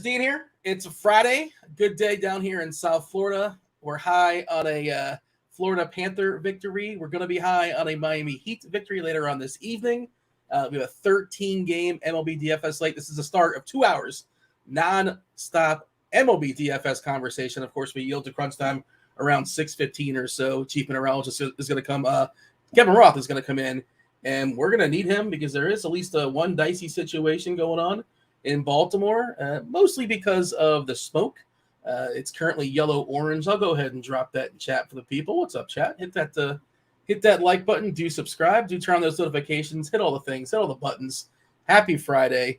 Dean here. It's a Friday. Good day down here in South Florida. We're high on a Florida Panther victory. We're going to be high on a Miami Heat victory later on this evening. We have a 13-game Mlb Dfs slate. This is the start of 2 hours non-stop Mlb Dfs conversation. Of course, we yield to crunch time around 6:15 or so. Chief Mineralogist is going to come. Kevin Roth is going to come in, and we're going to need him because there is at least one dicey situation going on in Baltimore, mostly because of the smoke. It's currently yellow-orange. I'll go ahead and drop that in chat for the people. What's up, chat? Hit that like button. Do subscribe. Do turn on those notifications. Hit all the things. Hit all the buttons. Happy Friday.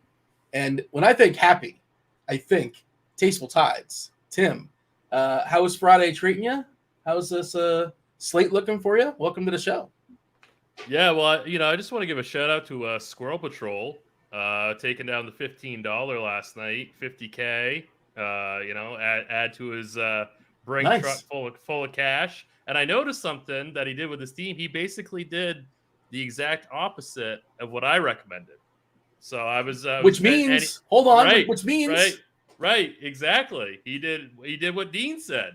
And when I think happy, I think tasteful tides. Tim, how is Friday treating you? How's this slate looking for you? Welcome to the show. Yeah, well, I just want to give a shout out to Squirrel Patrol, taking down the $15 last night, $50K. Add to his bring truck full of cash. And I noticed something that he did with his team. He basically did the exact opposite of what I recommended. So I was, which means, hold on, right, which means, right, exactly. He did what Dean said.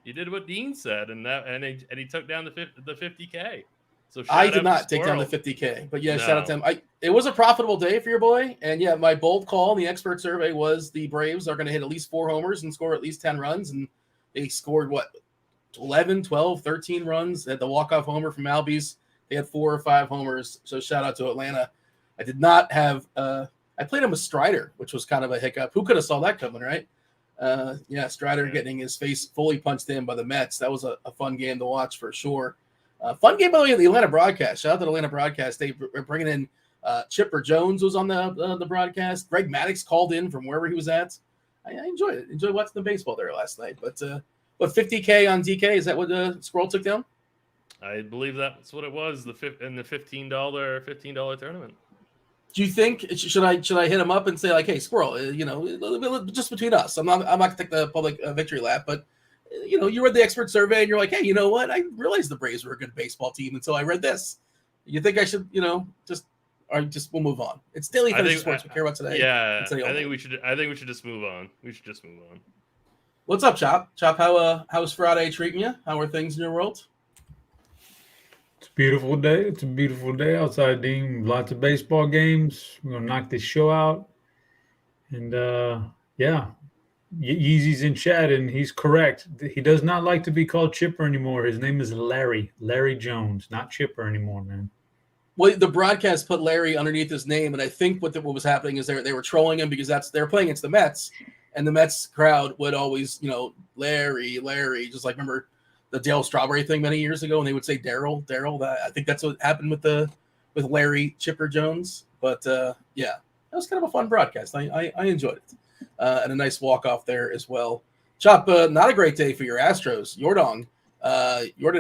He did what Dean said, and he took down the 50K. So I did not take down the 50K, but yeah, shout out to him. It was a profitable day for your boy, and yeah, my bold call in the expert survey was the Braves are going to hit at least 4 homers and score at least 10 runs, and they scored 11, 12, 13 runs at the walk-off homer from Albies. They had 4 or 5 homers, so shout out to Atlanta. I did not have I played him with Strider, which was kind of a hiccup. Who could have saw that coming, right? Strider getting his face fully punched in by the Mets. That was a fun game to watch for sure. Fun game, by the way, the Atlanta broadcast. Shout out to the Atlanta broadcast. They were bringing in Chipper Jones was on the broadcast. Greg Maddux called in from wherever he was at. I enjoyed it. Enjoyed watching the baseball there last night. But 50K on DK, is that what Squirrel took down? I believe that's what it was, in the $15 tournament. Do you think should I hit him up and say, like, hey, Squirrel, just between us, I'm not gonna take the public victory lap, but you read the expert survey and you're like, hey, you know what? I realized the Braves were a good baseball team until I read this. You think I should, we'll move on. It's daily fantasy sports. We care about today. Yeah, I think we should just move on. What's up, Chop? Chop, how's Friday treating you? How are things in your world? It's a beautiful day. It's a beautiful day outside, Dean. Lots of baseball games. We're gonna knock this show out. And Yeezy's in chat, and he's correct. He does not like to be called Chipper anymore. His name is Larry Jones, not Chipper anymore, man. Well, the broadcast put Larry underneath his name, and I think what was happening is they were trolling him because they're playing against the Mets, and the Mets crowd would always, Larry, just like remember the Dale Strawberry thing many years ago, and they would say Daryl. I think that's what happened with Larry Chipper Jones. But that was kind of a fun broadcast. I enjoyed it. And a nice walk-off there as well. Chop, not a great day for your Astros. Yordan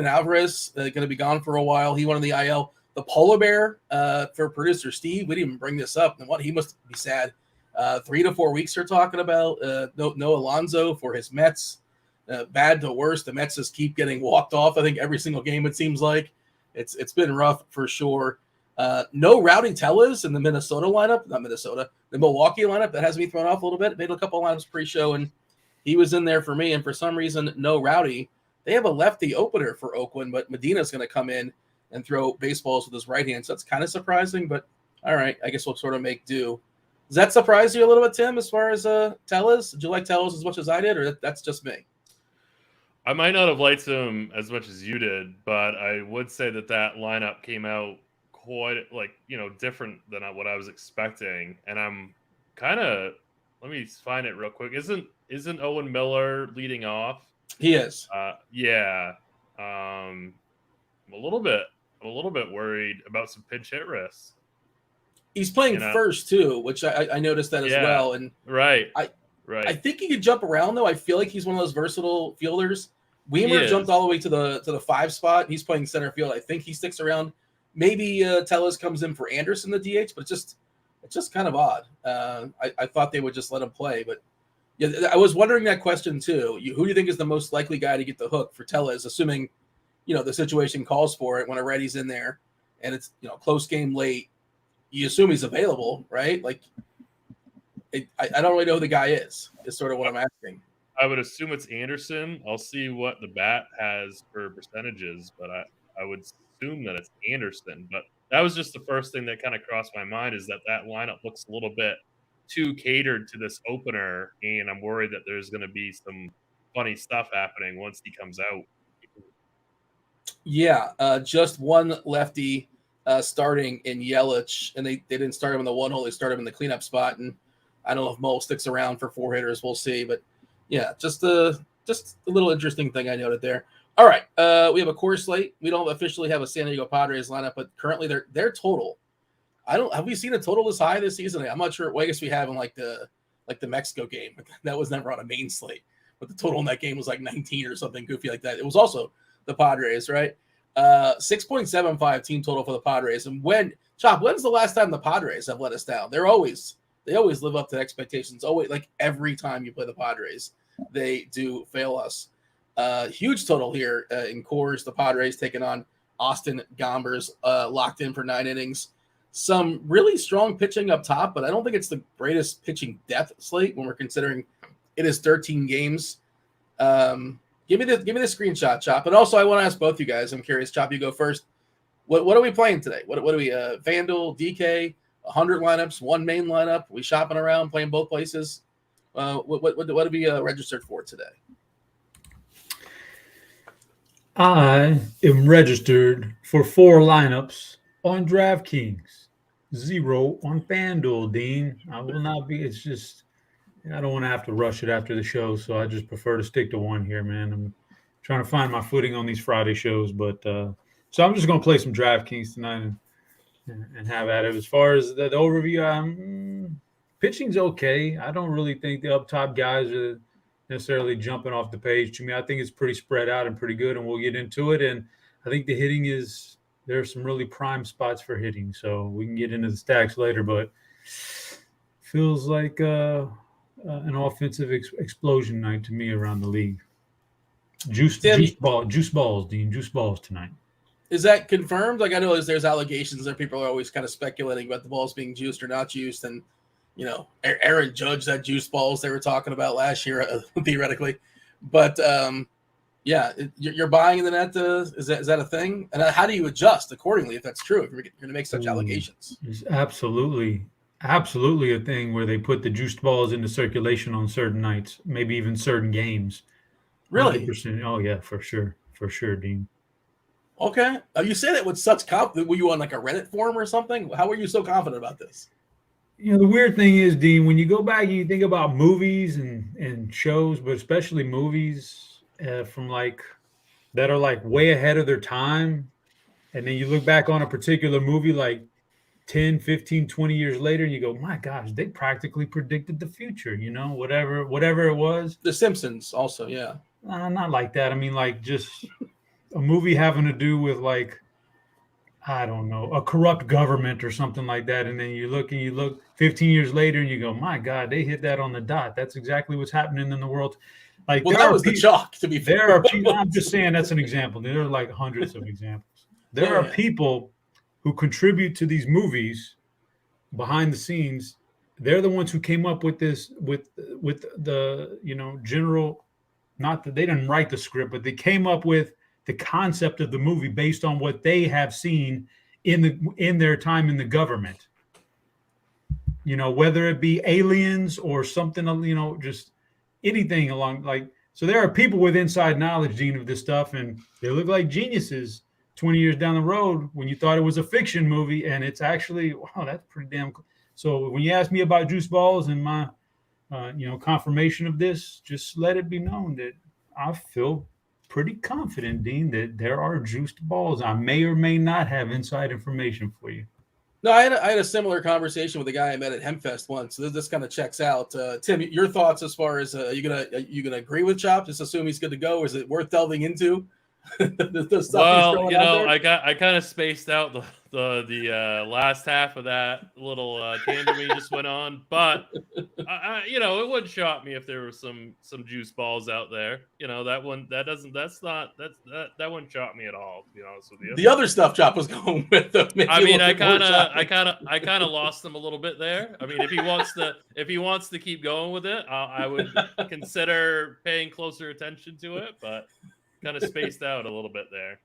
Alvarez going to be gone for a while. He went on the IL. The polar bear for producer Steve, we didn't even bring this up. And what he must be sad. 3 to 4 weeks they're talking about. No Alonso for his Mets. Bad to worse. The Mets just keep getting walked off. I think every single game it seems like. It's been rough for sure. No Rowdy Tellez in the Minnesota lineup. Not Minnesota. The Milwaukee lineup, that has me thrown off a little bit. Made a couple of lineups pre-show, and he was in there for me. And for some reason, no Rowdy. They have a lefty opener for Oakland, but Medina's going to come in and throw baseballs with his right hand. So that's kind of surprising, but all right. I guess we'll sort of make do. Does that surprise you a little bit, Tim, as far as Tellez? Did you like Tellez as much as I did, or that's just me? I might not have liked him as much as you did, but I would say that lineup came out quite different than what I was expecting, and I'm kind of, let me find it real quick. Isn't Owen Miller leading off? He is. I'm a little bit worried about some pinch hit risks. He's playing first too, which I noticed that as well. And right. I think he could jump around though. I feel like he's one of those versatile fielders. Weimer jumped all the way to the 5 spot. He's playing center field. I think he sticks around. Maybe Tellez comes in for Anderson, the DH, but it's just kind of odd. I thought they would just let him play, but yeah, I was wondering that question too. Who do you think is the most likely guy to get the hook for Tellez, assuming the situation calls for it when a righty's in there and it's close game late? You assume he's available, right? Like I don't really know who the guy is sort of what I'm asking. I would assume it's Anderson. I'll see what the bat has for percentages, but I would assume that it's Anderson. But that was just the first thing that kind of crossed my mind, is that lineup looks a little bit too catered to this opener, and I'm worried that there's going to be some funny stuff happening once he comes out. Yeah, just one lefty starting in Yelich, and they didn't start him in the one hole. They started him in the cleanup spot, and I don't know if Mo sticks around for 4 hitters. We'll see, but yeah, just a little interesting thing I noted there. All right, we have a core slate. We don't officially have a San Diego Padres lineup, but currently their total. Have we seen a total this high this season? I'm not sure. Well, I guess we have in like the Mexico game. That was never on a main slate, but the total in that game was like 19 or something goofy like that. It was also the Padres, right? 6.75 team total for the Padres. And when's the last time the Padres have let us down? They always live up to expectations. Always, like every time you play the Padres, they do fail us. Huge total here in cores. The Padres taking on Austin Gombers, locked in for 9 innings. Some really strong pitching up top, but I don't think it's the greatest pitching depth slate when we're considering it is 13 games. Give me the screenshot, Chop. But also, I want to ask both you guys. I'm curious, Chop, you go first. What are we playing today? What are we? FanDuel, DK, 100 lineups, one main lineup. We shopping around, playing both places. What are we registered for today? I am registered for 4 lineups on DraftKings, 0 on FanDuel, Dean. I will not be. It's just I don't want to have to rush it after the show, so I just prefer to stick to 1 here, man. I'm trying to find my footing on these Friday shows, but so I'm just going to play some DraftKings tonight and have at it. As far as the overview, pitching's okay. I don't really think the up top guys are necessarily jumping off the page to me. I think it's pretty spread out and pretty good, and we'll get into it. And I think the hitting there are some really prime spots for hitting, so we can get into the stacks later, but feels like an offensive explosion night to me around the league. Juice balls, Dean. Juice balls tonight. Is that confirmed? Like I know there's allegations that people are always kind of speculating about the balls being juiced or not juiced, and Aaron Judge that juice balls they were talking about last year theoretically, but yeah, you're buying in the net. Is that a thing? And how do you adjust accordingly if that's true? If you're going to make such allegations, it's absolutely a thing where they put the juiced balls into circulation on certain nights, maybe even certain games. Really? 100%. Oh yeah, for sure, Dean. Okay, you say that with such confidence. Were you on like a Reddit forum or something? How were you so confident about this? The weird thing is, Dean, when you go back and you think about movies and shows, but especially movies from like that are like way ahead of their time, and then you look back on a particular movie like 10, 15, 20 years later, and you go, my gosh, they practically predicted the future, whatever it was. The Simpsons also, yeah. Not like that. I mean, like just a movie having to do with like, I don't know, a corrupt government or something like that. And then you look 15 years later and you go, my God, they hit that on the dot. That's exactly what's happening in the world. Like, well, that was the chalk, to be fair. There are people, I'm just saying that's an example. There are like hundreds of examples. There are people who contribute to these movies behind the scenes. They're the ones who came up with this, with the, general, not that they didn't write the script, but they came up with the concept of the movie based on what they have seen in their time in the government. Whether it be aliens or something, just anything along like. So there are people with inside knowledge, Dean, of this stuff, and they look like geniuses 20 years down the road when you thought it was a fiction movie, and it's actually, wow, that's pretty damn cool. So when you ask me about juice balls and my, confirmation of this, just let it be known that I feel pretty confident, Dean, that there are juiced balls. I may or may not have inside information for you. No, I had a similar conversation with a guy I met at Hempfest once. So this kind of checks out. Tim, your thoughts as far as are you gonna agree with Chop? Just assume he's good to go, or is it worth delving into? the stuff he's Well, throwing out there? I kind of spaced out the last half of that little tangent we just went on, but it wouldn't shock me if there were some juice balls out there. That wouldn't shock me at all, to be honest with you. The other stuff Chop was going with, though, I mean, I kind of lost him a little bit there. I mean, if he wants to keep going with it, I would consider paying closer attention to it, but kind of spaced out a little bit there.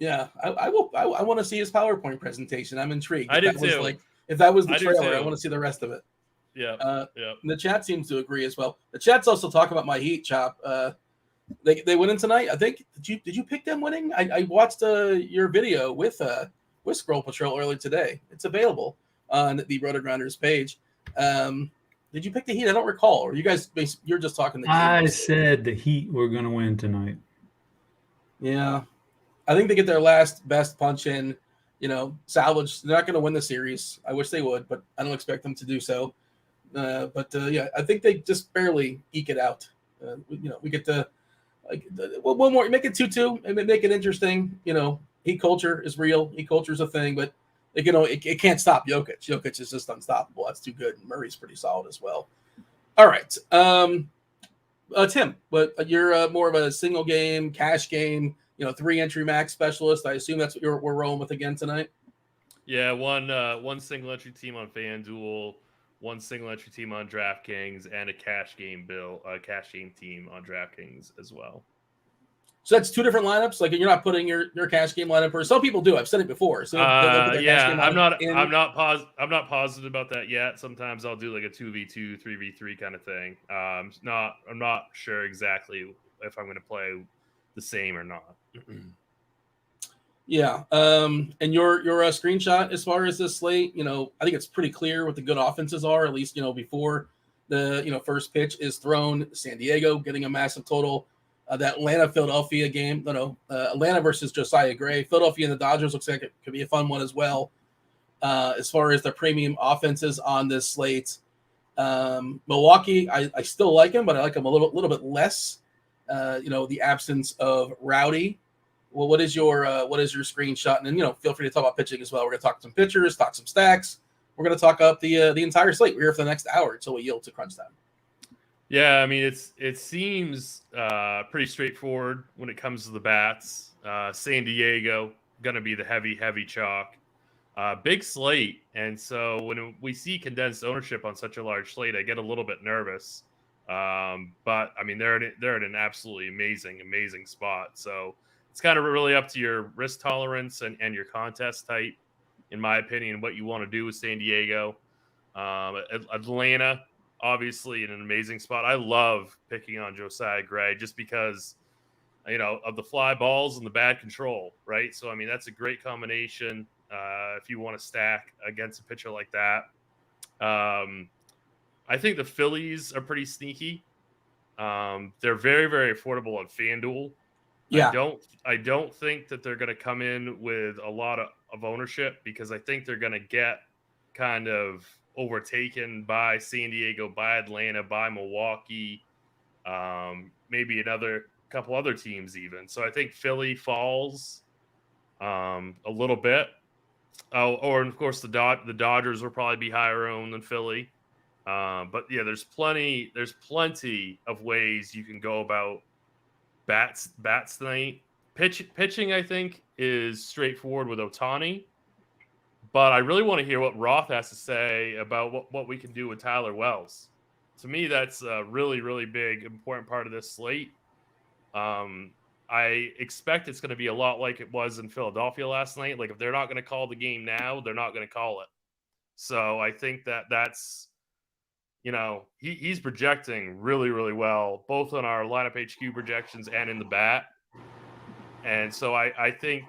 Yeah, I want to see his PowerPoint presentation. I'm intrigued. I did too. If that was the I do trailer, I too. want to see the rest of it. Yeah. The chat seems to agree as well. The chat's also talking about my Heat, Chop. They went in tonight. I think did you pick them winning? I watched your video with Scroll Patrol earlier today. It's available on the RotoGrinders page. Did you pick the Heat? I don't recall. Or you're just talking the game. I said the Heat were going to win tonight. Yeah. I think they get their last best punch in, salvage. They're not going to win the series. I wish they would, but I don't expect them to do so. Yeah, I think they just barely eke it out. We get to one more, make it 2-2 and make it interesting. Heat culture is real. Heat culture is a thing, but it can't stop Jokic. Jokic is just unstoppable. That's too good. Murray's pretty solid as well. All right. Tim, but you're more of a single game, cash game, 3-entry max specialist. I assume that's what we're rolling with again tonight. Yeah, one single entry team on FanDuel, one single entry team on DraftKings, and a cash game team on DraftKings as well. So that's two different lineups. Like you're not putting your cash game lineup, or some people do. I've said it before. So I'm not positive about that yet. Sometimes I'll do like a 2v2, 3v3 kind of thing. I'm not sure exactly if I'm going to play the same or not. Yeah. And your screenshot as far as this slate, I think it's pretty clear what the good offenses are, at least, before the, first pitch is thrown. San Diego getting a massive total. That Atlanta-Philadelphia game, Atlanta versus Josiah Gray. Philadelphia and the Dodgers looks like it could be a fun one as well. As far as the premium offenses on this slate, Milwaukee, I still like him, but I like him a little bit less. The absence of Rowdy. Well, what is your screenshot? And then, feel free to talk about pitching as well. We're going to talk some pitchers, talk some stacks. We're going to talk up the entire slate. We're here for the next hour until we yield to crunch time. Yeah, I mean, it seems pretty straightforward when it comes to the bats. San Diego going to be the heavy chalk. Big slate, and so when we see condensed ownership on such a large slate, I get a little bit nervous. But I mean, they're at an absolutely amazing spot. So it's kind of really up to your risk tolerance and your contest type, in my opinion, what you want to do with San Diego. Atlanta, obviously in an amazing spot. I love picking on Josiah Gray just because, of the fly balls and the bad control, right? So, I mean, that's a great combination if you want to stack against a pitcher like that. I think the Phillies are pretty sneaky. They're very, very affordable on FanDuel. Yeah. I don't think that they're going to come in with a lot of ownership because I think they're going to get kind of overtaken by San Diego, by Atlanta, by Milwaukee, maybe another couple other teams even. So I think Philly falls a little bit. Or of course the Dodgers will probably be higher owned than Philly. But yeah, there's plenty of ways you can go about bats tonight. Pitching, I think, is straightforward with Ohtani. But I really want to hear what Roth has to say about what we can do with Tyler Wells. To me, that's a really, really big, important part of this slate. I expect it's going to be a lot like it was in Philadelphia last night. Like, if they're not going to call the game now, they're not going to call it. So I think that's, he's projecting really, really well, both on our lineup HQ projections and in the bat. And so I think,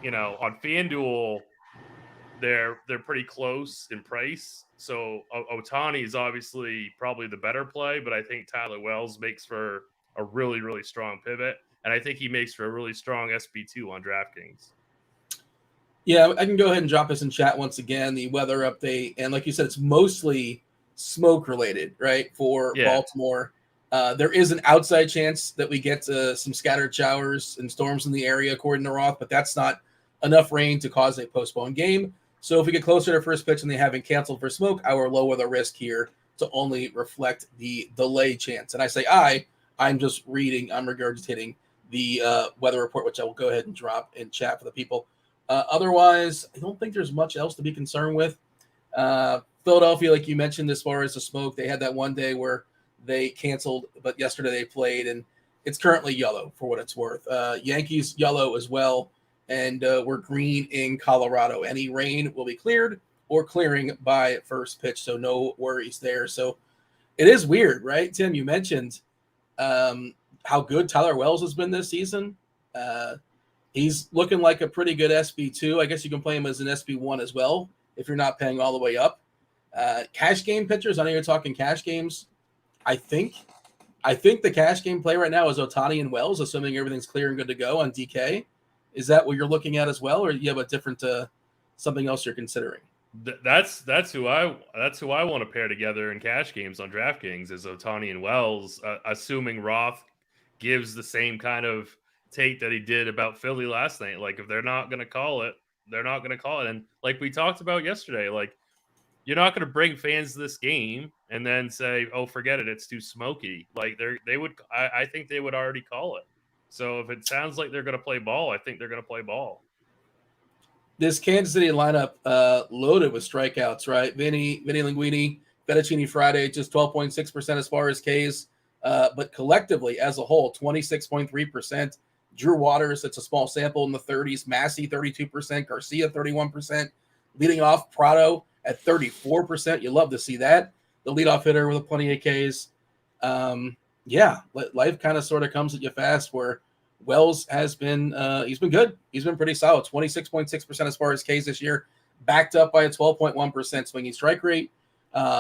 on FanDuel, they're pretty close in price. So Ohtani is obviously probably the better play, but I think Tyler Wells makes for a really, really strong pivot. And I think he makes for a really strong SP2 on DraftKings. Yeah, I can go ahead and drop this in chat once again, the weather update. And like you said, it's mostly smoke related, right, for Baltimore. There is an outside chance that we get some scattered showers and storms in the area, according to Roth, but that's not enough rain to cause a postponed game. So if we get closer to first pitch and they haven't canceled for smoke, I will lower the risk here to only reflect the delay chance. And I say I'm just reading, I'm regurgitating the weather report, which I will go ahead and drop in chat for the people. Otherwise, I don't think there's much else to be concerned with. Philadelphia, like you mentioned, as far as the smoke, they had that one day where they canceled, but yesterday they played, and it's currently yellow for what it's worth. Yankees yellow as well, and we're green in Colorado. Any rain will be cleared or clearing by first pitch, so no worries there. So it is weird, right, Tim? You mentioned how good Tyler Wells has been this season. He's looking like a pretty good SB2. I guess you can play him as an SB1 as well if you're not paying all the way up. Cash game pitchers, I know you're talking cash games. I think the cash game play right now is Ohtani and Wells, assuming everything's clear and good to go on DK. Is that what you're looking at as well, or do you have a different something else you're considering? That's who I want to pair together in cash games on DraftKings is Ohtani and Wells, assuming Roth gives the same kind of take that he did about Philly last night. Like if they're not going to call it, they're not going to call it. And like we talked about yesterday, like you're not going to bring fans to this game and then say, "Oh, forget it, it's too smoky." Like they would. I think they would already call it. So if it sounds like they're going to play ball, I think they're going to play ball. This Kansas City lineup loaded with strikeouts, right? Vinny Linguini, Fettuccine Friday, just 12.6% as far as Ks, but collectively as a whole, 26.3%. Drew Waters, it's a small sample in the 30s. Massey, 32%. Garcia, 31%. Leading off, Prado at 34%. You love to see that. The leadoff hitter with plenty of Ks. Life kind of sort of comes at you fast where Wells has been he's been good. He's been pretty solid. 26.6% as far as Ks this year, backed up by a 12.1% swinging strike rate.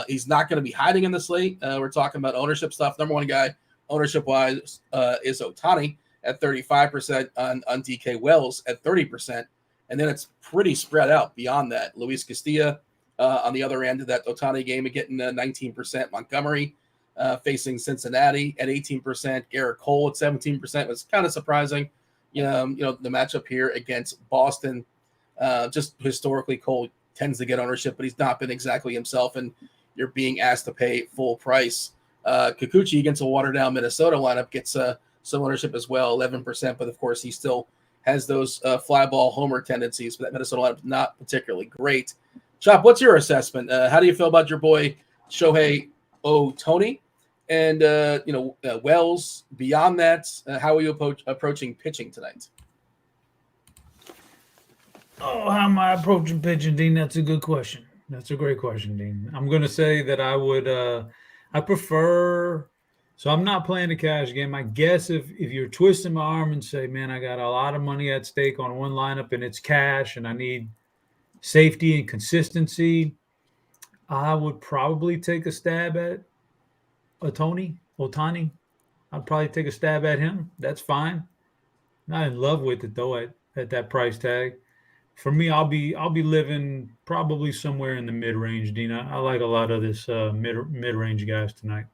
He's not going to be hiding in the slate. We're talking about ownership stuff. Number one guy ownership-wise is Ohtani at 35%, on DK, Wells at 30%. And then it's pretty spread out beyond that. Luis Castilla on the other end of that Ohtani game, getting 19%. Montgomery facing Cincinnati at 18%. Garrett Cole at 17% was kind of surprising. The matchup here against Boston, just historically Cole tends to get ownership, but he's not been exactly himself, and you're being asked to pay full price. Kikuchi against a watered-down Minnesota lineup gets some ownership as well, 11%, but of course he still has those fly ball homer tendencies, but that Minnesota lineup not particularly great. Chop, what's your assessment? How do you feel about your boy Shohei Ohtani? And, Wells, beyond that, how are you approaching pitching tonight? Oh, how am I approaching pitching, Dean? That's a good question. That's a great question, Dean. I'm going to say that I would I prefer – so I'm not playing the cash game. I guess if you're twisting my arm and say, man, I got a lot of money at stake on one lineup and it's cash and I need safety and consistency, I would probably take a stab at Ohtani. I'd probably take a stab at him. That's fine. Not in love with it though at that price tag. For me, I'll be living probably somewhere in the mid range, Dean. I like a lot of this mid range guys tonight.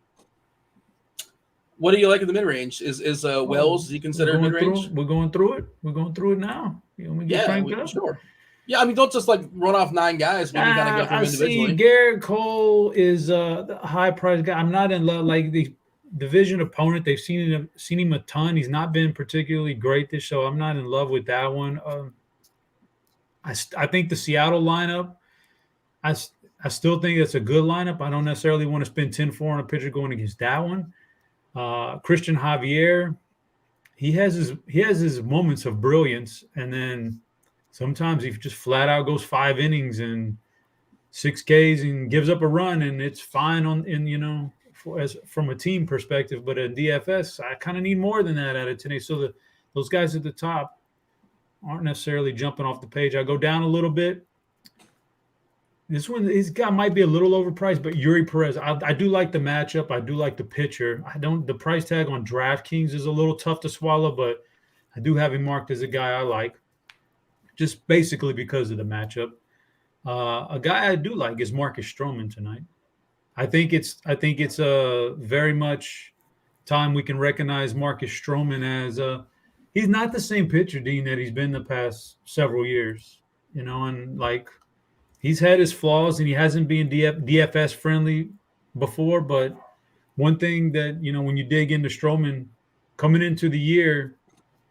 What do you like in the mid range? Is Wells? Is he considered mid range? We're going through it. We're going through it now. Sure. Yeah, I mean, don't just like run off 9 guys. We gotta go through them individually. See, Garrett Cole is the high price guy. I'm not in love. Like the division opponent, they've seen him a ton. He's not been particularly great this show. I'm not in love with that one. I think the Seattle lineup, I still think it's a good lineup. I don't necessarily want to spend 10-4 on a pitcher going against that one. Christian Javier, he has his moments of brilliance, and then sometimes he just flat out goes 5 innings and 6 Ks and gives up a run, and it's fine from a team perspective. But at DFS, I kind of need more than that out of today. So those guys at the top aren't necessarily jumping off the page. I go down a little bit. This guy might be a little overpriced, but Yuri Perez, I do like the matchup. I do like the pitcher. The price tag on DraftKings is a little tough to swallow, but I do have him marked as a guy I like, just basically because of the matchup. A guy I do like is Marcus Stroman tonight. I think it's very much time we can recognize Marcus Stroman as he's not the same pitcher, Dean, that he's been the past several years. And like he's had his flaws and he hasn't been DFS friendly before. But one thing that when you dig into Stroman coming into the year,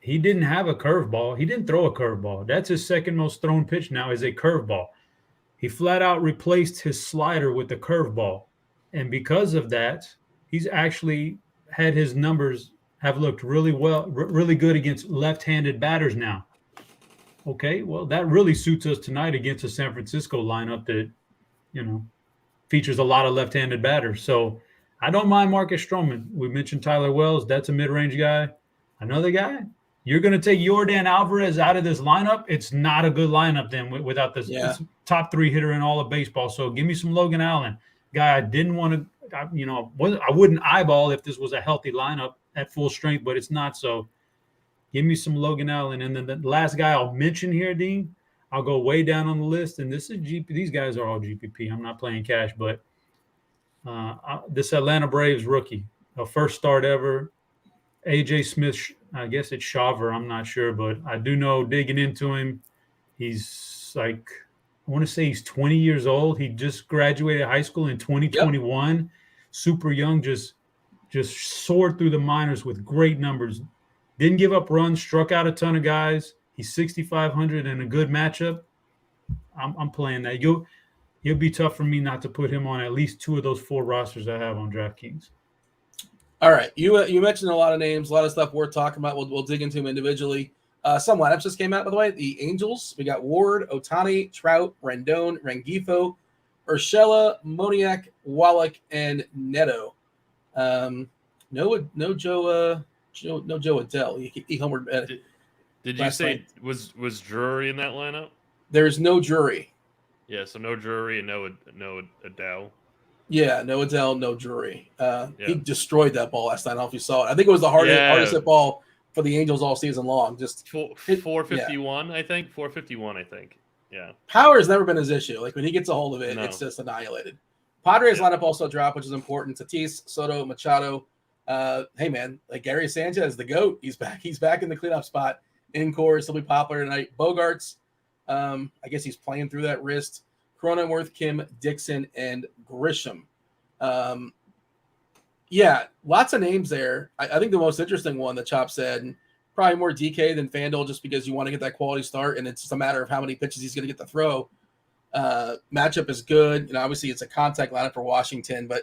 he didn't have a curveball. He didn't throw a curveball. That's his second most thrown pitch now is a curveball. He flat out replaced his slider with the curveball. And because of that, he's actually had his numbers have looked really good against left-handed batters now. Okay, well, that really suits us tonight against a San Francisco lineup that, features a lot of left-handed batters. So I don't mind Marcus Stroman. We mentioned Tyler Wells. That's a mid-range guy. Another guy, you're going to take Yordan Alvarez out of this lineup. It's not a good lineup then without this top 3 hitter in all of baseball. So give me some Logan Allen, guy I didn't want to, I wouldn't eyeball if this was a healthy lineup at full strength, but it's not. So give me some Logan Allen. And then the last guy I'll mention here, Dean, I'll go way down on the list. And this is GP. These guys are all GPP. I'm not playing cash, but this Atlanta Braves rookie, a first start ever, AJ Smith. I guess it's Shaver. I'm not sure, but I do know digging into him, he's like, I want to say he's 20 years old. He just graduated high school in 2021. Yep. Super young, just soared through the minors with great numbers. Didn't give up runs, struck out a ton of guys. He's 6,500 in a good matchup. I'm playing that. It'll be tough for me not to put him on at least 2 of those 4 rosters I have on DraftKings. All right, you mentioned a lot of names, a lot of stuff worth talking about. We'll dig into them individually. Some lineups just came out, by the way. The Angels, we got Ward, Ohtani, Trout, Rendon, Rengifo, Urshela, Moniak, Wallach, and Neto. No Joe Adele. He homered. Did you say was Drury in that lineup? There's no Drury. Yeah, so no Drury and no Adele. Yeah, no Adele, no Drury. He destroyed that ball last night. I don't know if you saw it. I think it was the hardest hit ball for the Angels all season long. Just 451, I think. 451, I think. Yeah. Power has never been his issue. Like when he gets a hold of it, it's just annihilated. Padres lineup also dropped, which is important. Tatis, Soto, Machado. Hey man, like Gary Sanchez, the GOAT. He's back. He's back in the cleanup spot. In course, he'll be popular tonight. Bogarts. I guess he's playing through that wrist. Cronenworth, Kim, Dixon, and Grisham. Lots of names there. I think the most interesting one that Chop said, and probably more DK than FanDuel just because you want to get that quality start, and it's just a matter of how many pitches he's going to get to throw. Matchup is good. Obviously it's a contact lineup for Washington. But,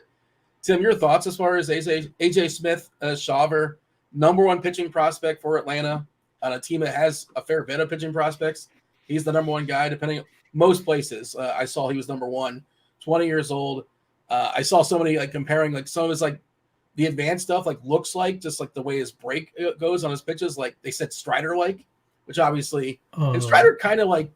Tim, your thoughts as far as AJ Smith, Shaver, number 1 pitching prospect for Atlanta on a team that has a fair bit of pitching prospects. He's the number 1 guy, depending – most places. I saw he was number 1, 20 years old. I saw somebody comparing some of his the advanced stuff looks like just the way his break goes on his pitches. They said Strider which obviously and Strider kind of I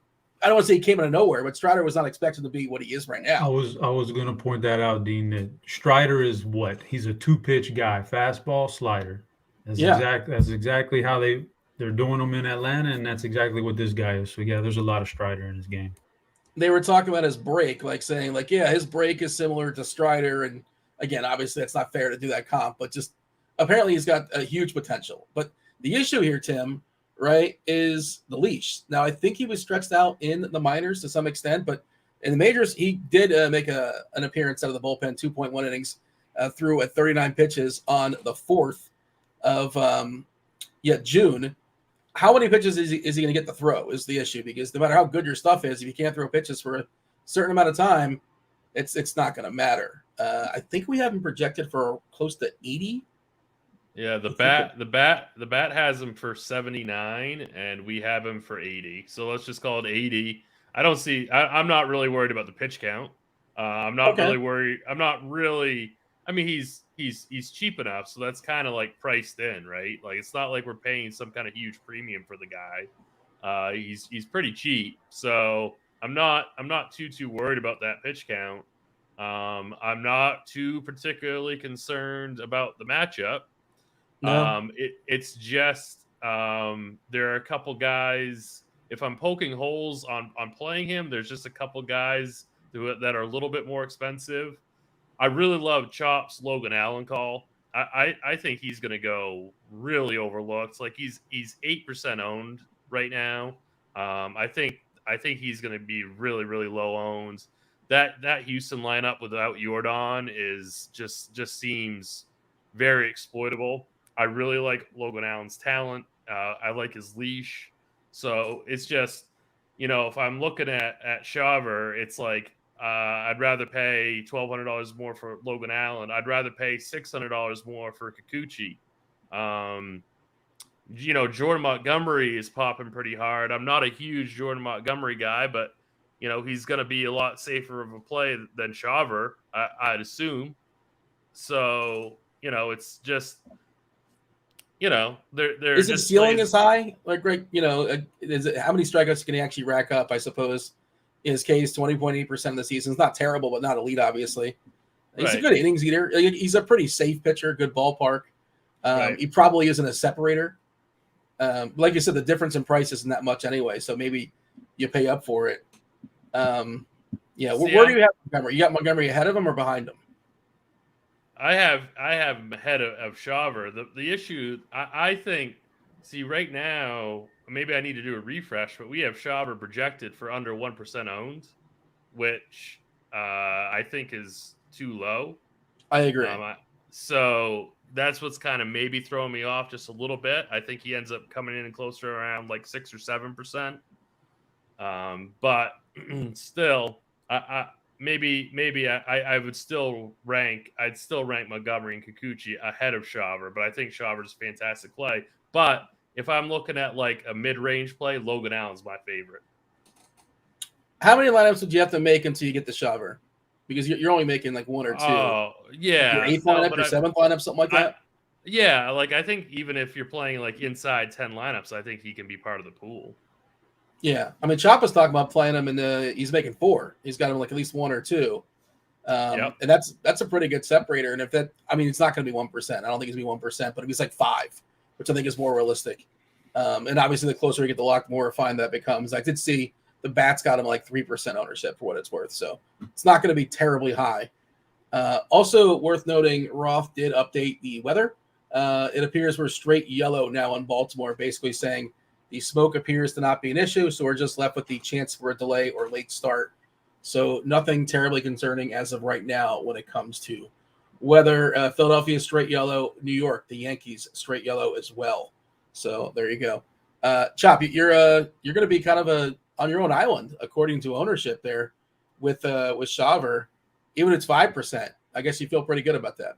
don't want to say he came out of nowhere, but Strider was not expected to be what he is right now. I was going to point that out, Dean, that Strider is what? He's a 2-pitch guy, fastball, slider. That's exactly how they're doing them in Atlanta, and that's exactly what this guy is. So there's a lot of Strider in his game. They were talking about his break, saying his break is similar to Strider. And again, obviously that's not fair to do that comp, but just apparently he's got a huge potential. But the issue here, Tim, right, is the leash. Now, I think he was stretched out in the minors to some extent, but in the majors, he did make an appearance out of the bullpen, 2.1 innings, threw at 39 pitches on the 4th of June. How many pitches is he going to get to throw is the issue, because no matter how good your stuff is, if you can't throw pitches for a certain amount of time, it's not going to matter. I think we have him projected for close to 80. Yeah, the bat has him for 79, and we have him for 80. So let's just call it 80. I'm not really worried about the pitch count. I'm not really worried. I mean, he's cheap enough, so that's kind of priced in, right? It's not like we're paying some kind of huge premium for the guy. He's pretty cheap, so I'm not too worried about that pitch count. I'm not too particularly concerned about the matchup. No. It's just there are a couple guys. If I'm poking holes on playing him, there's just a couple guys that are a little bit more expensive. I really love Chop's Logan Allen call. I think he's going to go really overlooked. Like he's 8% owned right now. I think he's going to be really low owned. That Houston lineup without Jordan is just seems very exploitable. I really like Logan Allen's talent. I like his leash. So it's just, if I'm looking at Shaver, it's like I'd rather pay $1,200 more for Logan Allen. I'd rather pay $600 more for Kikuchi. Jordan Montgomery is popping pretty hard. I'm not a huge Jordan Montgomery guy, but he's going to be a lot safer of a play than Shaver, I'd assume. So it's just they're is just his ceiling plays. as high? Like, is it how many strikeouts can he actually rack up? I suppose in his case, 20.8% of the season is not terrible, but not elite. Obviously, he's a good innings eater. He's a pretty safe pitcher, good ballpark. He probably isn't a separator. Like you said, the difference in price isn't that much anyway, so maybe you pay up for it. Where do you have Montgomery? You got Montgomery ahead of him or behind him? I have him ahead of Shaver. The issue, I think, right now, maybe I need to do a refresh, but we have Shaver projected for under 1% owned, which I think is too low. I agree. So that's what's kind of maybe throwing me off just a little bit. I think he ends up coming in closer around like 6 or 7%. But still, I would still rank Montgomery and Kikuchi ahead of Shaver, but I think Shaver's a fantastic play. But if I'm looking at like a mid-range play, Logan Allen's my favorite. How many lineups would you have to make until you get the Shaver? Because you're only making like one or two. Oh, yeah. Your eighth lineup, your seventh lineup, something like that? Like I think even if you're playing like inside 10 lineups, I think he can be part of the pool. Yeah. I mean, Chapa's talking about playing him, and he's making 4. He's got him like at least 1 or 2. And that's a pretty good separator. And if it's not going to be 1%. I don't think it's going to be 1%, but if he's like 5, which I think is more realistic. And obviously, the closer you get the lock, the more refined that becomes. I did see the Bats got him like 3% ownership for what it's worth. So it's not going to be terribly high. Also worth noting, Roth did update the weather. It appears we're straight yellow now in Baltimore, basically saying the smoke appears to not be an issue. So we're just left with the chance for a delay or late start. So nothing terribly concerning as of right now when it comes to weather. Philadelphia is straight yellow. New York, the Yankees, straight yellow as well. So there you go. Chop, you're going to be kind of on your own island, according to ownership there with Shaver. Even if it's 5%, I guess you feel pretty good about that.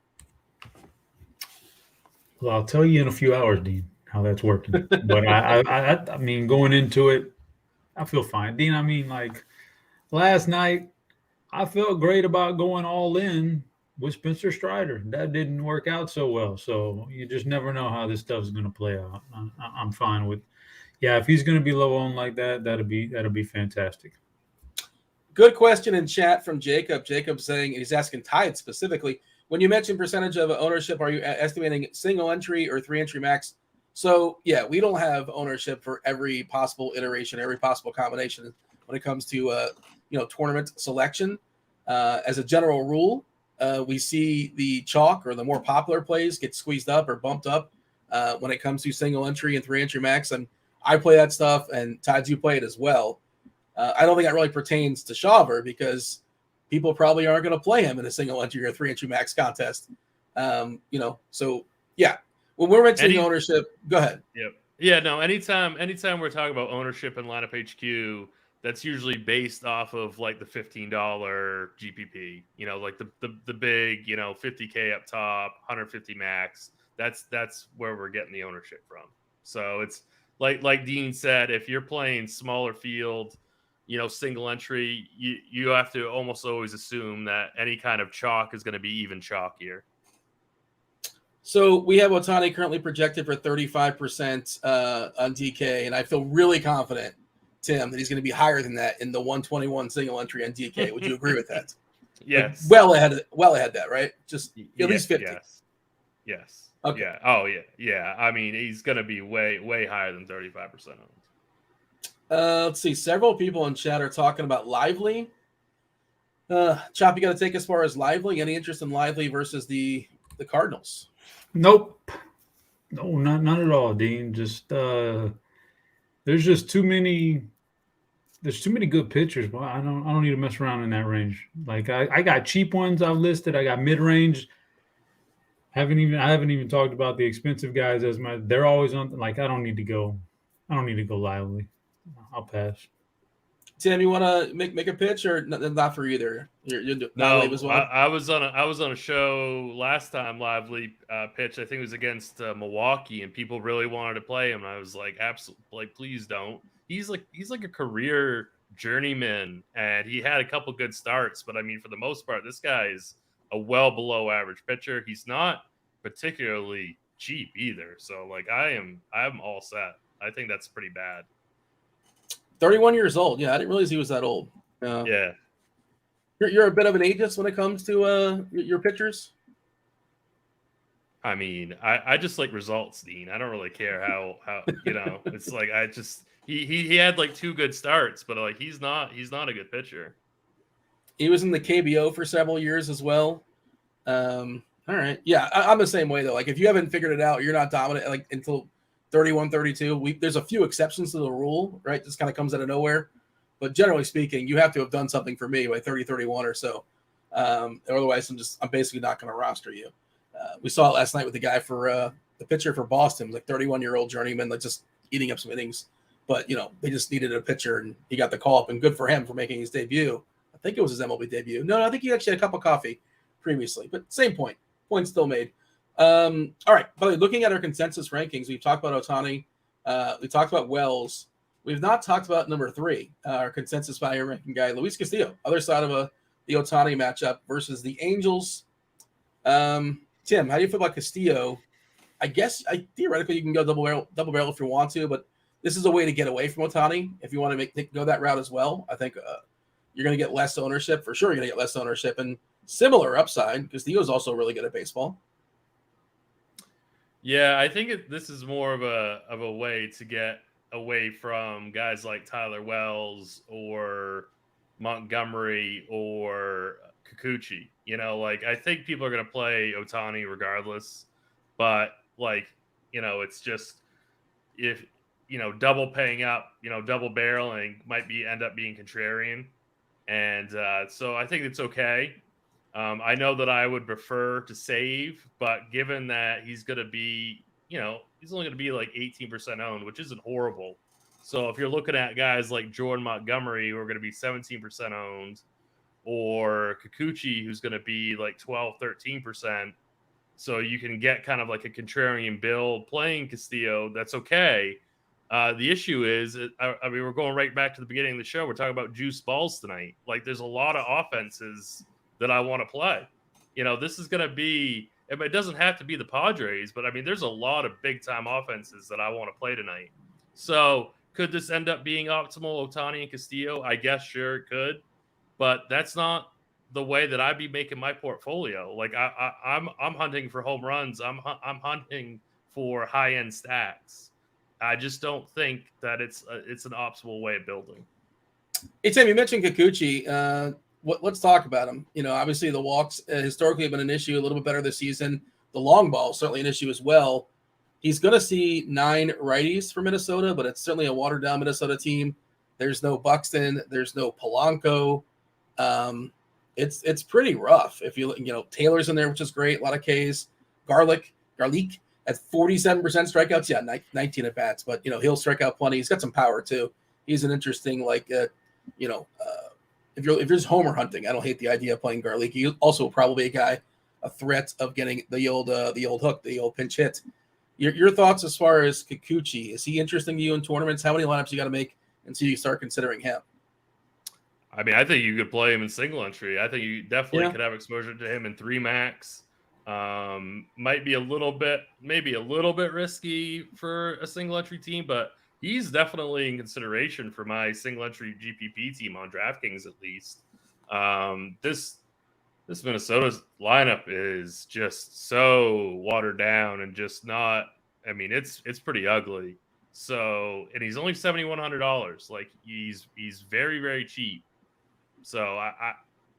Well, I'll tell you in a few hours, Dean, how that's working. But I mean, going into it, I feel fine. Dean, I mean, like last night, I felt great about going all in with Spencer Strider. That didn't work out so well. So you just never know how this stuff is going to play out. I'm fine with. Yeah, if he's going to be low owned like that, that'll be fantastic. Good question in chat from Jacob. Jacob saying, he's asking Tide specifically, when you mention percentage of ownership, are you estimating single entry or 3-entry max? So yeah, we don't have ownership for every possible iteration, every possible combination when it comes to tournament selection. As a general rule, we see the chalk or the more popular plays get squeezed up or bumped up when it comes to single entry and 3-entry max. And I play that stuff, and Tides, you play it as well. I don't think that really pertains to Shaver because people probably aren't going to play him in a single entry or 3-entry max contest. So yeah, when we're mentioning ownership, go ahead. Yep. Yeah, no, anytime we're talking about ownership in lineup HQ, that's usually based off of like the $15 GPP, like the big, 50K up top, 150 max. That's where we're getting the ownership from. So it's like Dean said, if you're playing smaller field, single entry, you have to almost always assume that any kind of chalk is going to be even chalkier. So we have Ohtani currently projected for 35% on DK, and I feel really confident, Tim, that he's going to be higher than that in the 121 single entry on DK. Would you agree with that? Yes. Like well ahead that, right? Just at least 50. Yes. Okay. Yeah. Oh, yeah. Yeah. I mean, he's going to be way higher than 35% owned. Let's see. Several people in chat are talking about Lively. Chop, you got to take as far as Lively. Any interest in Lively versus the Cardinals? Nope. No, none at all, Dean. Just there's just too many. There's too many good pitchers, but I don't need to mess around in that range. Like I got cheap ones I've listed. I got mid range. I haven't even talked about the expensive guys as my. They're always on. Like I don't need to go. I don't need to go lively. I'll pass. Tim, you want to make a pitch or not for either? You're not No, live as well. I was on a show last time, lively pitch. I think it was against Milwaukee, and people really wanted to play him. And I was like, absolutely, like, please don't. He's like a career journeyman, and he had a couple good starts. But I mean, for the most part, this guy is a well below average pitcher. He's not particularly cheap either. So like, I'm all set. I think that's pretty bad. 31 years old. Yeah, I didn't realize he was that old. Yeah. You're a bit of an ageist when it comes to your pitchers. I mean, I just like results, Dean. I don't really care how it's like I just he had like 2 good starts, but like he's not a good pitcher. He was in the KBO for several years as well. All right. Yeah, I'm the same way though. Like if you haven't figured it out, you're not dominant like until 31, 32. There's a few exceptions to the rule, right? This kind of comes out of nowhere. But generally speaking, you have to have done something for me by 30, 31 or so. Otherwise, I'm basically not going to roster you. We saw it last night with the guy for the pitcher for Boston, like 31-year-old journeyman, like just eating up some innings. But, they just needed a pitcher, and he got the call up, and good for him for making his debut. I think it was his MLB debut. No, I think he actually had a cup of coffee previously, but same point. Point still made. All right. By the way, looking at our consensus rankings, we've talked about Ohtani. We talked about Wells. We've not talked about number 3, our consensus value ranking guy, Luis Castillo, other side of the Ohtani matchup versus the Angels. Tim, how do you feel about Castillo? I guess theoretically you can go double barrel if you want to, but this is a way to get away from Ohtani if you want to go that route as well. I think you're going to get less ownership. For sure you're going to get less ownership and similar upside. Castillo's also really good at baseball. Yeah, I think this is more of a way to get away from guys like Tyler Wells or Montgomery or Kikuchi. Like I think people are going to play Ohtani regardless, but like, it's just if, double paying up, double barreling might end up being contrarian. And so I think it's okay. I know that I would prefer to save, but given that he's going to be, he's only going to be like 18% owned, which isn't horrible. So if you're looking at guys like Jordan Montgomery, who are going to be 17% owned, or Kikuchi, who's going to be like 12, 13%, so you can get kind of like a contrarian build playing Castillo, that's okay. The issue is, I mean, we're going right back to the beginning of the show. We're talking about juice balls tonight. Like there's a lot of offenses that I want to play. This is going to be, it doesn't have to be the Padres, but I mean, there's a lot of big time offenses that I want to play tonight. So could this end up being optimal Ohtani and Castillo? I guess sure it could, but that's not the way that I'd be making my portfolio. Like I'm hunting for home runs. I'm hunting for high end stacks. I just don't think that it's an optimal way of building. Hey Tim, you mentioned Kikuchi. Let's talk about him. Obviously the walks historically have been an issue, a little bit better this season. The long ball is certainly an issue as well. He's going to see 9 righties for Minnesota, but it's certainly a watered down Minnesota team. There's no Buxton. There's no Polanco. It's pretty rough. If Taylor's in there, which is great. A lot of Ks. Garlic at 47% strikeouts. Yeah, 19 at bats, but he'll strike out plenty. He's got some power too. He's an interesting if you're just homer hunting, I don't hate the idea of playing Garlic. He's also probably a threat of getting the old hook, the old pinch hit. Your thoughts as far as Kikuchi? Is he interesting to you in tournaments? How many lineups you got to make until you start considering him? I mean, I think you could play him in single entry. I think you definitely could have exposure to him in 3 max. Might be maybe a little bit risky for a single entry team, but he's definitely in consideration for my single entry GPP team on DraftKings at least. This Minnesota lineup is just so watered down and just not. I mean, it's pretty ugly. So, and he's only $7,100. Like he's very, very cheap. So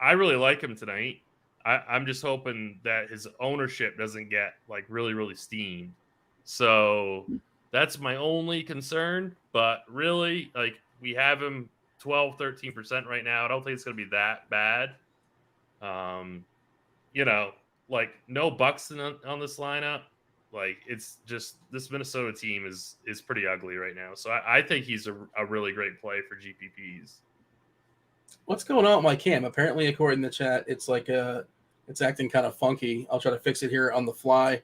I really like him tonight. I'm just hoping that his ownership doesn't get like really, really steamed. So that's my only concern. But really, like we have him 12, 13% right now. I don't think it's going to be that bad. Like no Buxton on this lineup. Like it's just this Minnesota team is pretty ugly right now. So I think he's a really great play for GPPs. What's going on with my cam? Apparently, according to the chat, it's like it's acting kind of funky. I'll try to fix it here on the fly.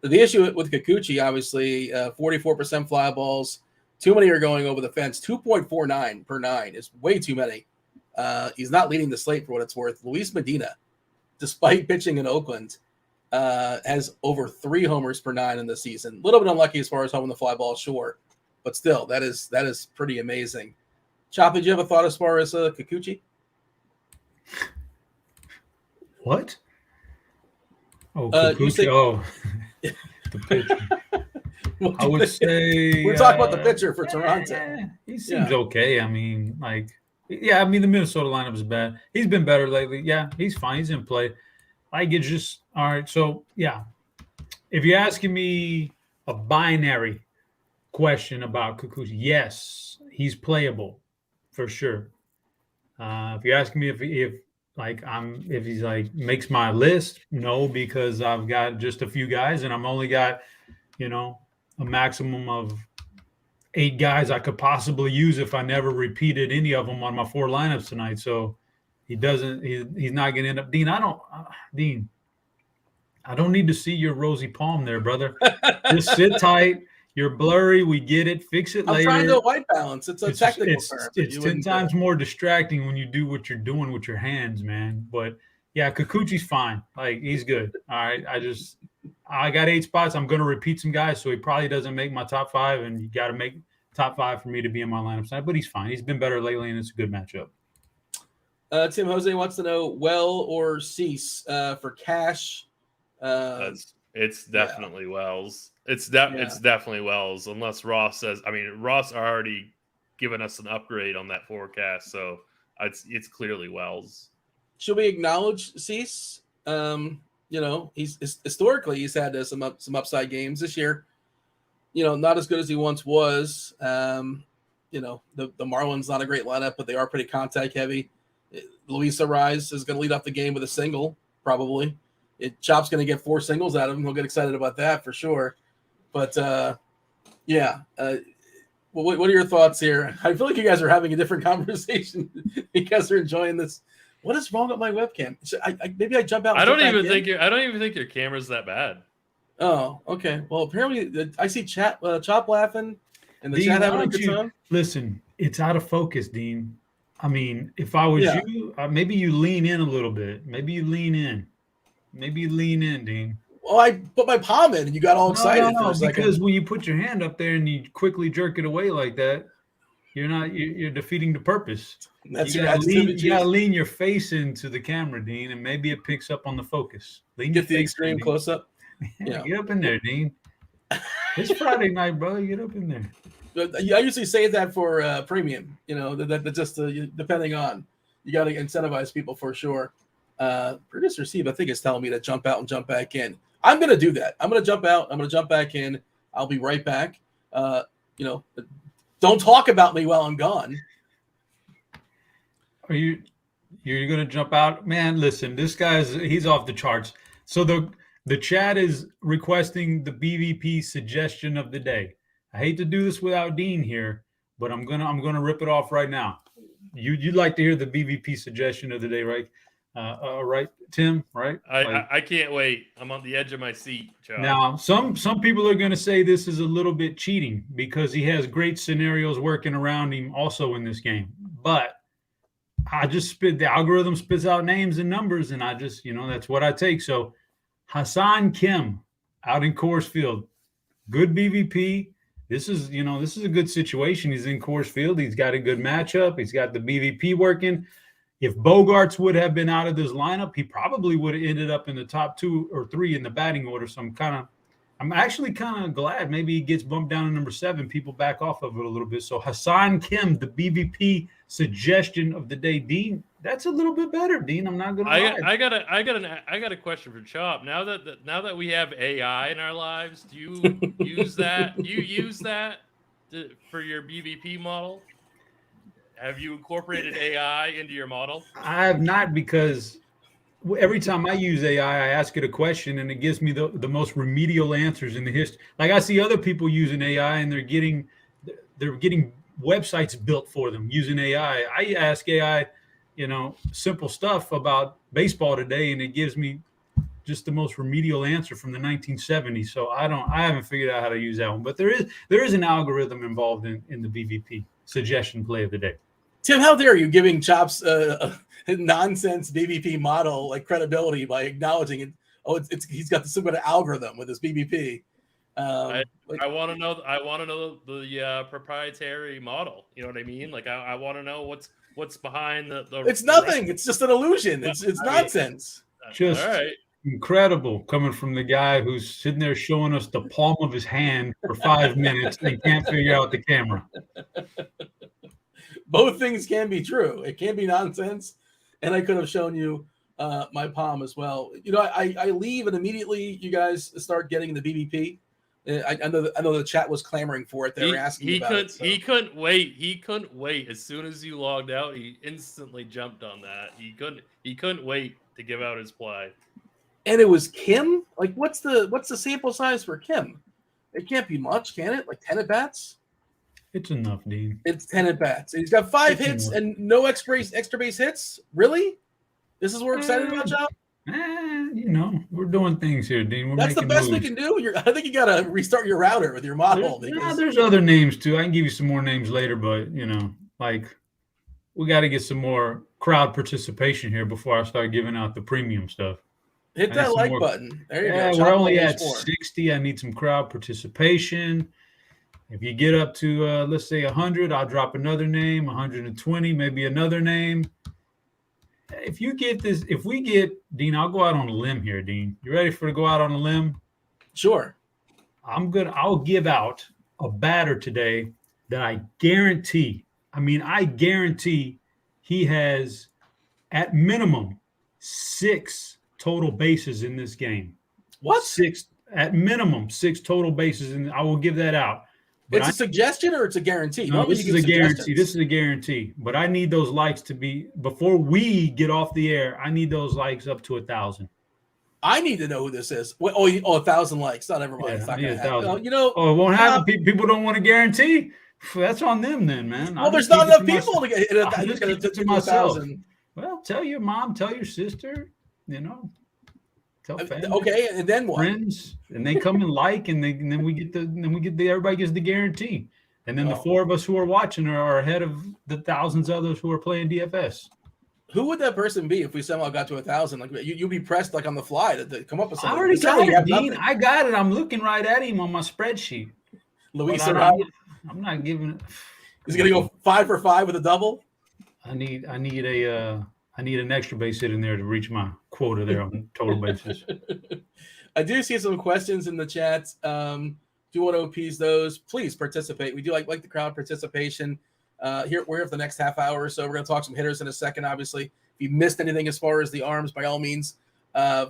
The issue with Kikuchi, obviously, 44% fly balls. Too many are going over the fence. 2.49 per 9 is way too many. He's not leading the slate for what it's worth. Luis Medina, despite pitching in Oakland, has over 3 homers per 9 in the season. A little bit unlucky as far as homing the fly ball, sure, but still, that is pretty amazing. Chop, did you have a thought as far as Kikuchi? What? Oh, Kikuchi. The pitcher. I would say we're talking about the pitcher for Toronto. He seems okay. I mean, the Minnesota lineup is bad. He's been better lately. Yeah, he's fine. He's in play. It's just all right. So yeah, if you're asking me a binary question about Kikuchi, yes, he's playable for sure. If you're asking me if he's like makes my list, no, because I've got just a few guys and I'm only got, a maximum of 8 guys I could possibly use if I never repeated any of them on my 4 lineups tonight. So he's not going to end up. Dean, I don't need to see your rosy palm there, brother. Just sit tight. You're blurry. We get it. Fix it later. I'm trying to white balance. It's a technical term. It's 10 times more distracting when you do what you're doing with your hands, man. But yeah, Kikuchi's fine. Like he's good. All right. I got 8 spots. I'm going to repeat some guys, so he probably doesn't make my top 5, and you got to make top 5 for me to be in my lineup tonight. But he's fine. He's been better lately, and it's a good matchup. Tim Jose wants to know Well or Cease for cash. It's definitely Wells. It's definitely Wells, unless Ross says. I mean, Ross already given us an upgrade on that forecast, so it's clearly Wells. Should we acknowledge Cease? He's historically he's had some upside games this year. Not as good as he once was. The Marlins not a great lineup, but they are pretty contact heavy. Luis Arraez is going to lead off the game with a single, probably. Chop's going to get 4 singles out of him. He'll get excited about that for sure. But, what are your thoughts here? I feel like you guys are having a different conversation. You guys are enjoying this. What is wrong with my webcam? Maybe I jump out. I don't even think your camera's that bad. Oh, okay. Well, apparently I see Chop laughing and the chat having a good time. Listen, it's out of focus, Dean. I mean, if I was you, maybe you lean in a little bit. Maybe you lean in, Dean. Well, I put my palm in and you got all excited for a second. Because when you put your hand up there and you quickly jerk it away like that, you're defeating the purpose. You gotta lean your face into the camera, Dean, and maybe it picks up on the focus. Get the extreme close up. Yeah, get up in there, Dean. It's Friday night, brother. Get up in there. I usually say that for premium. That just depending on, you got to incentivize people for sure. Producer Steve, I think, is telling me to jump out and jump back in. I'm going to do that. I'm going to jump out. I'm going to jump back in. I'll be right back. Don't talk about me while I'm gone. You're going to jump out? Man, listen, this he's off the charts. So the chat is requesting the BVP suggestion of the day. I hate to do this without Dean here, but I'm gonna rip it off right now. You'd like to hear the BVP suggestion of the day, right? Right, Tim? Right? I can't wait. I'm on the edge of my seat, Charles. Now, some people are going to say this is a little bit cheating because he has great scenarios working around him also in this game. But the algorithm spits out names and numbers, and I just, that's what I take. So Hassan Kim out in Coors Field, good BVP. This is a good situation. He's in Coors Field. He's got a good matchup. He's got the BVP working. If Bogarts would have been out of this lineup, he probably would have ended up in the top 2 or 3 in the batting order. So I'm actually kind of glad maybe he gets bumped down to number 7. People back off of it a little bit. So Hassan Kim, the BVP suggestion of the day. Dean, That's a little bit better, Dean. I'm not gonna lie. I got a question for Chop. Now that we have AI in our lives, do you use that? Do you use that for your BVP model? Have you incorporated AI into your model? I have not, because every time I use AI, I ask it a question and it gives me the most remedial answers in the history. Like, I see other people using AI and they're getting websites built for them using AI. I ask AI, simple stuff about baseball today, and it gives me just the most remedial answer from the 1970s. So I haven't figured out how to use that one, but there is an algorithm involved in the BVP suggestion play of the day. Tim, how dare you giving Chops nonsense BVP model like credibility by acknowledging it? Oh, he's got some kind of algorithm with his BVP. I want to know. I want to know the proprietary model. You know what I mean? Like I want to know what's behind the. It's nothing. It's just an illusion. It's nonsense. Just all right. Incredible coming from the guy who's sitting there showing us the palm of his hand for 5 minutes and can't figure out the camera. Both things can be true. It can be nonsense, and I could have shown you my palm as well. I leave and immediately you guys start getting the BVP. I know the chat was clamoring for it. They were asking about it. So. He couldn't wait. He couldn't wait. As soon as you logged out, he instantly jumped on that. He couldn't wait to give out his play. And it was Kim. Like, what's the sample size for Kim? It can't be much, can it? Like 10 at bats. It's enough, Dean. It's 10 at bats. He's got 5 hits and no extra base hits. Really? This is what we're excited about, John? We're doing things here, Dean. That's the best we can do. I think you got to restart your router with your model. There's other names too. I can give you some more names later, but we got to get some more crowd participation here before I start giving out the premium stuff. Hit that like button. There you go. We're only at 60. I need some crowd participation. If you get up to, let's say 100, I'll drop another name, 120, maybe another name. If we get, Dean, I'll go out on a limb here, Dean. You ready to go out on a limb? Sure. I'll give out a batter today that I guarantee he has at minimum 6 total bases in this game. What? 6, at minimum 6 total bases, and I will give that out. It's a suggestion or it's a guarantee? No, this is a guarantee. This is a guarantee. But I need those likes to be, before we get off the air, I need those likes up to 1,000. I need to know who this is. 1,000 likes. Not never mind. Yeah, it's not going to happen. 1,000. It won't happen. People don't want to guarantee. That's on them then, man. Well, there's not enough people to get it. I'm just going to to myself. Well, tell your mom, tell your sister, tell family. Okay, and then what? Friends, and they come and like, and then we get everybody gets the guarantee, and then the 4 of us who are watching are ahead of the thousands of others who are playing DFS. Who would that person be if we somehow got to 1,000? Like you'd be pressed like on the fly to come up with something. I already got it, Dean. I got it. I'm looking right at him on my spreadsheet. Luis, I'm not giving it. He's gonna go 5 for 5 with a double. I need an extra base hit in there to reach my quota there on total bases. I do see some questions in the chat. Do you want to appease those? Please participate. We do like the crowd participation. We're here for the next half hour or so. We're going to talk some hitters in a second, obviously. If you missed anything as far as the arms, by all means,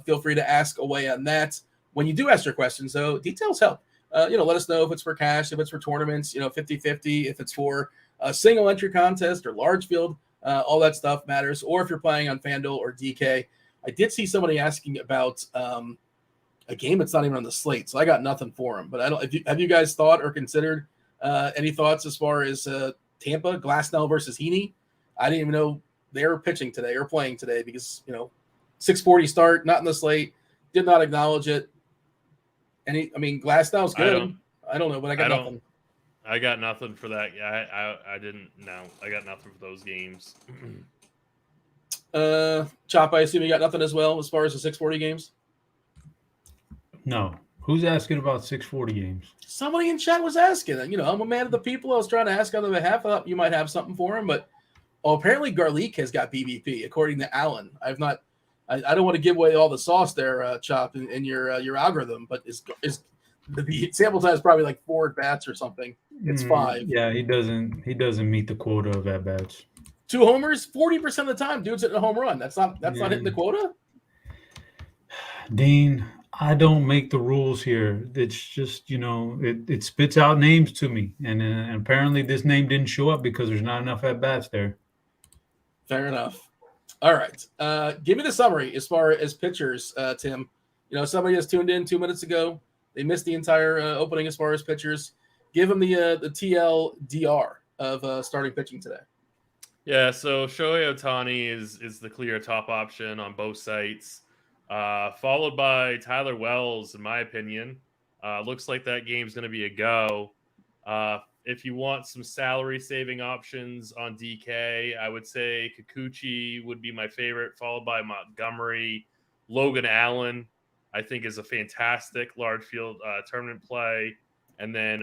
feel free to ask away on that. When you do ask your questions, though, details help. Let us know if it's for cash, if it's for tournaments, 50-50, if it's for a single entry contest or large field. All that stuff matters. Or if you're playing on FanDuel or DK. I did see somebody asking about a game that's not even on the slate, so I got nothing for him. But have you guys thought or considered any thoughts as far as Tampa, Glasnow versus Heaney? I didn't even know they were pitching today or playing today because 6:40 start, not in the slate. Did not acknowledge it. Glasnow's good. I don't know, but I got nothing. I got nothing for that. I didn't know. I got nothing for those games. Chop, I assume you got nothing as well as far as the 6:40 games? No. Who's asking about 6:40 games? Somebody in chat was asking. I'm a man of the people. I was trying to ask on their behalf. I thought you might have something for him, but apparently Garlic has got BVP, according to Alan. I don't want to give away all the sauce there, Chop, in your algorithm, but the sample size is probably like 4 at bats or something. It's 5. Yeah, he doesn't meet the quota of at bats. 2 homers, 40% of the time, dude's hitting a home run. That's not hitting the quota. Dean, I don't make the rules here. It's just, it spits out names to me. And apparently this name didn't show up because there's not enough at-bats there. Fair enough. All right. Give me the summary as far as pitchers, Tim. Somebody just tuned in 2 minutes ago. They missed the entire opening as far as pitchers. Give them the TLDR of starting pitching today. Yeah, so Shohei Ohtani is the clear top option on both sites, followed by Tyler Wells, in my opinion. Looks like that game's going to be a go. If you want some salary-saving options on DK, I would say Kikuchi would be my favorite, followed by Montgomery. Logan Allen, I think, is a fantastic large field tournament play. And then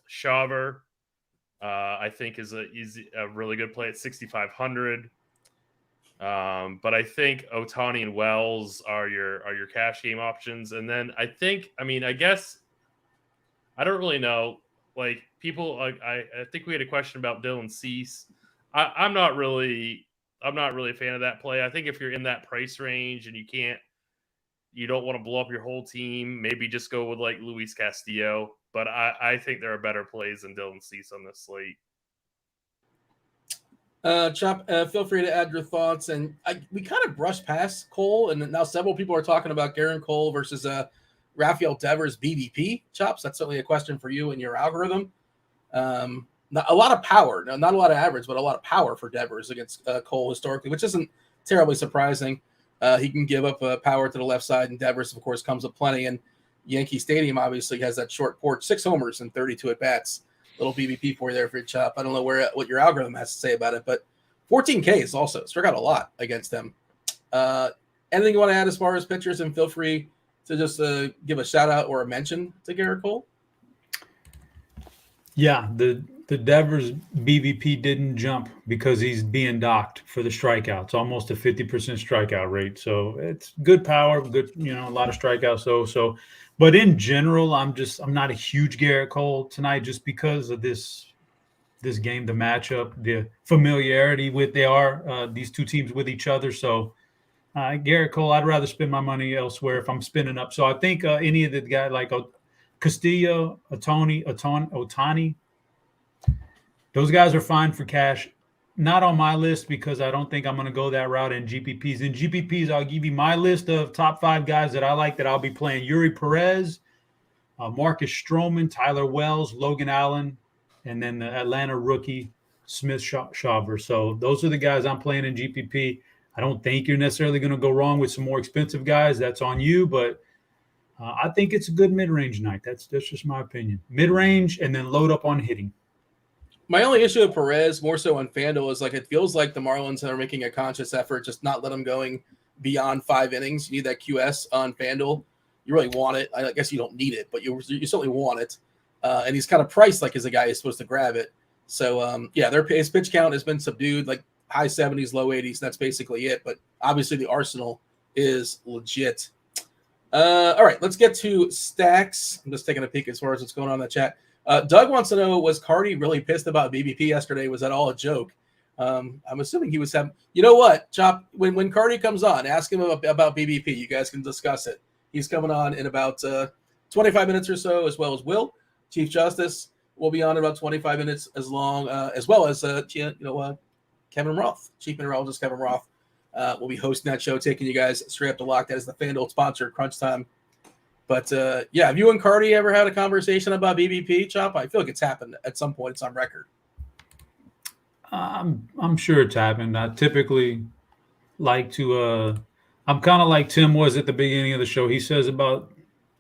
Shaver, I think, is a really good play at 6,500. But I think Ohtani and Wells are your cash game options. And then I guess I don't really know. Like people, I think we had a question about Dylan Cease. I'm not really a fan of that play. I think if you're in that price range and you don't want to blow up your whole team, maybe just go with like Luis Castillo. But I think there are better plays than Dylan Cease on this slate. Chop, feel free to add your thoughts. And we kind of brushed past Cole, and now several people are talking about Garrett Cole versus Rafael Devers BVP. Chops, that's certainly a question for you and your algorithm. Not a lot of power, not a lot of average, but a lot of power for Devers against Cole historically, which isn't terribly surprising. He can give up power to the left side, and Devers, of course, comes up plenty. And Yankee Stadium obviously has that short porch, 6 homers and 32 at bats. Little BVP for you there for your Chop. I don't know what your algorithm has to say about it, but 14 Ks also struck out a lot against them. Anything you want to add as far as pitchers? And feel free to just give a shout out or a mention to Garrett Cole. Yeah, the Devers BVP didn't jump because he's being docked for the strikeouts, almost a 50% strikeout rate. So it's good power, good, a lot of strikeouts though. So, but in general, I'm not a huge Garrett Cole tonight just because of this game, the matchup, the familiarity with these two teams with each other. So Garrett Cole, I'd rather spend my money elsewhere if I'm spinning up. So I think any of the guys like Castillo, Ohtani, those guys are fine for cash. Not on my list because I don't think I'm going to go that route in GPPs. In GPPs, I'll give you my list of top 5 guys that I like that I'll be playing. Yuri Perez, Marcus Stroman, Tyler Wells, Logan Allen, and then the Atlanta rookie, Smith Shaver. So those are the guys I'm playing in GPP. I don't think you're necessarily going to go wrong with some more expensive guys. That's on you, but I think it's a good mid-range night. That's just my opinion. Mid-range and then load up on hitting. My only issue with Perez, more so on FanDuel, is it feels like the Marlins are making a conscious effort just not let him going beyond 5 innings. You need that QS on FanDuel. You really want it. I guess you don't need it, but you certainly want it. And he's kind of priced like as a guy who's supposed to grab it. So, his pitch count has been subdued, like high 70s, low 80s. That's basically it. But obviously the arsenal is legit. All right, let's get to stacks. I'm just taking a peek as far as what's going on in the chat. Doug wants to know, was Carty really pissed about BBP yesterday? Was that all a joke? I'm assuming he was having – you know what, Chop? When Carty comes on, ask him about BBP. You guys can discuss it. He's coming on in about 25 minutes or so, as well as Will. Chief Justice will be on in about 25 minutes as well as Kevin Roth. Chief Meteorologist Kevin Roth will be hosting that show, taking you guys straight up to lock. That is the FanDuel sponsor, Crunch Time. But, have you and Carty ever had a conversation about BBP, Chop? I feel like it's happened at some point. It's on record. I'm sure it's happened. I typically like to I'm kind of like Tim was at the beginning of the show. He says about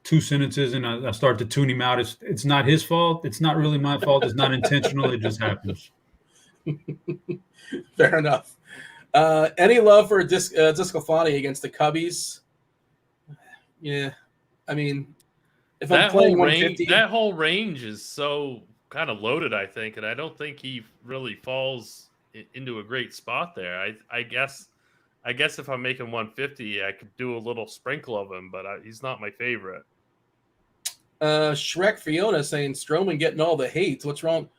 2 sentences, and I start to tune him out. It's not his fault. It's not really my fault. It's not intentional. It just happens. Fair enough. Any love for Disclafani against the Cubbies? Yeah. I mean, if I'm playing 150, that whole range is so kind of loaded, I think, and I don't think he really falls into a great spot there. I guess if I'm making 150, I could do a little sprinkle of him, but he's not my favorite. Shrek Fiona saying Stroman getting all the hate. What's wrong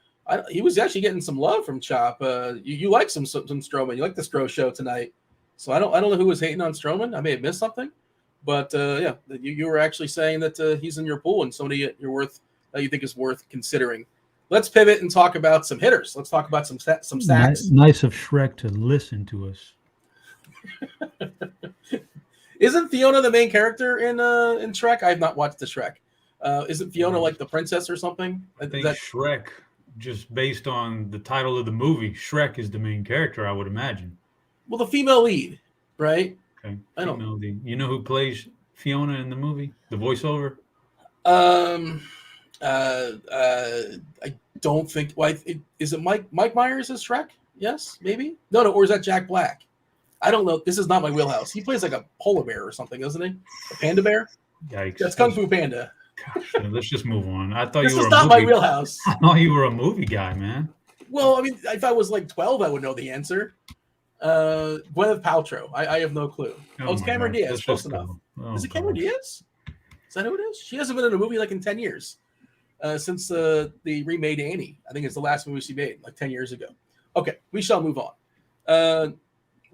He was actually getting some love from Chop. You like some Stroman. You like the Stro show tonight. So I don't know who was hating on Stroman. I may have missed something, but yeah, you were actually saying that he's in your pool and somebody you think is worth considering. Let's pivot and talk about some hitters. Let's talk about some stacks. Nice of Shrek to listen to us. Isn't Fiona the main character in Shrek? I have not watched the Shrek. Isn't Fiona like the princess or something? I think Shrek, just based on the title of the movie, Shrek is the main character, I would imagine. Well, the female lead, right? Okay. Female lead. You know who plays Fiona in the movie? The voiceover? I don't think. Is it Mike Myers as Shrek? Yes, maybe. No, or is that Jack Black? I don't know. This is not my wheelhouse. He plays like a polar bear or something, doesn't he? A panda bear? Yikes. That's Kung Fu Panda. Gosh, let's just move on. I thought this you were is not my wheelhouse. I thought you were a movie guy, man. Well, I mean, if I was like 12, I would know the answer. Gwyneth Paltrow. I have no clue. It's Cameron Diaz. Close enough. Is it Cameron Diaz? Is that who it is? She hasn't been in a movie like in 10 years. Since the remade Annie. I think it's the last movie she made, like 10 years ago. Okay, we shall move on.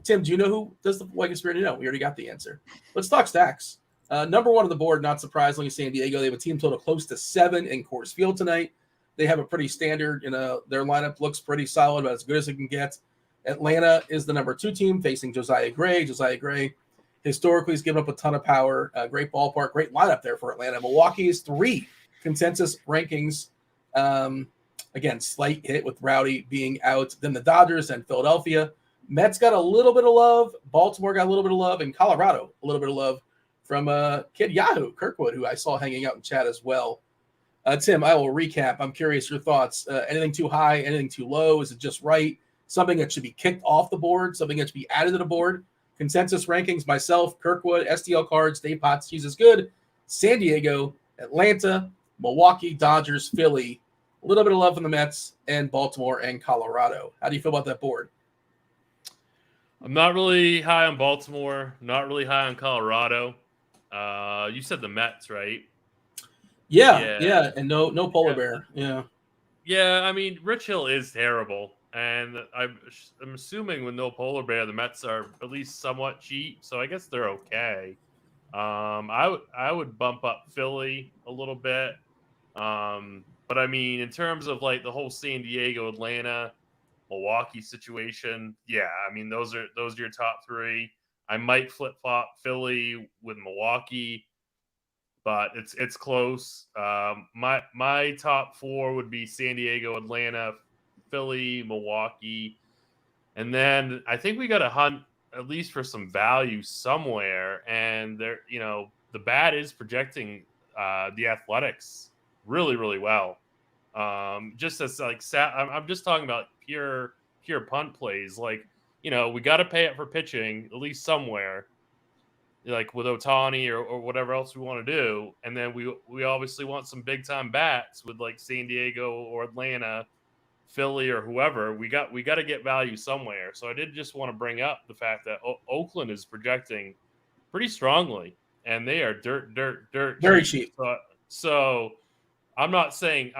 Tim, do you know who does the I guess we already know. We already got the answer. Let's talk stacks. Number one on the board, not surprisingly, San Diego. They have a team total close to 7 in Coors Field tonight. They have a pretty standard, their lineup looks pretty solid, about as good as it can get. Atlanta is the number 2 team facing Josiah Gray. Josiah Gray historically has given up a ton of power. Great ballpark, great lineup there for Atlanta. Milwaukee is 3 consensus rankings. Again, slight hit with Rowdy being out. Then the Dodgers and Philadelphia. Mets got a little bit of love. Baltimore got a little bit of love. And Colorado, a little bit of love from Kid Yahoo, Kirkwood, who I saw hanging out in chat as well. Tim, I will recap. I'm curious your thoughts. Anything too high? Anything too low? Is it just right? Something that should be kicked off the board? Something that should be added to the board? Consensus rankings, myself, Kirkwood, STL Cards, Dave Potts, Jesus Good, San Diego, Atlanta, Milwaukee, Dodgers, Philly, a little bit of love from the Mets, and Baltimore and Colorado. How do you feel about that board? I'm not really high on Baltimore, not really high on Colorado. You said the Mets, right? Yeah, and no polar bear. Yeah. I mean, Rich Hill is terrible, and I'm assuming with no polar bear, the Mets are at least somewhat cheap, so I guess they're okay. I would bump up Philly a little bit, but I mean, in terms of like the whole San Diego, Atlanta, Milwaukee situation, yeah, I mean those are your top 3. I might flip flop Philly with Milwaukee, but it's close. My top 4 would be San Diego, Atlanta, Philly, Milwaukee, and then I think we got to hunt at least for some value somewhere. And there, the bat is projecting the Athletics really, really well. Just as like I'm just talking about pure punt plays. Like, we got to pay it for pitching at least somewhere, like with Ohtani or whatever else we want to do. And then we obviously want some big time bats with like San Diego or Atlanta, Philly or whoever. We got to get value somewhere. So I did just want to bring up the fact that Oakland is projecting pretty strongly, and they are dirt very cheap. So I'm not saying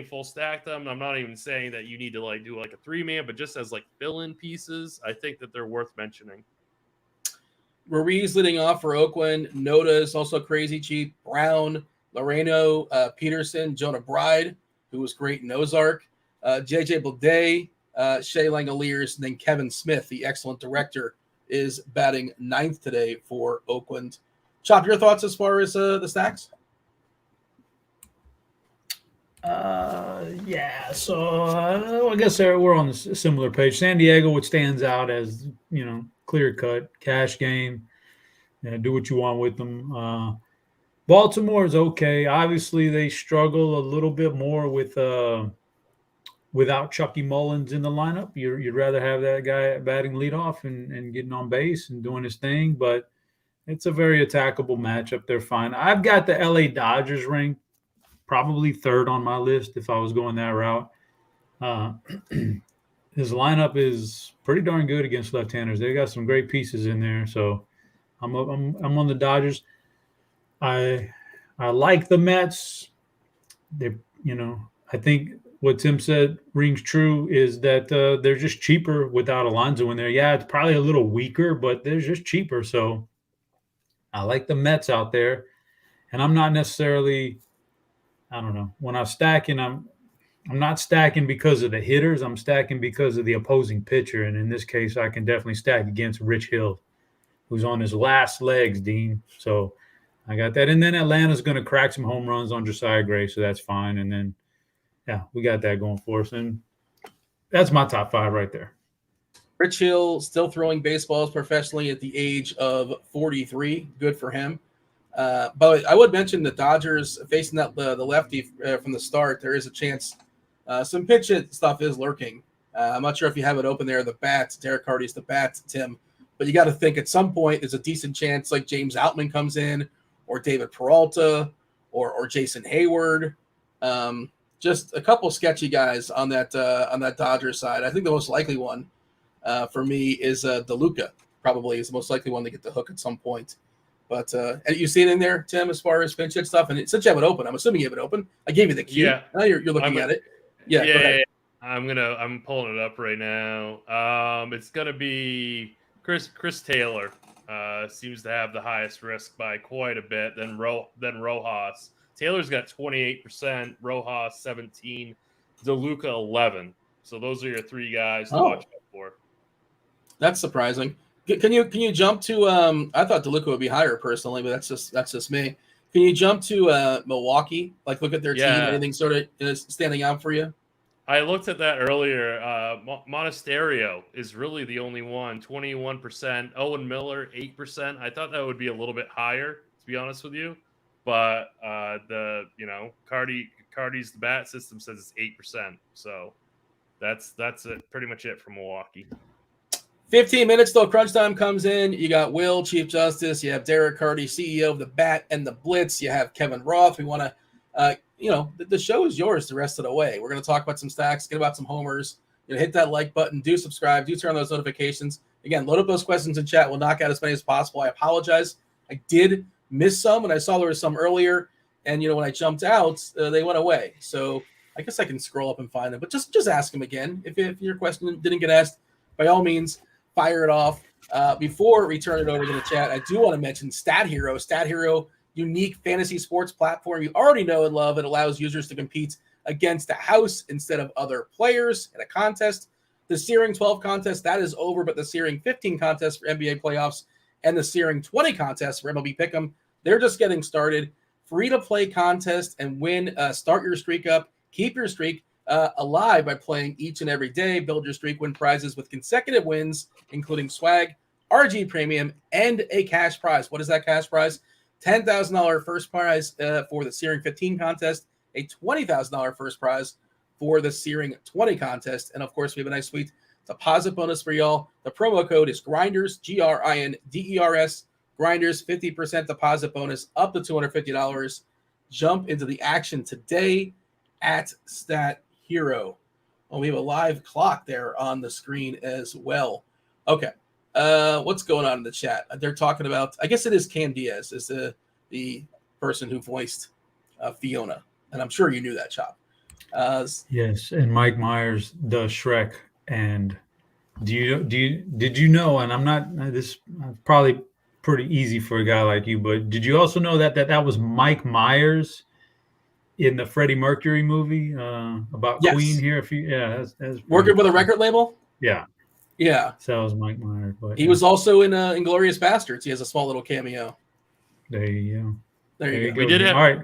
full stack them. I'm not even saying that you need to like do like a 3-man, but just as like fill-in pieces, I think that they're worth mentioning. Ruiz leading off for Oakland. Noda is also crazy cheap. Brown, Loreno, Peterson, Jonah Bride, who was great in Ozark, JJ Bleday, Shea Langoliers, and then Kevin Smith, the excellent director, is batting 9th today for Oakland. Chop, your thoughts as far as the stacks? Yeah, so I guess we're on a similar page. San Diego, what stands out as, clear cut, cash game, do what you want with them. Baltimore is okay. Obviously, they struggle a little bit more with without Chucky Mullins in the lineup. You'd rather have that guy batting leadoff and getting on base and doing his thing, but it's a very attackable matchup. They're fine. I've got the LA Dodgers ranked probably 3rd on my list if I was going that route. His lineup is pretty darn good against left-handers. They got some great pieces in there, so I'm on the Dodgers. I like the Mets. They, I think what Tim said rings true is that they're just cheaper without Alonso in there. Yeah, it's probably a little weaker, but they're just cheaper. So I like the Mets out there, and I'm not necessarily, I don't know, when I'm stacking, I'm not stacking because of the hitters. I'm stacking because of the opposing pitcher, and in this case, I can definitely stack against Rich Hill, who's on his last legs, Dean. So I got that, and then Atlanta's going to crack some home runs on Josiah Gray, so that's fine. And then, yeah, we got that going for us, and that's my top 5 right there. Rich Hill still throwing baseballs professionally at the age of 43. Good for him. But I would mention the Dodgers facing the lefty from the start. There is a chance some pitch hit stuff is lurking. I'm not sure if you have it open there. The bats, Derek Carty's the bats, Tim. But you got to think at some point there's a decent chance like James Outman comes in, or David Peralta, or Jason Hayward. Just a couple sketchy guys on that Dodgers side. I think the most likely one for me is DeLuca. Probably is the most likely one to get the hook at some point. But you see it in there, Tim, as far as pinch hit stuff? And since you have it open, I'm assuming you have it open. I gave you the cue. Yeah. Now you're looking at it. Yeah. I'm pulling it up right now. It's gonna be Chris Taylor. Seems to have the highest risk by quite a bit. Then Rojas. Taylor's got 28%. Rojas 17. DeLuca 11. So those are your 3 guys to watch out for. That's surprising. Can you jump to? I thought DeLuca would be higher personally, but that's just me. Can you jump to Milwaukee? Like look at their team. Anything sort of is standing out for you? I looked at that earlier. Monasterio is really the only one. 21%. Owen Miller 8%. I thought that would be a little bit higher, to be honest with you. But Carty's the bat system says it's 8%. So that's it, pretty much it for Milwaukee. 15 minutes till crunch time comes in. You got Will, Chief Justice. You have Derek Carty, CEO of the Bat and the Blitz. You have Kevin Roth. We want to, the show is yours the rest of the way. We're going to talk about some stacks, get about some homers. Hit that like button. Do subscribe. Do turn on those notifications. Again, load up those questions in chat. We'll knock out as many as possible. I apologize. I did miss some, and I saw there was some earlier. And, when I jumped out, they went away. So I guess I can scroll up and find them. But just ask them again. If your question didn't get asked, by all means, fire it off. Before we turn it over to the chat, I do want to mention Stat Hero, unique fantasy sports platform you already know and love. It allows users to compete against a house instead of other players in a contest. The Searing 12 contest, that is over, but the Searing 15 contest for NBA playoffs and the Searing 20 contest for MLB Pick'em, they're just getting started. Free-to-play contest and win. Start your streak up. Keep your streak alive by playing each and every day. Build your streak, win prizes with consecutive wins, including swag, RG premium, and a cash prize. What is that cash prize? $10,000 first prize for the Searing 15 contest, a $20,000 first prize for the Searing 20 contest. And, of course, we have a nice sweet deposit bonus for y'all. The promo code is GRINDERS, GRINDERS, GRINDERS, 50% deposit bonus up to $250. Jump into the action today at Stat Hero. Oh, we have a live clock there on the screen as well. Okay. What's going on in the chat? They're talking about, I guess it is Cam Diaz, is the person who voiced Fiona. And I'm sure you knew that, Chop. Yes, and Mike Myers does Shrek. And did you know, and I'm not, this probably pretty easy for a guy like you, but did you also know that was Mike Myers in the Freddie Mercury movie about Queen here? That's working with a record label? Yeah. Yeah. So that was Mike Myers. But he was also in Inglourious Bastards. He has a small little cameo. There you go. There you go. We did have, all right.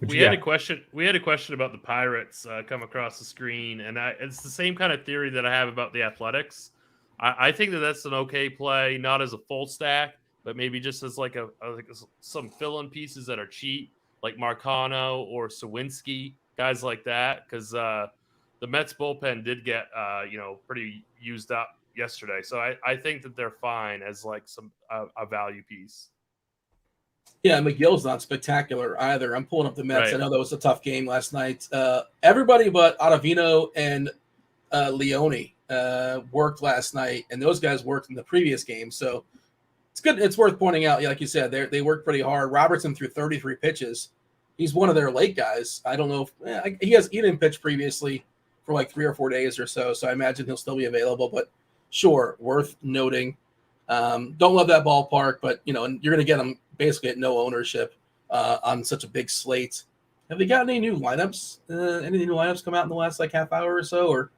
We had a question. We had a question about the Pirates come across the screen, and it's the same kind of theory that I have about the Athletics. I think that's an okay play, not as a full stack, but maybe just as like some fill-in pieces that are cheap, like Marcano or Sawinski, guys like that, because the Mets bullpen did get pretty used up yesterday, so I think that they're fine as like a value piece. Yeah, McGill's not spectacular either. I'm pulling up the Mets. Right. I know that was a tough game last night. Everybody but Ottavino and Leone worked last night, and those guys worked in the previous game. So it's good. It's worth pointing out, like you said, they worked pretty hard. Robertson threw 33 pitches. he's one of their late guys. I don't know if he didn't pitch previously for like 3 or 4 days or so. So I imagine he'll still be available, but sure, worth noting. Don't love that ballpark, but and you're going to get him basically at no ownership on such a big slate. Have they got any new lineups? Any new lineups come out in the last like half hour or so, or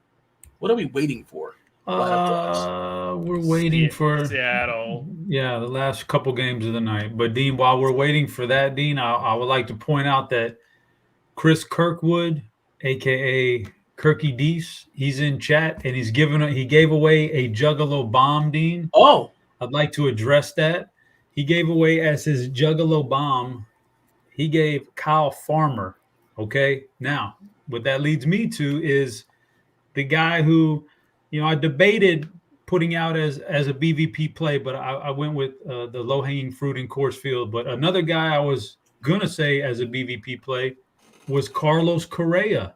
what are we waiting for? We're waiting for Seattle. Yeah, the last couple games of the night. But Dean, while we're waiting for that, Dean, I would like to point out that Chris Kirkwood, aka Kirky Dees, he's in chat and he gave away a Juggalo bomb, Dean. Oh, I'd like to address that. He gave away as his Juggalo bomb. He gave Kyle Farmer. Okay, now what that leads me to is the guy who, I debated putting out as a BVP play, but I went with the low-hanging fruit in Coors Field. But another guy I was going to say as a BVP play was Carlos Correa.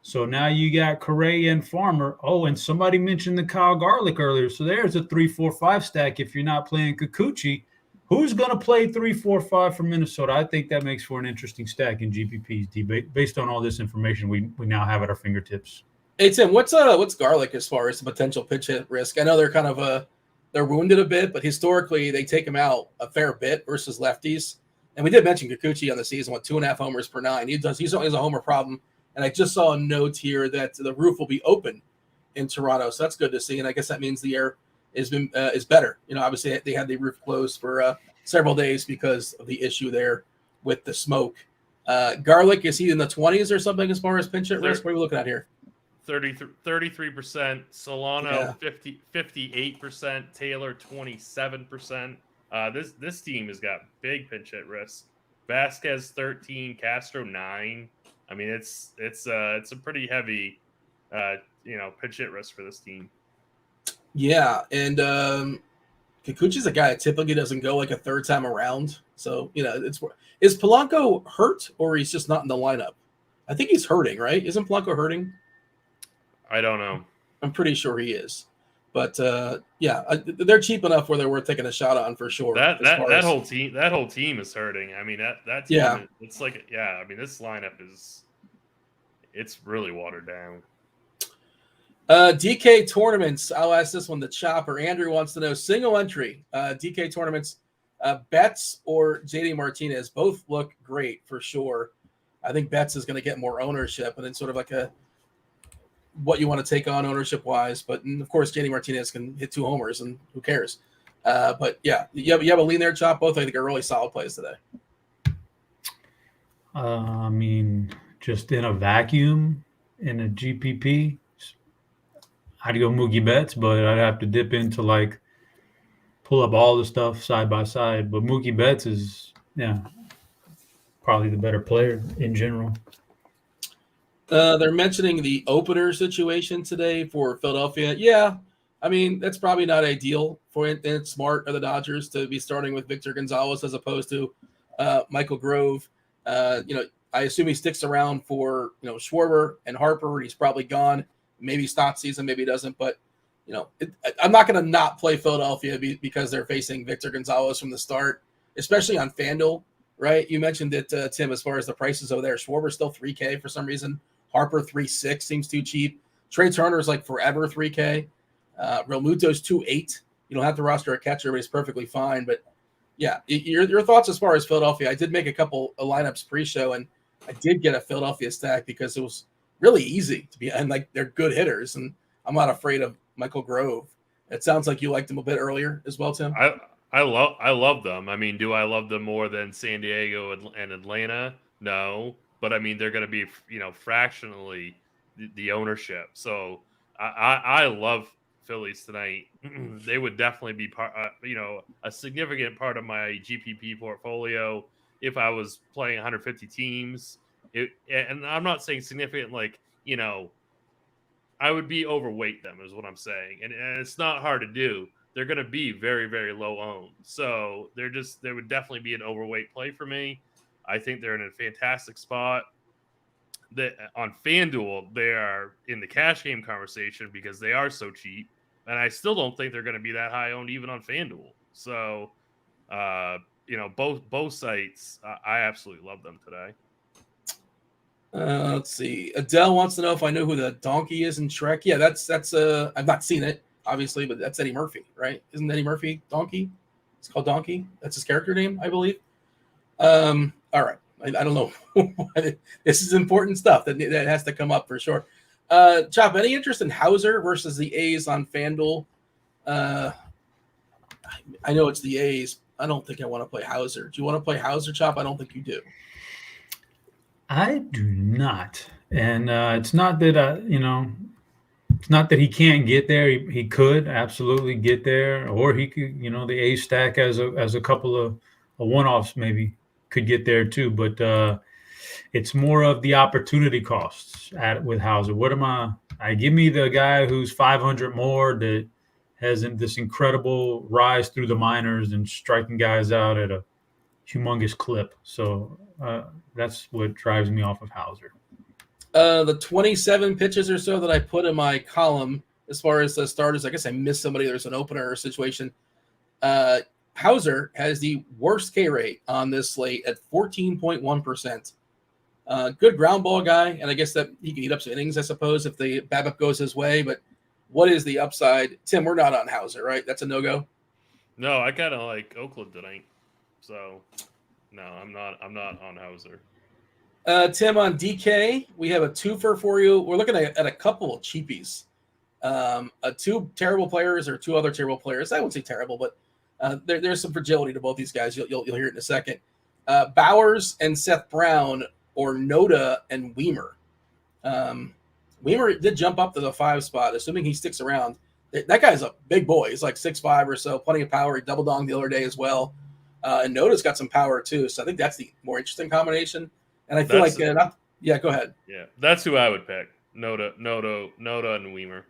So now you got Correa and Farmer. Oh, and somebody mentioned the Kyle Garlick earlier. So there's a 3-4-5 stack if you're not playing Kikuchi. Who's going to play 3-4-5 for Minnesota? I think that makes for an interesting stack in GPPs, based on all this information we now have at our fingertips. Hey Tim, what's Garlic as far as the potential pitch hit risk? I know they're kind of they're wounded a bit, but historically they take him out a fair bit versus lefties. And we did mention Kikuchi on the season with 2.5 homers per 9. He certainly has a homer problem. And I just saw a note here that the roof will be open in Toronto, so that's good to see. And I guess that means the air is better. Obviously they had the roof closed for several days because of the issue there with the smoke. Garlic, is he in the 20s or something as far as pinch hit risk? What are we looking at here? 33%, Solano 58%, Taylor 27%. This team has got big pinch hit risk. Vasquez 13, Castro 9. I mean, it's a pretty heavy pinch hit risk for this team. Yeah, and Kikuchi's a guy that typically doesn't go like a third time around. So is Polanco hurt or he's just not in the lineup? I think he's hurting, right? Isn't Polanco hurting? I don't know. I'm pretty sure he is, but they're cheap enough where they're worth taking a shot on for sure. That whole team is hurting. I mean that team it's like I mean this lineup it's really watered down. DK tournaments. I'll ask this one to Chopper. Andrew wants to know single entry DK tournaments, Betts or JD Martinez. Both look great for sure. I think Betts is going to get more ownership, and it's sort of like what you want to take on ownership wise. But of course, JD Martinez can hit 2 homers, and who cares? But yeah, you have a lean there, Chop. Both I think are really solid plays today. I mean, just in a vacuum in a GPP, I'd go Mookie Betts, but I'd have to dip into pull up all the stuff side by side. But Mookie Betts is probably the better player in general. They're mentioning the opener situation today for Philadelphia. Yeah, I mean, that's probably not ideal for it. It's smart of the Dodgers to be starting with Victor Gonzalez as opposed to Michael Grove. I assume he sticks around for Schwarber and Harper. He's probably gone. Maybe Stott season, maybe he doesn't. But I'm not going to not play Philadelphia because they're facing Victor Gonzalez from the start, especially on FanDuel. Right? You mentioned it, Tim, as far as the prices over there. Schwarber's still $3K for some reason. Harper 3.6 seems too cheap. Trey Turner's like forever $3K. Real Muto's 2.8. You don't have to roster a catcher, but he's perfectly fine. But yeah, your thoughts as far as Philadelphia. I did make a couple of lineups pre-show, and I did get a Philadelphia stack because it was really easy to be, and they're good hitters, and I'm not afraid of Michael Grove. It sounds like you liked him a bit earlier as well, Tim. I love them. I mean, do I love them more than San Diego and Atlanta? No, but I mean they're going to be fractionally the ownership. So I love Phillies tonight. They would definitely be a significant part of my GPP portfolio if I was playing 150 teams. And I'm not saying significant I would be overweight them is what I'm saying, and it's not hard to do. They're going to be very, very low owned. So there would definitely be an overweight play for me. I think they're in a fantastic spot. On FanDuel, they are in the cash game conversation because they are so cheap. And I still don't think they're going to be that high owned even on FanDuel. So, both sites, I absolutely love them today. Let's see. Adele wants to know if I know who the donkey is in Shrek. Yeah, that's I've not seen it, obviously, but that's Eddie Murphy, right? Isn't Eddie Murphy Donkey? It's called Donkey. That's his character name, I believe. All right. I don't know. This is important stuff that has to come up for sure. Chop, any interest in Hauser versus the A's on FanDuel? I know it's the A's. I don't think I want to play Hauser. Do you want to play Hauser, Chop? I don't think you do. I do not. And it's not that, it's not that he can't get there. He could absolutely get there, or he could, the A stack as a couple of one-offs maybe could get there too. But it's more of the opportunity costs with Hauser. What am I give me the guy who's 500 more that has this incredible rise through the minors and striking guys out at a humongous clip. So that's what drives me off of Hauser. The 27 pitches or so that I put in my column, as far as the starters, I guess I missed somebody. There's an opener or situation. Hauser has the worst K rate on this slate at 14.1%. Good ground ball guy, and I guess that he can eat up some innings, I suppose, if the BABIP goes his way. But what is the upside? Tim, we're not on Hauser, right? That's a no-go? No, I kind of like Oakland tonight. So, no, I'm not on Hauser. Tim, on DK, we have a twofer for you. We're looking at a couple of cheapies. Two terrible players or two other terrible players. I wouldn't say terrible, but there's some fragility to both these guys. You'll hear it in a second. Bowers and Seth Brown, or Noda and Weimer. Weimer did jump up to the 5 spot, assuming he sticks around. That guy's a big boy. He's like 6'5" or so, plenty of power. He double-donged the other day as well. And Noda's got some power too, so I think that's the more interesting combination. And I feel yeah, go ahead. Yeah, that's who I would pick. Noda, and Weimer.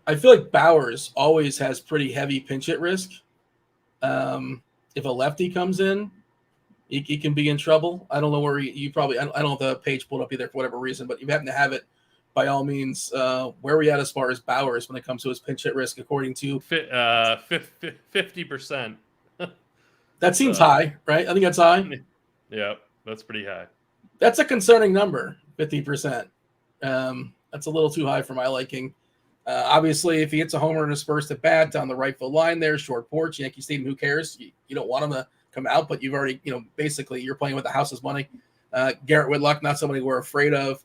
I feel like Bowers always has pretty heavy pinch hit risk. If a lefty comes in, he can be in trouble. I don't know where you probably. I don't have the page pulled up either for whatever reason, but if you happen to have it, by all means, where are we at as far as Bowers when it comes to his pinch hit risk, according to 50%. That seems high, right? I think that's high. Yeah, that's pretty high. That's a concerning number, 50%. That's a little too high for my liking. Obviously, if he hits a homer in his first at bat down the right field line there, short porch, Yankee Stadium, who cares? You don't want him to come out, but you've already, basically you're playing with the house's money. Garrett Whitlock, not somebody we're afraid of.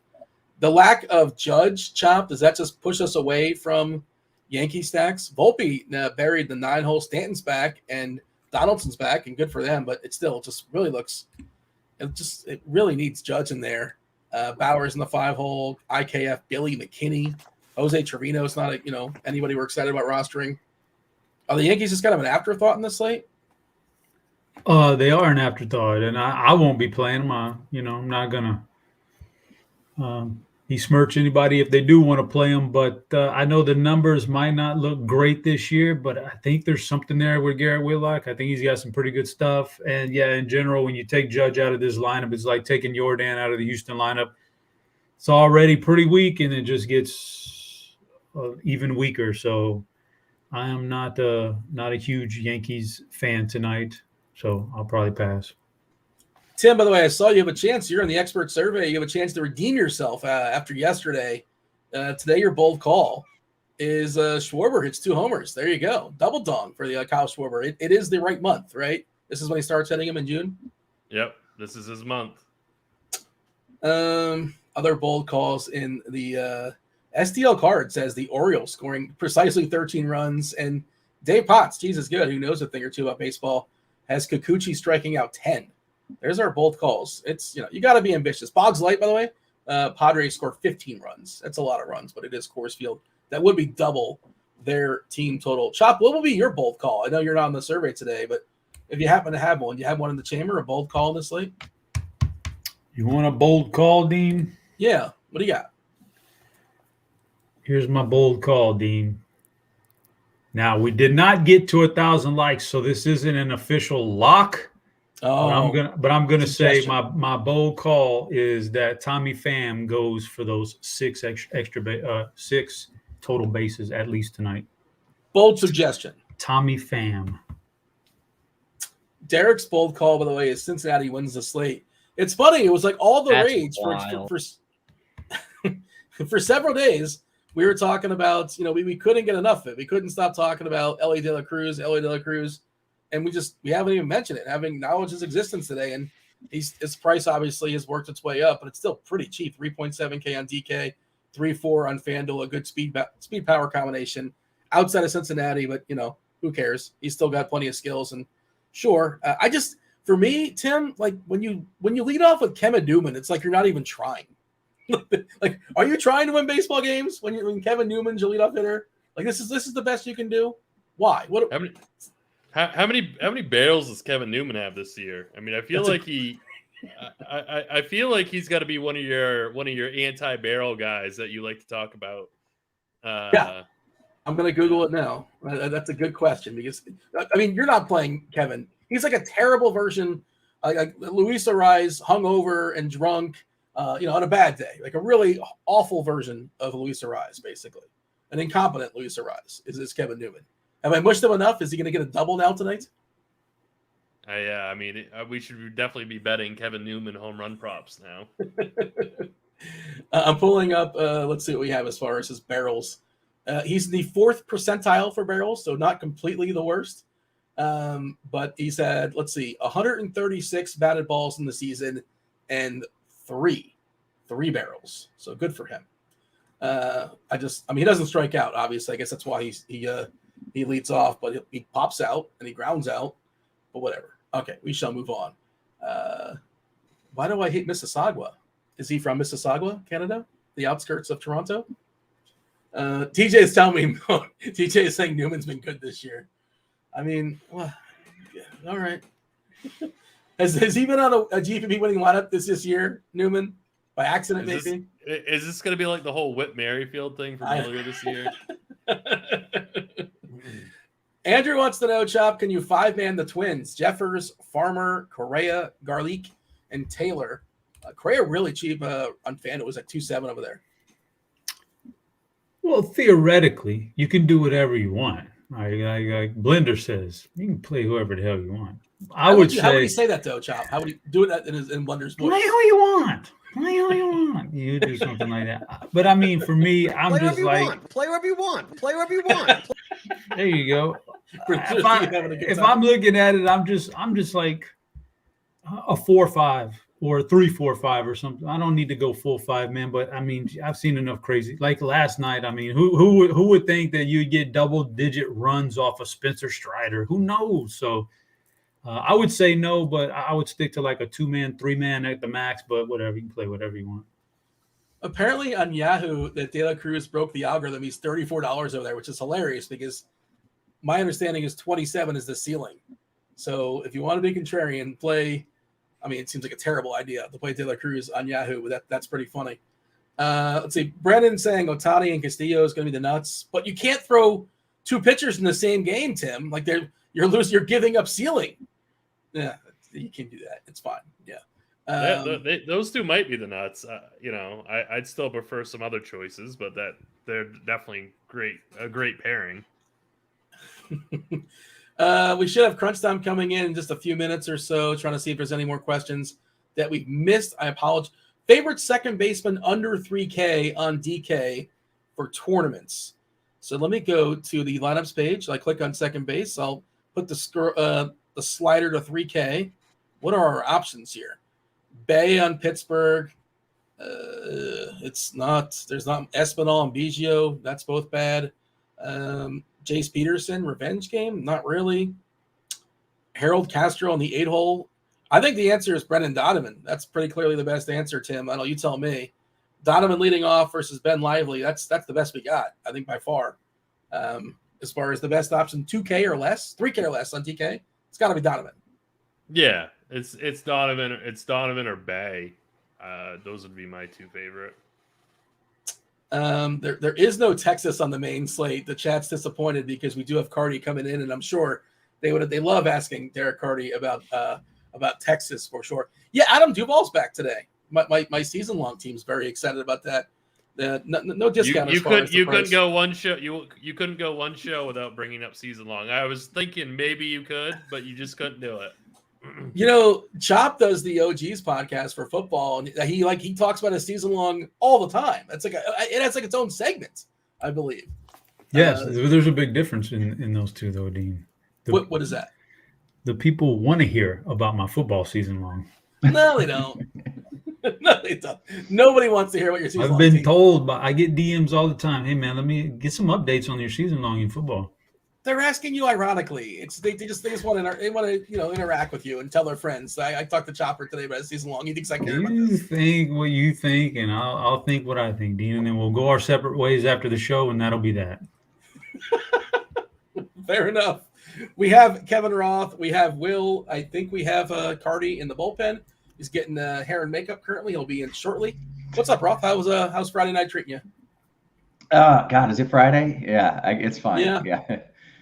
The lack of Judge, Chop, does that just push us away from Yankee stacks? Volpe buried the 9-hole. Stanton's back and Donaldson's back, and good for them, but it still just really looks – it really needs Judge in there. Bowers in the 5-hole, IKF, Billy McKinney, Jose Trevino's not anybody we're excited about rostering. Are the Yankees just kind of an afterthought in this slate? They are an afterthought, and I won't be playing them. I'm not gonna besmirch anybody if they do want to play them. But I know the numbers might not look great this year, but I think there's something there with Garrett Whitlock. I think he's got some pretty good stuff. And yeah, in general, when you take Judge out of this lineup, it's like taking Jordan out of the Houston lineup. It's already pretty weak, and it just gets even weaker. So I am not a huge Yankees fan tonight. So I'll probably pass. Tim, by the way, I saw you have a chance. You're in the expert survey. You have a chance to redeem yourself after yesterday. Today, your bold call is Schwarber hits 2 homers. There you go. Double dong for the Kyle Schwarber. It is the right month, right? This is when he starts hitting him in June? Yep. This is his month. Other bold calls in the STL card says the Orioles scoring precisely 13 runs. And Dave Potts, Jesus good, who knows a thing or two about baseball, has Kikuchi striking out 10. There's our bold calls. It's, you got to be ambitious. Boggs Light, by the way, Padres scored 15 runs. That's a lot of runs, but it is Coors Field. That would be double their team total. Chop, what will be your bold call? I know you're not on the survey today, but if you happen to have one, you have one in the chamber, a bold call in this slate? You want a bold call, Dean? Yeah. What do you got? Here's my bold call, Dean. Now, we did not get to 1,000 likes, so this isn't an official lock. Oh, but I'm gonna say my bold call is that Tommy Pham goes for those 6 6 total bases at least tonight. Bold suggestion. Tommy Pham. Derek's bold call, by the way, is Cincinnati wins the slate. It's funny. It was like all the That's rage wild. for several days. We were talking about, we couldn't get enough of it. We couldn't stop talking about Ellie De La Cruz, and we haven't even mentioned it, having acknowledged his existence today. And his price obviously has worked its way up, but it's still pretty cheap. 3.7K on DK, 3.4 on FanDuel, a good speed power combination outside of Cincinnati, but who cares? He's still got plenty of skills. And sure, for me, Tim, like when you lead off with Kevin Newman, it's like you're not even trying. Like, are you trying to win baseball games when Kevin Newman's your leadoff hitter? Like, this is the best you can do. Why? What? How many barrels does Kevin Newman have this year? I mean, I feel like I feel like he's got to be one of your anti-barrel guys that you like to talk about. Yeah, I'm gonna Google it now. That's a good question because you're not playing Kevin. He's like a terrible version, like Luis Ariz, hungover and drunk. On a bad day, like a really awful version of Luis Ariz, basically. An incompetent Luis Ariz is Kevin Newman. Have I mushed him enough? Is he going to get a double now tonight? We should definitely be betting Kevin Newman home run props now. I'm pulling up. Let's see what we have as far as his barrels. He's in the 4th percentile for barrels, so not completely the worst. But he's had, 136 batted balls in the season and three barrels. So good for him. He doesn't strike out, obviously. I guess that's why he leads off, but he pops out and he grounds out, but whatever. Okay, we shall move on. Why do I hate Mississauga? Is he from Mississauga, Canada? The outskirts of Toronto? TJ is telling me, TJ is saying Newman's been good this year. I mean, well, yeah, all right. Has he been on a GPP winning lineup this year, Newman? By accident, maybe? Is this going to be like the whole Whit Merrifield thing from earlier this year? Andrew wants to know, Chop, can you 5-man the Twins? Jeffers, Farmer, Correa, Garlick, and Taylor. Correa really cheap on FanDuel. It was like 2.7 over there. Well, theoretically, you can do whatever you want. Like Blender says, you can play whoever the hell you want. How would you say that, though, Chop? How would you do it in Blender's voice? Play who you want. Play who you want. You do something like that. But I mean, for me, I'm just like play wherever you want. Play wherever you want. There you go. If I'm looking at it, I'm just like a 4-5 or a 3-4-5 or something. I don't need to go full 5-man, but I mean, I've seen enough crazy. Like last night, I mean, who would think that you'd get double-digit runs off of Spencer Strider? Who knows? So I would say no, but I would stick to like a 2-man, 3-man at the max. But whatever, you can play whatever you want. Apparently on Yahoo, that De La Cruz broke the algorithm. He's $34 over there, which is hilarious because my understanding is 27 is the ceiling. So if you want to be contrarian, play. I mean, it seems like a terrible idea to play De La Cruz on Yahoo, but that's pretty funny. Let's see. Brendan saying Ohtani and Castillo is going to be the nuts, but you can't throw 2 pitchers in the same game, Tim. Like you're giving up ceiling. Yeah, you can do that. It's fine. Yeah. Those 2 might be the nuts. I'd still prefer some other choices, but they're definitely a great pairing. We should have crunch time coming in just a few minutes or so, trying to see if there's any more questions that we've missed. I apologize. Favorite second baseman under 3K on DK for tournaments. So let me go to the lineups page. I click on second base. I'll put the slider to 3K. What are our options here? Bay on Pittsburgh. There's not Espinal and Biggio. That's both bad. Jace Peterson, revenge game? Not really. Harold Castro on the 8-hole. I think the answer is Brendan Donovan. That's pretty clearly the best answer, Tim. I know you tell me. Donovan leading off versus Ben Lively. That's the best we got, I think, by far. As far as the best option, 2K or less, 3K or less on TK, it's got to be Donovan. Yeah, it's Donovan. It's Donovan or Bay. Those would be my 2 favorite. There is no Texas on the main slate. The chat's disappointed because we do have Carty coming in, and I'm sure they love asking Derek Carty about Texas for sure. Yeah, Adam Duvall's back today. My season long team's very excited about that. No discount. You couldn't go one show. You couldn't go one show without bringing up season long. I was thinking maybe you could, but you just couldn't do it. You know, Chop does the OGs podcast for football, and he talks about his season long all the time. It's like it has like its own segment, I believe. Yes, there's a big difference in those two, though, Dean. What is that? The people want to hear about my football season long. No, they don't. No, they don't. Nobody wants to hear what your season long. I've been told, but I get DMs all the time. Hey, man, let me get some updates on your season long in football. They're asking you ironically. They just want to interact with you and tell their friends. I talked to Chopper today about his season long. He thinks I care about this. You think what you think, and I'll think what I think, Dean, and then we'll go our separate ways after the show, and that'll be that. Fair enough. We have Kevin Roth. We have Will. I think we have Carty in the bullpen. He's getting hair and makeup currently. He'll be in shortly. What's up, Roth? How's Friday night treating you? God, is it Friday? Yeah, it's fine. Yeah.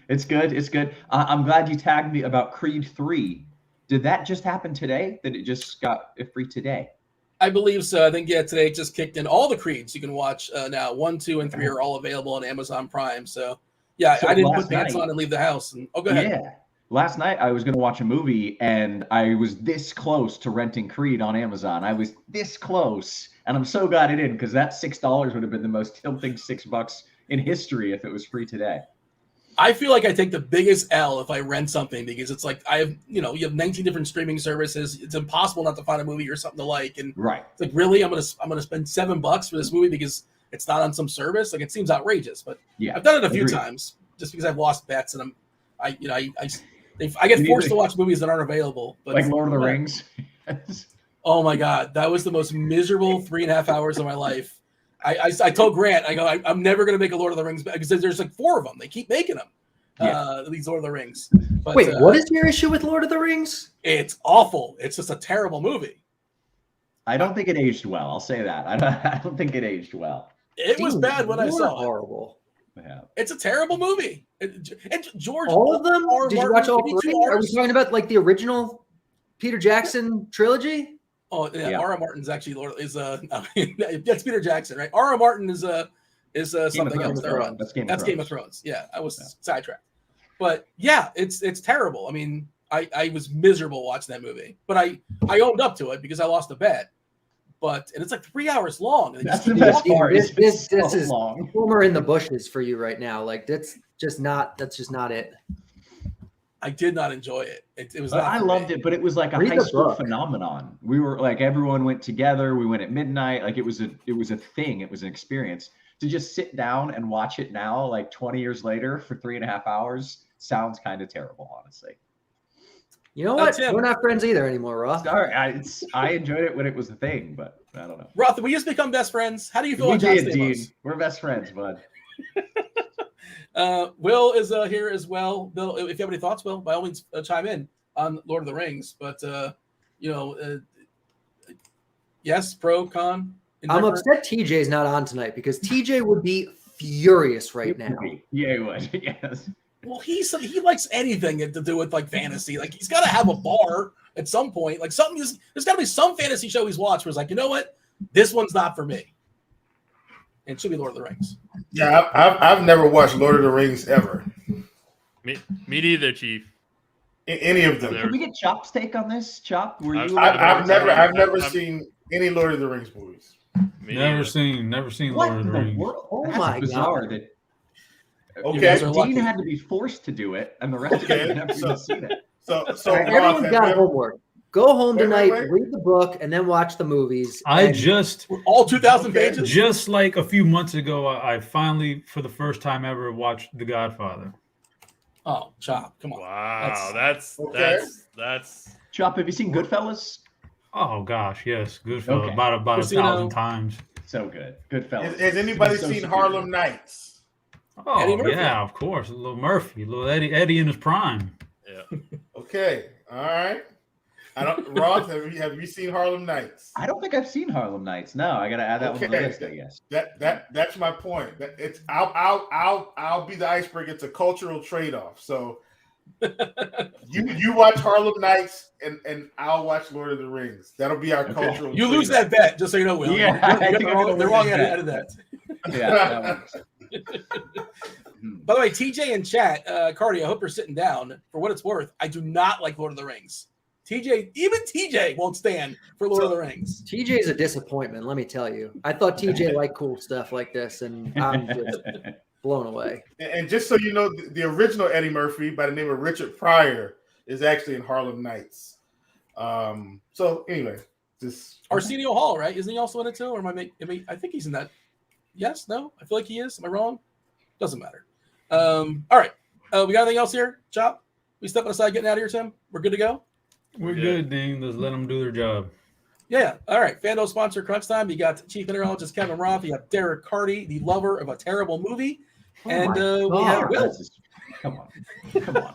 It's good. It's good. I'm glad you tagged me about Creed 3. Did that just happen today? That it just got free today? I believe so. I think, today it just kicked in. All the Creeds you can watch now. 1, 2, and 3 are all available on Amazon Prime. So, yeah, I didn't put pants on and leave the house. Go ahead. Yeah. Last night I was going to watch a movie, and I was this close to renting Creed on Amazon. I was this close, and I'm so glad I didn't, because that $6 would have been the most tempting $6 in history if it was free today. I feel like I take the biggest L if I rent something, because it's like you have 19 different streaming services. It's impossible not to find a movie or something to like. And right, it's like, really, I'm gonna spend $7 for this movie because it's not on some service. Like, it seems outrageous, but yeah, I've done it a few times just because I've lost bets, and I get forced to watch movies that aren't available. But like Lord of the Rings. Oh my God, that was the most miserable 3.5 hours of my life. I told Grant, I go, I'm never going to make a Lord of the Rings, because there's like 4 of them. They keep making them, these Lord of the Rings. But, wait, what is your issue with Lord of the Rings? It's awful. It's just a terrible movie. I don't think it aged well. I'll say that. I don't think it aged well. It was bad when I saw it. Horrible. Yeah. It's a terrible movie. And George, all of them? Did you watch all 3? Are we talking about like the original Peter Jackson trilogy? Oh yeah, R.R. Martin's actually that's Peter Jackson, right? R.R. Martin is something else. That's Game of Thrones. Yeah, I was sidetracked, but yeah, it's terrible. I mean, I was miserable watching that movie, but I owned up to it because I lost a bet. And it's like 3 hours long. That's the best part. This is long. Homer in the bushes for you right now. Like that's just not it. I did not enjoy it. It was. I loved it, but it was like a high school phenomenon. We were like, everyone went together. We went at midnight. Like it was a thing. It was an experience. To just sit down and watch it now, like 20 years later, for 3.5 hours, sounds kind of terrible, honestly. You know what? We're not friends either anymore, Roth. Sorry, I enjoyed it when it was a thing, but I don't know. Roth, we just become best friends. How do you feel about John Stamos? We're best friends, bud. Will is here as well. Bill, if you have any thoughts, Will, by all means chime in on Lord of the Rings. But yes, pro, con. I'm upset TJ's not on tonight, because TJ would be furious right now. Yeah, he would. Yes. Well, he likes anything to do with like fantasy. Like, he's got to have a bar at some point. Like, there's got to be some fantasy show he's watched where he's like, you know what, this one's not for me. And it should be Lord of the Rings. Yeah, I've never watched Lord of the Rings ever. Me neither, Chief. Any of them. Can we get Chop's take on this? Chop, were you? I've never seen any Lord of the Rings movies. Never seen Lord of the Rings. Oh my God. Okay, Dean had to be forced to do it, and the rest of us never even seen it. So everyone's got homework. Go home tonight, read the book, and then watch the movies. All 2,000 pages. Just like a few months ago, I finally, for the first time ever, watched The Godfather. Oh, Chop, come on! Wow, that's Chop. Have you seen Goodfellas? Oh gosh, yes, Goodfellas. Okay. About 1,000 times. So good, Goodfellas. Has anybody seen Harlem Nights? Oh yeah, of course. Little Murphy, little Eddie in his prime. Yeah. Okay, all right. Roth, have you seen Harlem Nights? I don't think I've seen Harlem Nights. No, I got to add that one to the list, I guess. That's my point. I'll be the iceberg. It's a cultural trade-off. So you watch Harlem Nights, and I'll watch Lord of the Rings. That'll be our cultural. You lose that bet, just so you know, Will. Yeah, they're wrong out of that. Yeah, that works. By the way, TJ in chat, Carty, I hope you're sitting down. For what it's worth, I do not like Lord of the Rings. Even TJ won't stand for Lord of the Rings. TJ is a disappointment, let me tell you. I thought TJ liked cool stuff like this, and I'm just blown away. And just so you know, the original Eddie Murphy by the name of Richard Pryor is actually in Harlem Nights. So anyway, Arsenio Hall, right? Isn't he also in it too? Or I think he's in that. Yes, no? I feel like he is. Am I wrong? Doesn't matter. All right. We got anything else here? Chop? We stepping aside, getting out of here, Tim? We're good to go? We're good, Dean. Let's let them do their job. Yeah. All right. FanDuel sponsor Crunch Time. You got Chief Mineralogist Kevin Roth. You got Derek Carty, the lover of a terrible movie. We have Will. Come on. All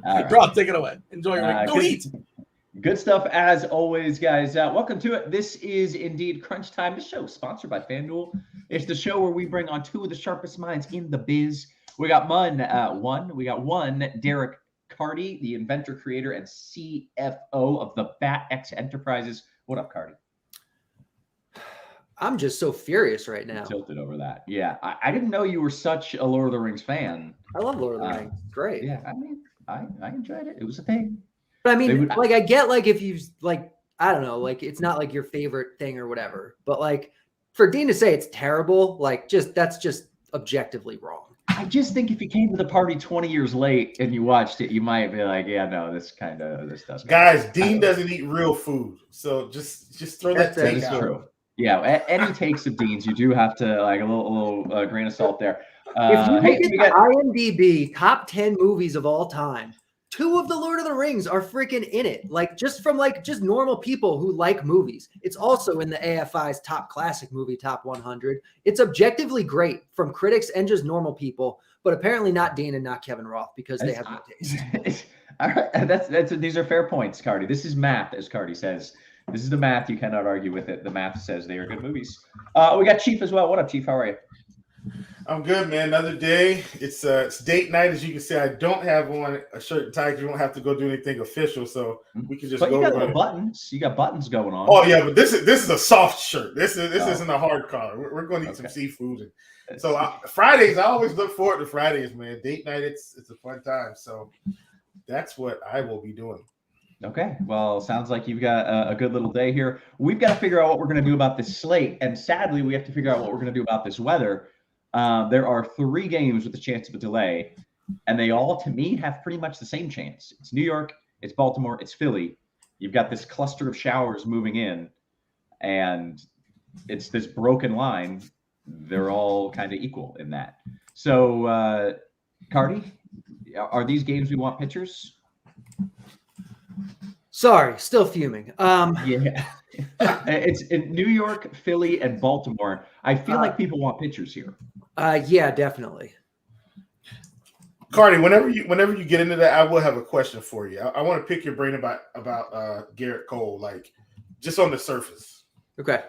right. Roth, take it away. Enjoy your week. Go eat. Good stuff as always, guys. Welcome to it. This is indeed Crunch Time, the show sponsored by FanDuel. It's the show where we bring on two of the sharpest minds in the biz. We got one Derek Carty, the inventor, creator, and CFO of the BatX Enterprises. What up, Carty? I'm just so furious right now. Tilted over that. Yeah, I didn't know you were such a Lord of the Rings fan. I love Lord of the Rings. Great. Yeah, I mean, I enjoyed it. It was a thing. But I mean, I get if you I don't know, it's not like your favorite thing or whatever. But for Dean to say it's terrible, that's just objectively wrong. I just think if you came to the party 20 years late and you watched it, you might be like, yeah, no, this doesn't. Guys, Dean doesn't eat real food, so just throw that take out. True. Yeah, any takes of Dean's, you do have to a little grain of salt there. If you look at the IMDb top 10 movies of all time, 2 of the Lord of the Rings are freaking in it. Just from just normal people who like movies. It's also in the AFI's top classic movie, top 100. It's objectively great from critics and just normal people, but apparently not Dean and not Kevin Roth because they have no taste. All right, these are fair points, Carty. This is math, as Carty says. This is the math. You cannot argue with it. The math says they are good movies. We got Chief as well. What up, Chief? How are you? I'm good, man. Another day. It's date night. As you can see, I don't have on a shirt and tie because you don't have to go do anything official, so we can just but go. You got little buttons. You got buttons going on. Oh yeah, but this is a soft shirt. This isn't a hard collar. We're going to eat some seafood, and so Fridays. I always look forward to Fridays, man. Date night. It's a fun time. So that's what I will be doing. Okay, well, sounds like you've got a good little day here. We've got to figure out what we're going to do about this slate, and sadly, we have to figure out what we're going to do about this weather. There are 3 games with a chance of a delay, and they all, to me, have pretty much the same chance. It's New York, it's Baltimore, it's Philly. You've got this cluster of showers moving in, and it's this broken line. They're all kind of equal in that. So, Carty, are these games we want pitchers? Sorry, still fuming. Yeah. It's in New York, Philly, and Baltimore. I feel like people want pitchers here. Yeah, definitely. Carty, whenever you get into that, I will have a question for you. I want to pick your brain about Garrett Cole, just on the surface. Okay.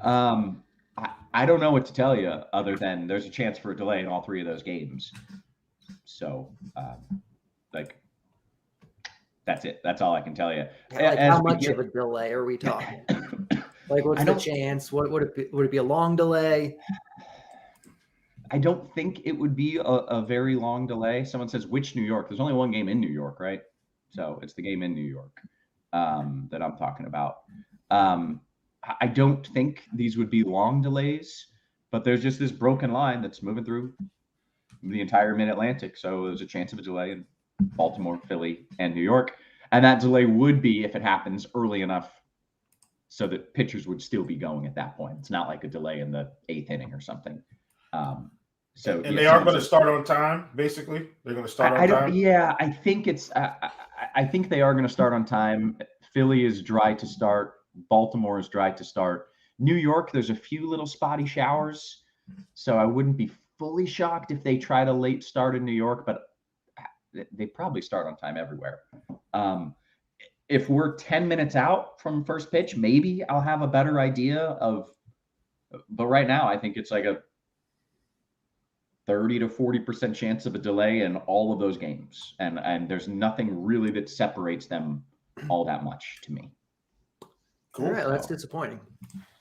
I don't know what to tell you other than there's a chance for a delay in all 3 of those games. So, that's it. That's all I can tell you. How much of a delay are we talking? What's the chance? What would it be a long delay? I don't think it would be a very long delay. Someone says, which New York? There's only one game in New York, right? So it's the game in New York that I'm talking about. I don't think these would be long delays, but there's just this broken line that's moving through the entire mid-Atlantic. So there's a chance of a delay in Baltimore, Philly, and New York. And that delay would be, if it happens early enough, so that pitchers would still be going at that point. It's not like a delay in the 8th inning or something. They are going to start on time, basically? They're going to start on time? Yeah, I think it's I think they are going to start on time. Philly is dry to start. Baltimore is dry to start. New York, there's a few little spotty showers, so I wouldn't be fully shocked if they tried a late start in New York, but they probably start on time everywhere. If we're 10 minutes out from first pitch, maybe I'll have a better idea but right now I think it's like a 30 to 40% chance of a delay in all of those games. And there's nothing really that separates them all that much to me. Cool. All right, that's disappointing.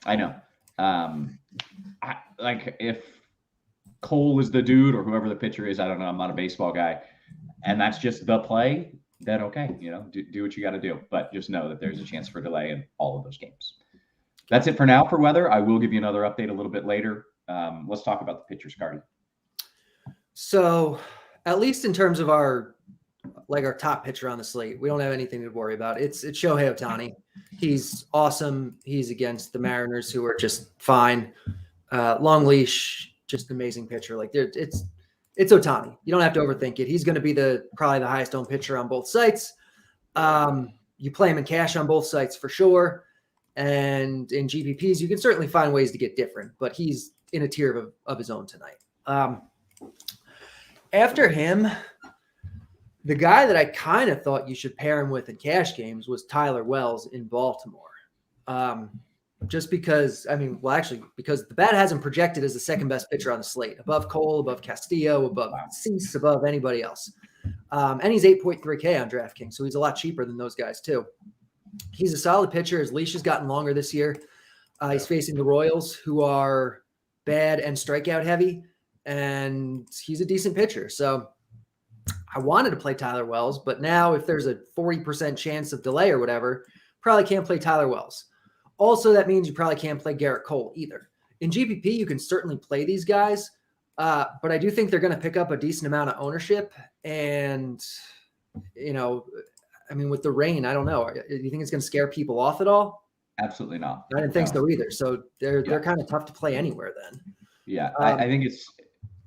I know. If Cole is the dude or whoever the pitcher is, I don't know, I'm not a baseball guy, and that's just the play, then okay, do what you got to do. But just know that there's a chance for delay in all of those games. That's it for now for weather. I will give you another update a little bit later. Let's talk about the pitchers, Carty. So at least in terms of our top pitcher on the slate, we don't have anything to worry about. It's Shohei Ohtani. He's awesome. He's against the Mariners, who are just fine. Long leash, just amazing pitcher. It's Ohtani. You don't have to overthink it. He's going to be probably the highest owned pitcher on both sites. You play him in cash on both sites for sure. And in GPPs, you can certainly find ways to get different, but he's in a tier of his own tonight. After him, the guy that I kind of thought you should pair him with in cash games was Tyler Wells in Baltimore. Just because, because the bat hasn't projected as the second best pitcher on the slate, above Cole, above Castillo, above Cease, above anybody else. And he's 8.3K on DraftKings, so he's a lot cheaper than those guys too. He's a solid pitcher. His leash has gotten longer this year. He's facing the Royals, who are bad and strikeout heavy, and he's a decent pitcher. So I wanted to play Tyler Wells, but now if there's a 40% chance of delay or whatever, probably can't play Tyler Wells. Also, that means you probably can't play Garrett Cole either. In GPP, you can certainly play these guys, but I do think they're going to pick up a decent amount of ownership. And, with the rain, I don't know. Do you think it's going to scare people off at all? Absolutely not. I didn't think so either. So they're kind of tough to play anywhere then. Yeah, I think it's,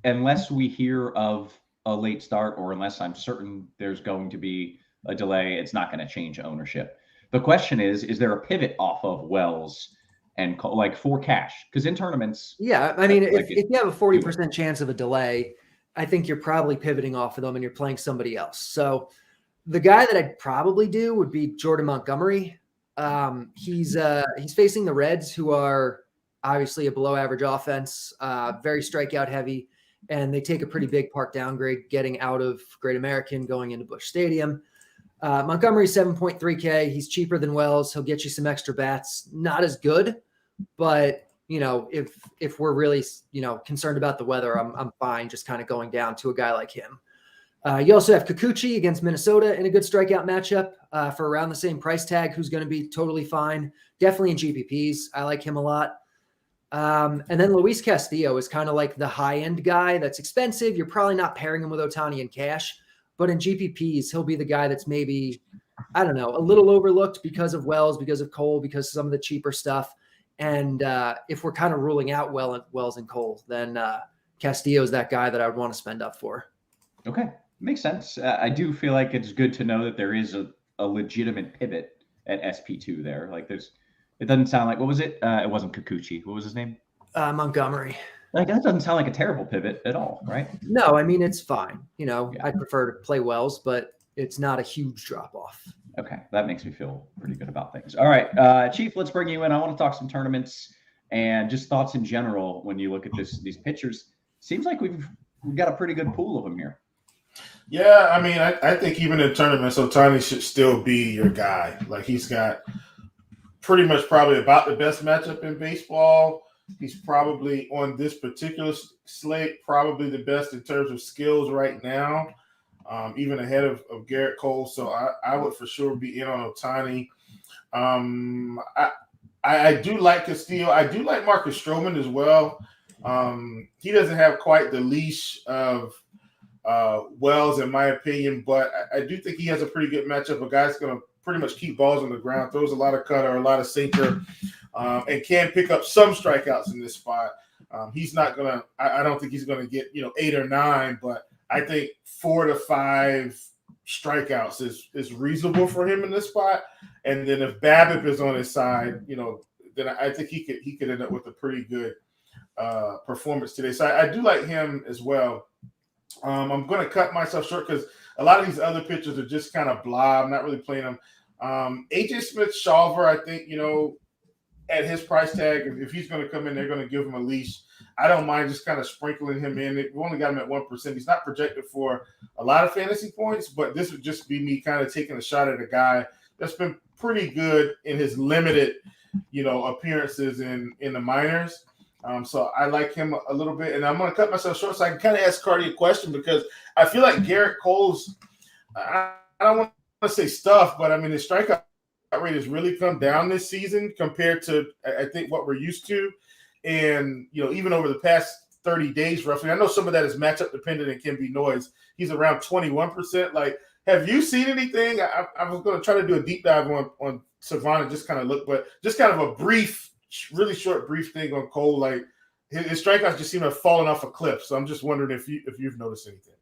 unless we hear of a late start or unless I'm certain there's going to be a delay, it's not going to change ownership. The question is there a pivot off of Wells and for cash? Because in tournaments. Yeah, if you have a 40% chance of a delay, I think you're probably pivoting off of them and you're playing somebody else. So the guy that I'd probably do would be Jordan Montgomery. He's facing the Reds, who are obviously a below average offense, very strikeout heavy, and they take a pretty big park downgrade getting out of Great American, going into Busch Stadium. Montgomery's 7.3K. He's cheaper than Wells. He'll get you some extra bats. Not as good, but if we're really concerned about the weather, I'm fine just kind of going down to a guy like him. You also have Kikuchi against Minnesota in a good strikeout matchup for around the same price tag, who's going to be totally fine. Definitely in GPPs. I like him a lot. And then Luis Castillo is kind of like the high-end guy that's expensive. You're probably not pairing him with Ohtani in cash, but in GPPs, he'll be the guy that's maybe, a little overlooked because of Wells, because of Cole, because of some of the cheaper stuff. And if we're kind of ruling out Wells and Cole, then Castillo is that guy that I would want to spend up for. Okay, makes sense. I do feel like it's good to know that there is a legitimate pivot at SP2 there. It doesn't sound like, what was it? It wasn't Kikuchi. What was his name? Montgomery. That doesn't sound like a terrible pivot at all, right? No, it's fine. I'd prefer to play Wells, but it's not a huge drop off. Okay, that makes me feel pretty good about things. All right, Chief, let's bring you in. I want to talk some tournaments and just thoughts in general when you look at these pitchers. Seems like we've got a pretty good pool of them here. Yeah, I think even in tournaments, Ohtani should still be your guy. He's got pretty much probably about the best matchup in baseball. He's probably on this particular slate, probably the best in terms of skills right now, even ahead of Garrett Cole. So I would for sure be in on Ohtani. I do like Castillo. I do like Marcus Stroman as well. He doesn't have quite the leash of Wells, in my opinion, but I do think he has a pretty good matchup. A guy's going to pretty much keep balls on the ground, throws a lot of cutter, a lot of sinker, and can pick up some strikeouts in this spot. He's not going to – I don't think he's going to get, 8 or 9, but I think 4 to 5 strikeouts is reasonable for him in this spot. And then if BABIP is on his side, then I think he could end up with a pretty good performance today. So I do like him as well. I'm going to cut myself short because a lot of these other pitchers are just kind of blah. I'm not really playing them. AJ Smith-Shawver, I think, at his price tag, if he's going to come in, they're going to give him a leash. I don't mind just kind of sprinkling him in. We've only got him at 1%. He's not projected for a lot of fantasy points, but this would just be me kind of taking a shot at a guy that's been pretty good in his limited, appearances in the minors. So I like him a little bit, and I'm going to cut myself short so I can kind of ask Carty a question because I feel like Garrett Cole's I don't want to say stuff, but I mean, the strikeout rate has really come down this season compared to, I think, what we're used to. And, even over the past 30 days, roughly, I know some of that is matchup dependent and can be noise. He's around 21%. Like, have you seen anything? I was going to try to do a deep dive on Savannah, just kind of look, but just kind of a brief, really short, brief thing on Cole. Like, his strikeouts just seem to have fallen off a cliff. So I'm just wondering if you've noticed anything.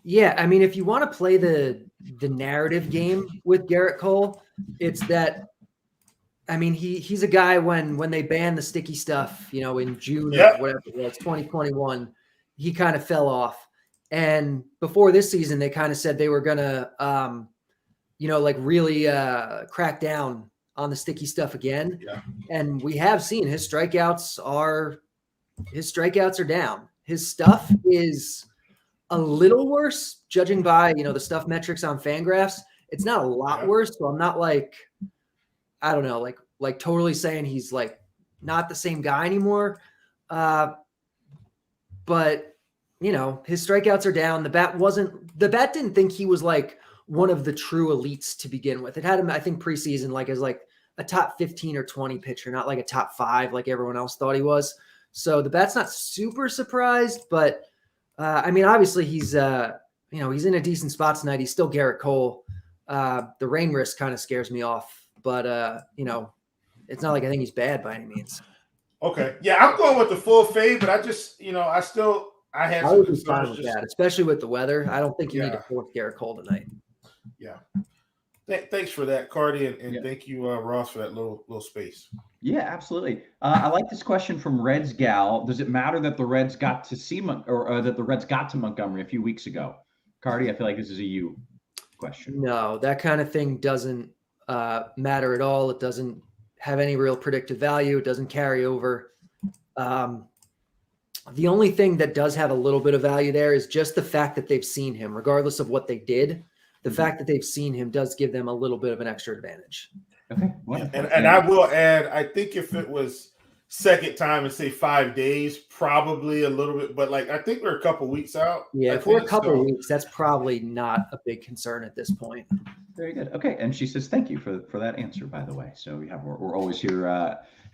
Yeah, I mean, if you want to play the narrative game with Garrett Cole, it's that. I mean, he's a guy when they banned the sticky stuff, in June or whatever it was, 2021, he kind of fell off. And before this season, they kind of said they were gonna, really crack down on the sticky stuff again. Yeah. And we have seen his strikeouts are down. His stuff is a little worse, judging by the stuff metrics on Fangraphs. It's not a lot worse, so I'm not I don't know, like totally saying he's like not the same guy anymore. But his strikeouts are down. The bat didn't think he was like one of the true elites to begin with. It had him, I think, preseason as like a top 15 or 20 pitcher, not like a top 5 like everyone else thought he was. So the bat's not super surprised, but I mean, obviously he's he's in a decent spot tonight. He's still Garrett Cole. The rain risk kind of scares me off, but it's not like I think he's bad by any means. Okay. Yeah, I'm going with the full fade, but I just, I had I would be fine with that, especially with the weather. I don't think you need to force Garrett Cole tonight. Yeah. Thanks for that, Carty, and thank you, Ross, for that little space. Yeah, absolutely. I like this question from Reds Gal. Does it matter that the Reds got to that the Reds got to Montgomery a few weeks ago? Carty, I feel like this is a you question. No, that kind of thing doesn't matter at all. It doesn't have any real predictive value. It doesn't carry over. The only thing that does have a little bit of value there is just the fact that they've seen him, regardless of what they did. The fact that they've seen him does give them a little bit of an extra advantage. Okay. And I will add, I think if it was second time in, say, 5 days, probably a little bit, but I think we're a couple weeks out. Yeah, for a couple of weeks, that's probably not a big concern at this point. Very good. Okay. And she says, thank you for that answer, by the way. So we're always here,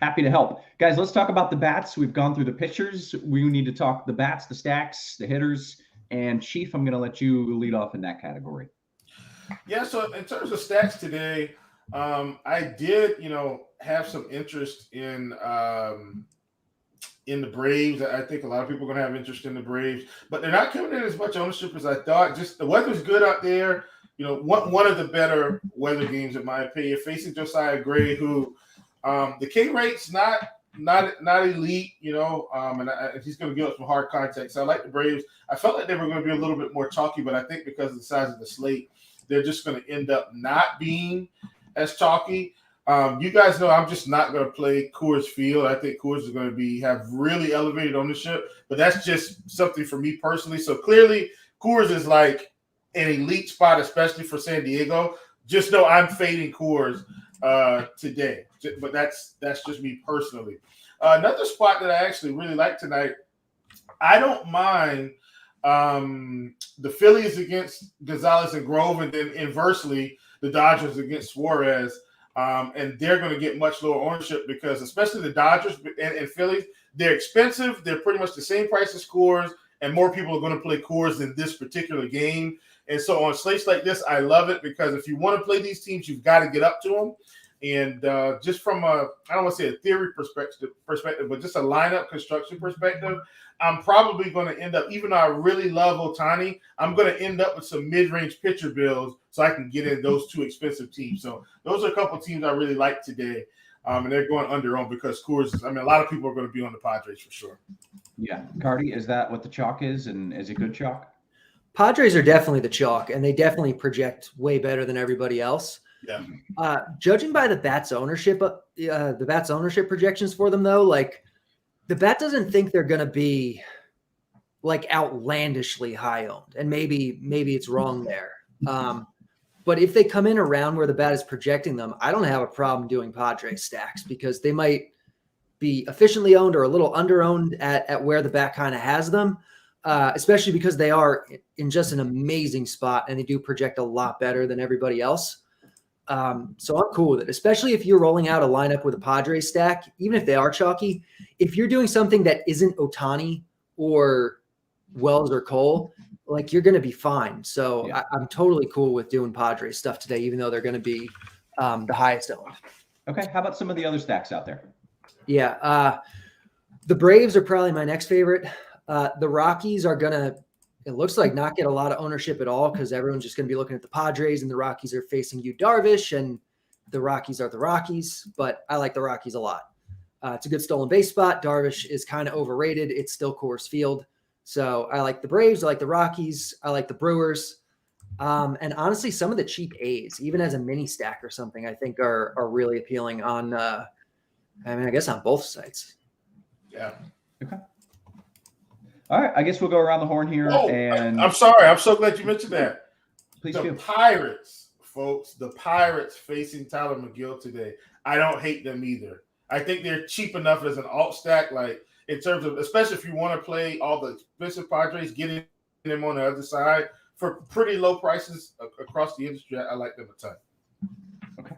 happy to help. Guys, let's talk about the bats. We've gone through the pitchers. We need to talk the bats, the stacks, the hitters. And Chief, I'm going to let you lead off in that category. Yeah, so in terms of stacks today, I did, have some interest in the Braves. I think a lot of people are going to have interest in the Braves, but they're not coming in as much ownership as I thought. Just the weather's good out there. One of the better weather games, in my opinion, facing Josiah Gray, who the K rate's not elite, and he's going to give up some hard contact. So I like the Braves. I felt like they were going to be a little bit more chalky, but I think because of the size of the slate, they're just going to end up not being as chalky. You guys know I'm just not going to play Coors Field. I think Coors is going to have really elevated ownership, but that's just something for me personally. So clearly Coors is like an elite spot, especially for San Diego. Just know I'm fading Coors today, but that's just me personally. Another spot that I actually really like tonight, I don't mind the Phillies against Gonzalez and Grove, and then inversely the Dodgers against Suarez. And they're going to get much lower ownership because especially the Dodgers and Phillies, they're expensive. They're pretty much the same price as Coors, and more people are going to play Coors in this particular game. And so on slates like this, I love it because if you want to play these teams, you've got to get up to them. And just from I don't want to say a theory perspective, but just a lineup construction perspective, I'm probably going to end up, even though I really love Ohtani, I'm going to end up with some mid-range pitcher builds so I can get in those two expensive teams. So those are a couple of teams I really like today. And they're going under on because Coors, a lot of people are going to be on the Padres for sure. Yeah. Carty, is that what the chalk is? And is it good chalk? Padres are definitely the chalk, and they definitely project way better than everybody else. Yeah. Judging by the Bats ownership projections for them, though, the Bat doesn't think they're going to be outlandishly high owned, and maybe it's wrong there. But if they come in around where the Bat is projecting them, I don't have a problem doing Padres stacks because they might be efficiently owned or a little under owned at where the Bat kind of has them. especially because they are in just an amazing spot and they do project a lot better than everybody else. So I'm cool with it, especially if you're rolling out a lineup with a Padres stack, even if they are chalky. If you're doing something that isn't Ohtani or Wells or Cole, like you're going to be fine. So Yeah. I'm totally cool with doing Padres stuff today, even though they're going to be the highest owned. Okay. How about some of the other stacks out there? Yeah. The Braves are probably my next favorite. The Rockies are going to, it looks like, not get a lot of ownership at all because everyone's just going to be looking at the Padres and the Rockies are facing Yu Darvish and the Rockies are the Rockies. But I like the Rockies a lot. It's a good stolen base spot. Darvish is kind of overrated. It's still Coors Field. So I like the Braves. I like the Rockies. I like the Brewers. And honestly, some of the cheap A's, even as a mini stack or something, I think are really appealing on, I guess on both sites. Yeah. Okay. All right. I guess we'll go around the horn here. And I'm sorry. I'm so glad you mentioned that. Please the do. Pirates, folks, the Pirates facing Tyler McGill today. I don't hate them either. I think they're cheap enough as an alt stack, like in terms of, especially if you want to play all the expensive Padres, getting them on the other side for pretty low prices across the industry. I like them a ton. Okay.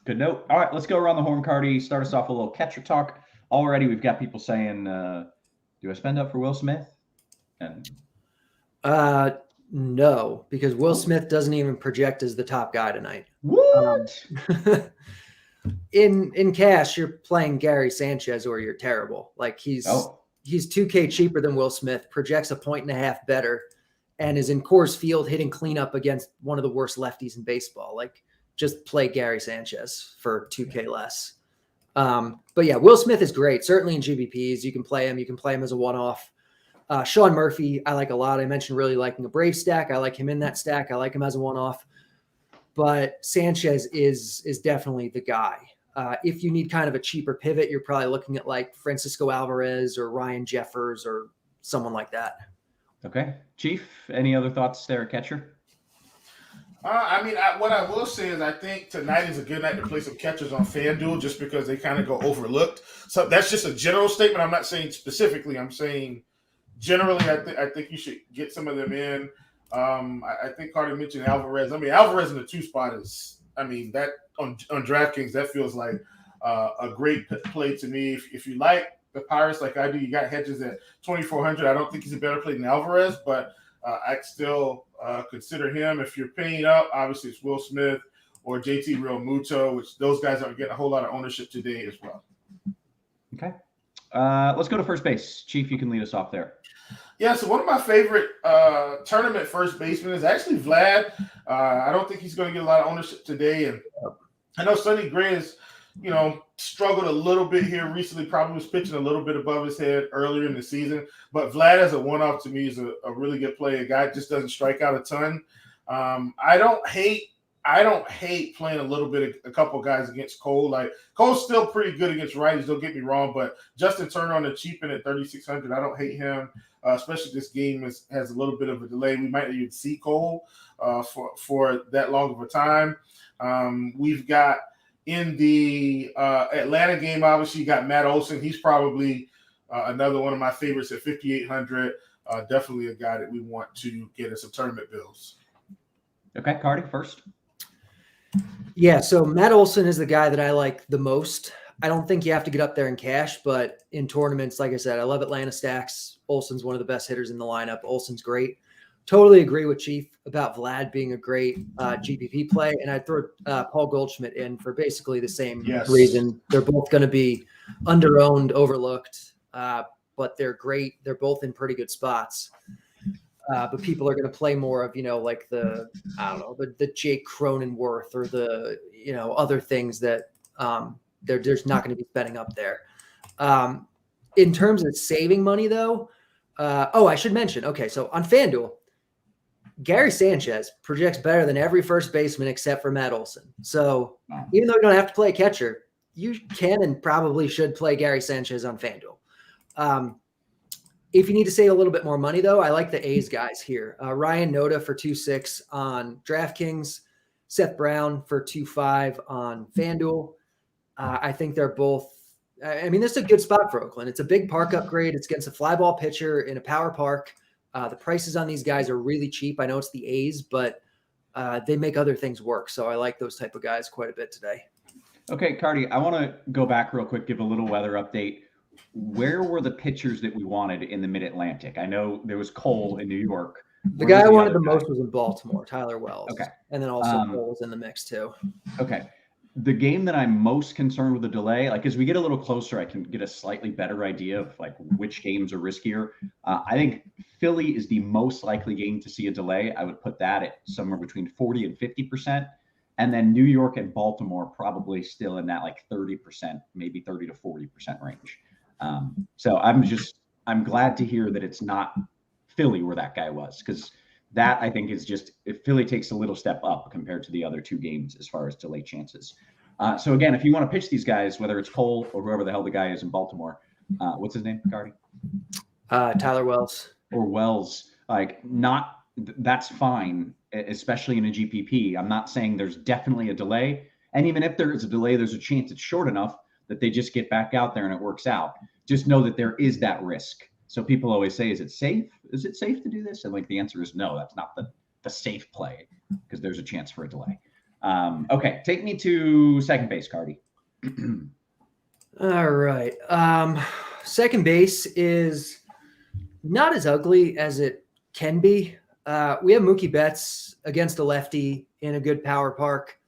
Good note. All right. Let's go around the horn, Carty. Start us off a little catcher talk. Already we've got people saying, do I spend up for Will Smith? And no, because Will Smith doesn't even project as the top guy tonight. What? In cash, you're playing Gary Sanchez or you're terrible. Like he's $2K cheaper than Will Smith, projects 1.5 better, and is in Coors Field hitting cleanup against one of the worst lefties in baseball. Like just play Gary Sanchez for 2K less. But yeah, Will Smith is great. Certainly in GBPs, you can play him. You can play him as a one-off. Sean Murphy, I like a lot. I mentioned really liking a Brave stack. I like him in that stack. I like him as a one-off. But Sanchez is definitely the guy. If you need kind of a cheaper pivot, you're probably looking at like Francisco Alvarez or Ryan Jeffers or someone like that. Okay. Chief, any other thoughts there at catcher? What I will say is I think tonight is a good night to play some catchers on FanDuel just because they kind of go overlooked. So that's just a general statement. I'm not saying specifically. I'm saying generally I think you should get some of them in. I think Carter mentioned Alvarez. Alvarez in the 2 spot is, that on DraftKings, that feels like a great play to me. If you like the Pirates like I do, you got hedges at 2,400. I don't think he's a better play than Alvarez, but I'd still consider him. If you're paying up, obviously it's Will Smith or JT Realmuto, which those guys are getting a whole lot of ownership today as well. Okay. Let's go to first base. Chief, you can lead us off there. Yeah, so one of my favorite tournament first basemen is actually Vlad. I don't think he's going to get a lot of ownership today. And I know Sonny Gray has, struggled a little bit here recently, probably was pitching a little bit above his head earlier in the season. But Vlad as a one-off to me is a really good play. A guy just doesn't strike out a ton. I don't hate playing a couple guys against Cole. Like Cole's still pretty good against righties, don't get me wrong, but Justin Turner on the cheap end at 3,600, I don't hate him. Especially this game has a little bit of a delay. We might even see Cole for that long of a time. We've got in the Atlanta game, obviously, you got Matt Olson. He's probably another one of my favorites at 5,800. Definitely a guy that we want to get in some tournament bills. Okay, Carty, first. Yeah, so Matt Olson is the guy that I like the most. I don't think you have to get up there in cash, but in tournaments, like I said, I love Atlanta stacks. Olson's one of the best hitters in the lineup. Olson's great. Totally agree with Chief about Vlad being a great GPP play. And I'd throw Paul Goldschmidt in for basically the same reason. They're both going to be under-owned, overlooked, but they're great. They're both in pretty good spots. But people are going to play more of, like the Jake Cronenworth or the, other things that there's not going to be spending up there. In terms of saving money, though, I should mention, okay, so on FanDuel, Gary Sanchez projects better than every first baseman except for Matt Olson. So even though you don't have to play a catcher, you can and probably should play Gary Sanchez on FanDuel. If you need to save a little bit more money, though, I like the A's guys here. Ryan Noda for 2.6 on DraftKings, Seth Brown for 2.5 on FanDuel. I think they're both – this is a good spot for Oakland. It's a big park upgrade. It's against a fly ball pitcher in a power park. The prices on these guys are really cheap. I know it's the A's, but they make other things work. So I like those type of guys quite a bit today. Okay, Carty, I want to go back real quick, give a little weather update. Where were the pitchers that we wanted in the Mid-Atlantic? I know there was Cole in New York. The guy I wanted the most was in Baltimore, Tyler Wells. Okay. And then also Cole was in the mix too. Okay. The game that I'm most concerned with the delay, like as we get a little closer, I can get a slightly better idea of like which games are riskier. I think Philly is the most likely game to see a delay. I would put that at somewhere between 40 and 50%. And then New York and Baltimore probably still in that like 30%, maybe 30 to 40% range. So I'm glad to hear that it's not Philly where that guy was, because that I think is just, if Philly takes a little step up compared to the other two games as far as delay chances. So again, if you want to pitch these guys, whether it's Cole or whoever the hell the guy is in Baltimore, what's his name, Carty? Tyler Wells. Or Wells, that's fine, especially in a GPP. I'm not saying there's definitely a delay. And even if there is a delay, there's a chance it's short enough that they just get back out there and it works out. Just know that there is that risk. So people always say, is it safe? Is it safe to do this? And like the answer is no, that's not the safe play, because there's a chance for a delay. Okay, take me to second base, Carty. All right. Second base is not as ugly as it can be. We have Mookie Betts against a lefty in a good power park.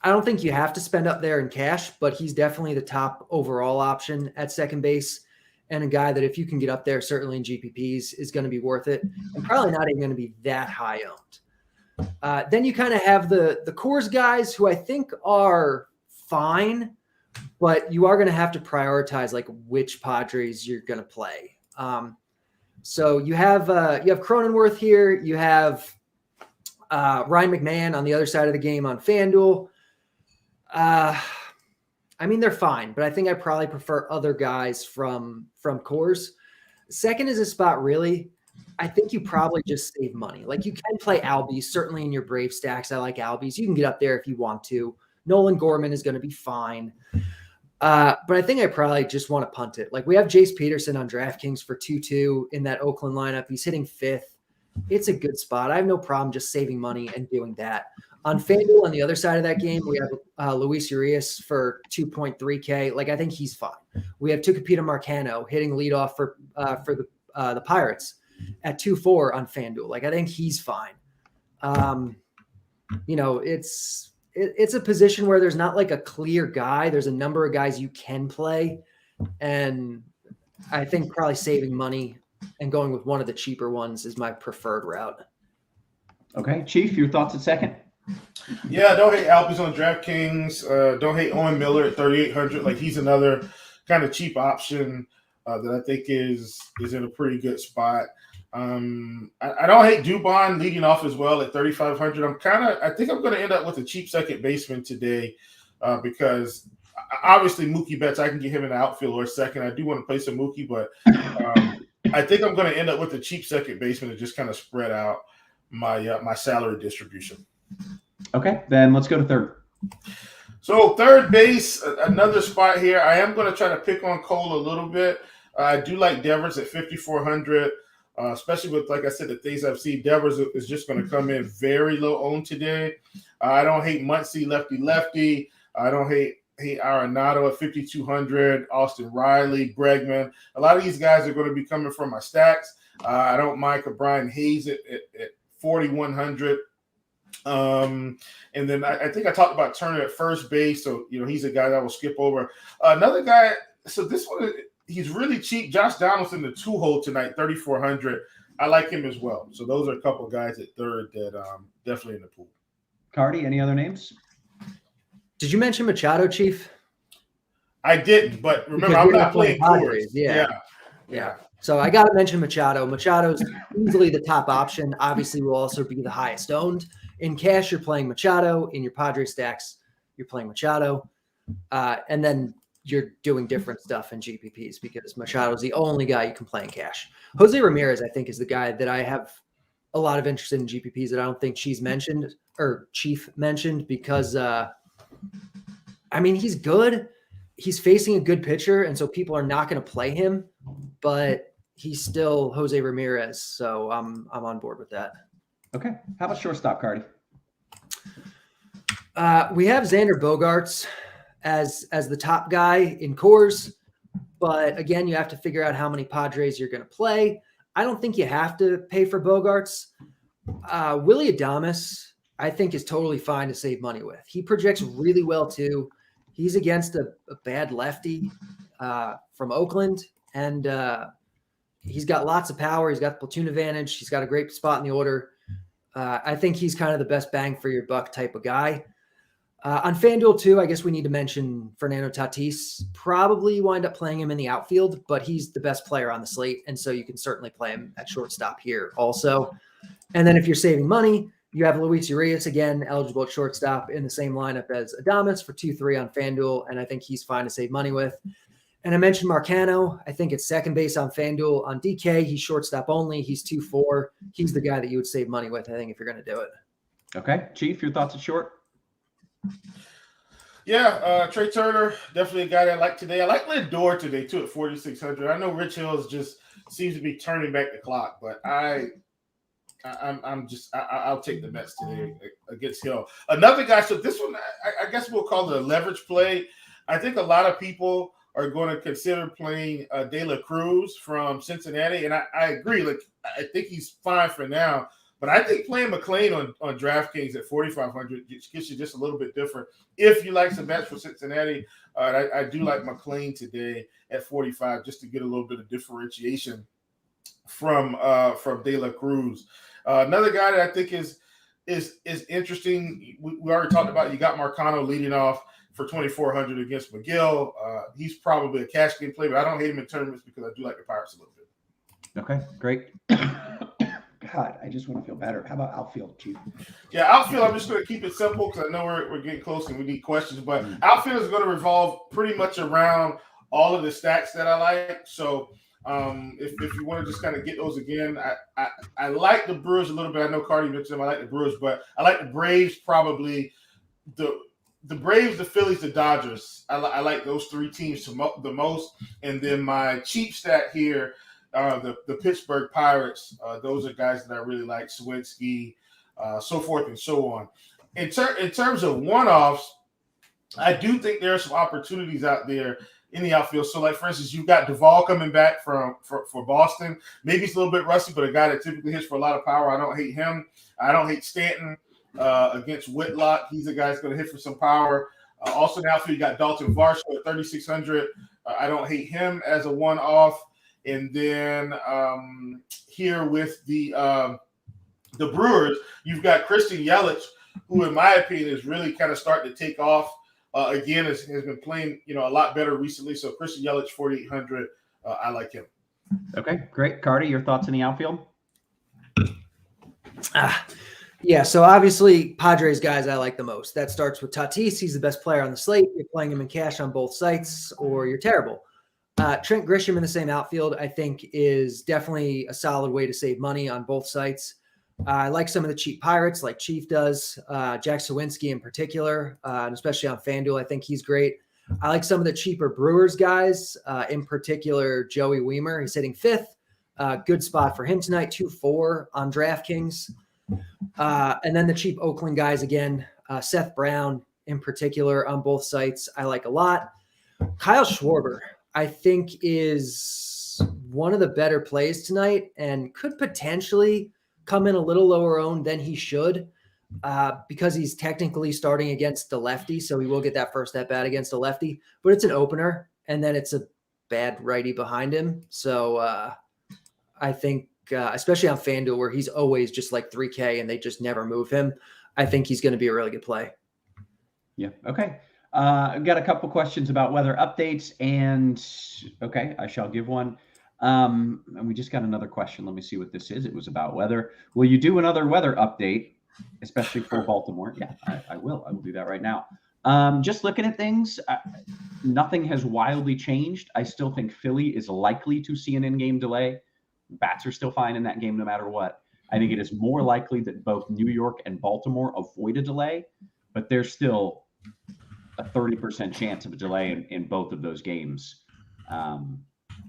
I don't think you have to spend up there in cash, but he's definitely the top overall option at second base, and a guy that if you can get up there, certainly in GPPs, is going to be worth it, and probably not even going to be that high owned. Then you kind of have the Coors guys, who I think are fine, but you are going to have to prioritize like which Padres you're going to play. So you have Cronenworth here. You have Ryan McMahon on the other side of the game on FanDuel. I mean, they're fine, but I think I probably prefer other guys from Coors. Second is a spot, really. I think you probably just save money. Like, you can play Albies, certainly in your Brave stacks. I like Albies. You can get up there if you want to. Nolan Gorman is going to be fine. But I think I probably just want to punt it. Like, we have Jace Peterson on DraftKings for 2-2 in that Oakland lineup. He's hitting fifth. It's a good spot. I have no problem just saving money and doing that. On FanDuel, on the other side of that game, we have Luis Urias for 2.3K. Like, I think he's fine. We have Tucupita Marcano hitting leadoff for the Pirates at 2.4 on FanDuel. Like, I think he's fine. It's a position where there's not like a clear guy. There's a number of guys you can play. And I think probably saving money and going with one of the cheaper ones is my preferred route. Okay. Chief, your thoughts at second? Yeah, don't hate Albies on DraftKings. Don't hate Owen Miller at 3,800. Like, he's another kind of cheap option that I think is in a pretty good spot. I don't hate Dubon leading off as well at 3,500. I think I'm going to end up with a cheap second baseman today because obviously Mookie Betts, I can get him in the outfield or second. I do want to play some Mookie, but I think I'm going to end up with a cheap second baseman to just kind of spread out my salary distribution. Okay, then let's go to third. So third base, another spot here. I am going to try to pick on Cole a little bit. I do like Devers at 5,400. Especially with, like I said, the things I've seen. Devers is just going to come in very low owned today. I don't hate Muncy, lefty. I don't hate Arenado at 5,200, Austin Riley, Bregman. A lot of these guys are going to be coming from my stacks. I don't mind Brian Hayes at 4,100. And then I think I talked about Turner at first base. So, he's a guy that I will skip over. Another guy, so this one, he's really cheap. Josh Donaldson, the 2-hole tonight, 3,400. I like him as well. So those are a couple of guys at third that definitely in the pool. Carty, any other names? Did you mention Machado, Chief? I didn't, but remember, I'm not playing Padres. Yeah. So I got to mention Machado. Machado's easily the top option. Obviously, will also be the highest owned. In cash, you're playing Machado. In your Padres stacks, you're playing Machado. And then you're doing different stuff in GPPs because Machado is the only guy you can play in cash. Jose Ramirez, I think, is the guy that I have a lot of interest in GPPs that I don't think Chief mentioned because, he's good. He's facing a good pitcher, and so people are not going to play him, but he's still Jose Ramirez. So I'm on board with that. Okay. How about shortstop, Carty? We have Xander Bogaerts as the top guy in Coors, but again, you have to figure out how many Padres you're going to play. I don't think you have to pay for Bogaerts. Willy Adames, I think, is totally fine to save money with. He projects really well too. He's against a bad lefty from Oakland, and he's got lots of power. He's got the platoon advantage. He's got a great spot in the order. I think he's kind of the best bang for your buck type of guy. On FanDuel too, I guess we need to mention Fernando Tatis. Probably wind up playing him in the outfield, but he's the best player on the slate, and so you can certainly play him at shortstop here also. And then if you're saving money, you have Luis Urias again, eligible at shortstop in the same lineup as Adames for 2-3 on FanDuel, and I think he's fine to save money with. And I mentioned Marcano. I think it's second base on FanDuel. On DK, he's shortstop only. He's 2-4. He's the guy that you would save money with, I think, if you're going to do it. Okay. Chief, your thoughts at short? Yeah, Trey Turner, definitely a guy that I like today. I like Lindor today, too, at 4,600. I know Rich Hills just seems to be turning back the clock, but I'll take the Mets today against Hill. Another guy, so this one, I guess we'll call it a leverage play. I think a lot of people are going to consider playing De La Cruz from Cincinnati, and I agree. Like, I think he's fine for now, but I think playing McLean on DraftKings at 4,500 gets you just a little bit different. If you like some bets for Cincinnati, I do like McLean today at 45 just to get a little bit of differentiation from De La Cruz. Another guy that I think is interesting. We already talked about. You got Marcano leading off for 2,400 against McGill. He's probably a cash game play, but I don't hate him in tournaments because I do like the Pirates a little bit. Okay, great. God, I just want to feel better. How about outfield, Chief? Yeah, outfield, I'm just going to keep it simple because I know we're getting close and we need questions. But outfield is going to revolve pretty much around all of the stats that I like. So if you want to just kind of get those again, I like the Brewers a little bit. I know Carty mentioned them. I like the Brewers, but I like the Braves probably. The Braves, the Phillies, the Dodgers. I like those three teams the most. And then my cheap stat here, the Pittsburgh Pirates. Those are guys that I really like, Sawinski, so forth and so on. In terms of one-offs, I do think there are some opportunities out there in the outfield. So, like, for instance, you've got Duvall coming back for Boston. Maybe he's a little bit rusty, but a guy that typically hits for a lot of power. I don't hate him. I don't hate Stanton against Whitlock. He's a guy that's going to hit for some power. Also, in the outfield, you got Dalton Varsho at 3,600. I don't hate him as a one-off. And then here with the Brewers, you've got Christian Yelich, who, in my opinion, is really kind of starting to take off. Again, has been playing, a lot better recently. So Christian Yelich, 4,800. I like him. Okay, great. Carty, your thoughts in the outfield? Yeah, so obviously Padres guys I like the most. That starts with Tatis. He's the best player on the slate. You're playing him in cash on both sites, or you're terrible. Trent Grisham in the same outfield, I think, is definitely a solid way to save money on both sites. I like some of the cheap Pirates, like Chief does, Jack Sawinski in particular, and especially on FanDuel. I think he's great. I like some of the cheaper Brewers guys, in particular Joey Wiemer. He's hitting fifth. Good spot for him tonight, 2-4 on DraftKings. And then the cheap Oakland guys again, Seth Brown in particular on both sites, I like a lot. Kyle Schwarber, I think, is one of the better plays tonight and could potentially come in a little lower owned than he should because he's technically starting against a lefty. So he will get that first at bat against a lefty, but it's an opener and then it's a bad righty behind him. So I think, especially on FanDuel where he's always just like 3K and they just never move him, I think he's going to be a really good play. Yeah. Okay. I've got a couple questions about weather updates and okay, I shall give one. And we just got another question. Let me see what this is. It was about weather. Will you do another weather update, especially for Baltimore? Yeah, I will. I will do that right now. Just looking at things, nothing has wildly changed. I still think Philly is likely to see an in-game delay. Bats are still fine in that game no matter what. I think it is more likely that both New York and Baltimore avoid a delay, but there's still a 30% chance of a delay in both of those games.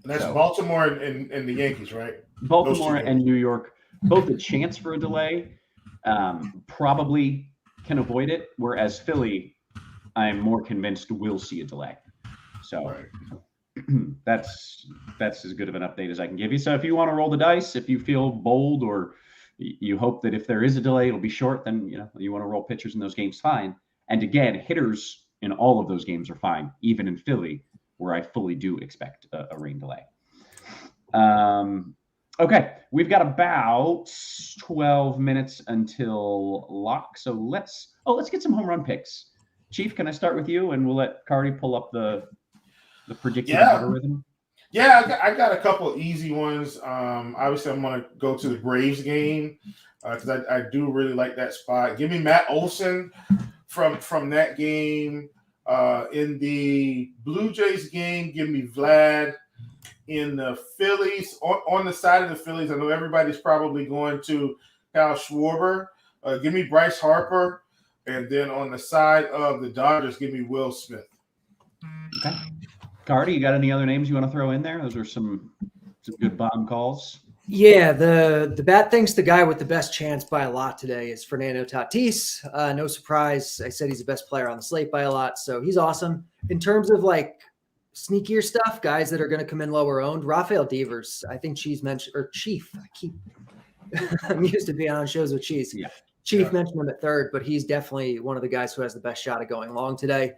And that's So- Baltimore and the Yankees, right? Baltimore Those two and New York, both a chance for a delay, probably can avoid it. Whereas Philly, I'm more convinced will see a delay. So that's as good of an update as I can give you. So if you want to roll the dice, if you feel bold or you hope that if there is a delay, it'll be short, then you want to roll pitchers in those games, fine. And again, hitters in all of those games are fine, even in Philly, where I fully do expect a rain delay. Okay, we've got about 12 minutes until lock. So let's get some home run picks. Chief, can I start with you, and we'll let Carty pull up the predicted algorithm? Yeah, I got a couple of easy ones. Obviously, I'm going to go to the Braves game because I do really like that spot. Give me Matt Olson from that game. In the Blue Jays game, give me Vlad. In the Phillies, on the side of the Phillies, I know everybody's probably going to Kyle Schwarber. Give me Bryce Harper. And then on the side of the Dodgers, give me Will Smith. Okay. Carty, you got any other names you want to throw in there? Those are some good bomb calls. Yeah, the bat thinks the guy with the best chance by a lot today is Fernando Tatis. No surprise. I said he's the best player on the slate by a lot, so he's awesome. In terms of like sneakier stuff, guys that are going to come in lower owned, Rafael Devers. I think Chief. I'm used to being on shows with Chief. Yeah. Chief mentioned him at third, but he's definitely one of the guys who has the best shot at going long today.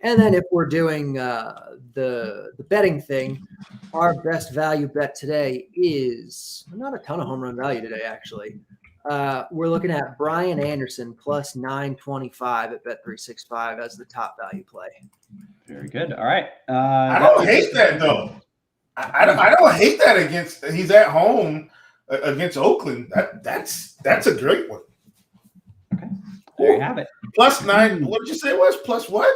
And then if we're doing the betting thing, our best value bet today is not a ton of home run value today, actually. We're looking at Brian Anderson plus 925 at Bet365 as the top value play. Very good. All right. I don't hate that though. I don't hate that against. He's at home against Oakland. That's a great one. Okay. There you have it. Plus 9. What did you say it was? Plus what?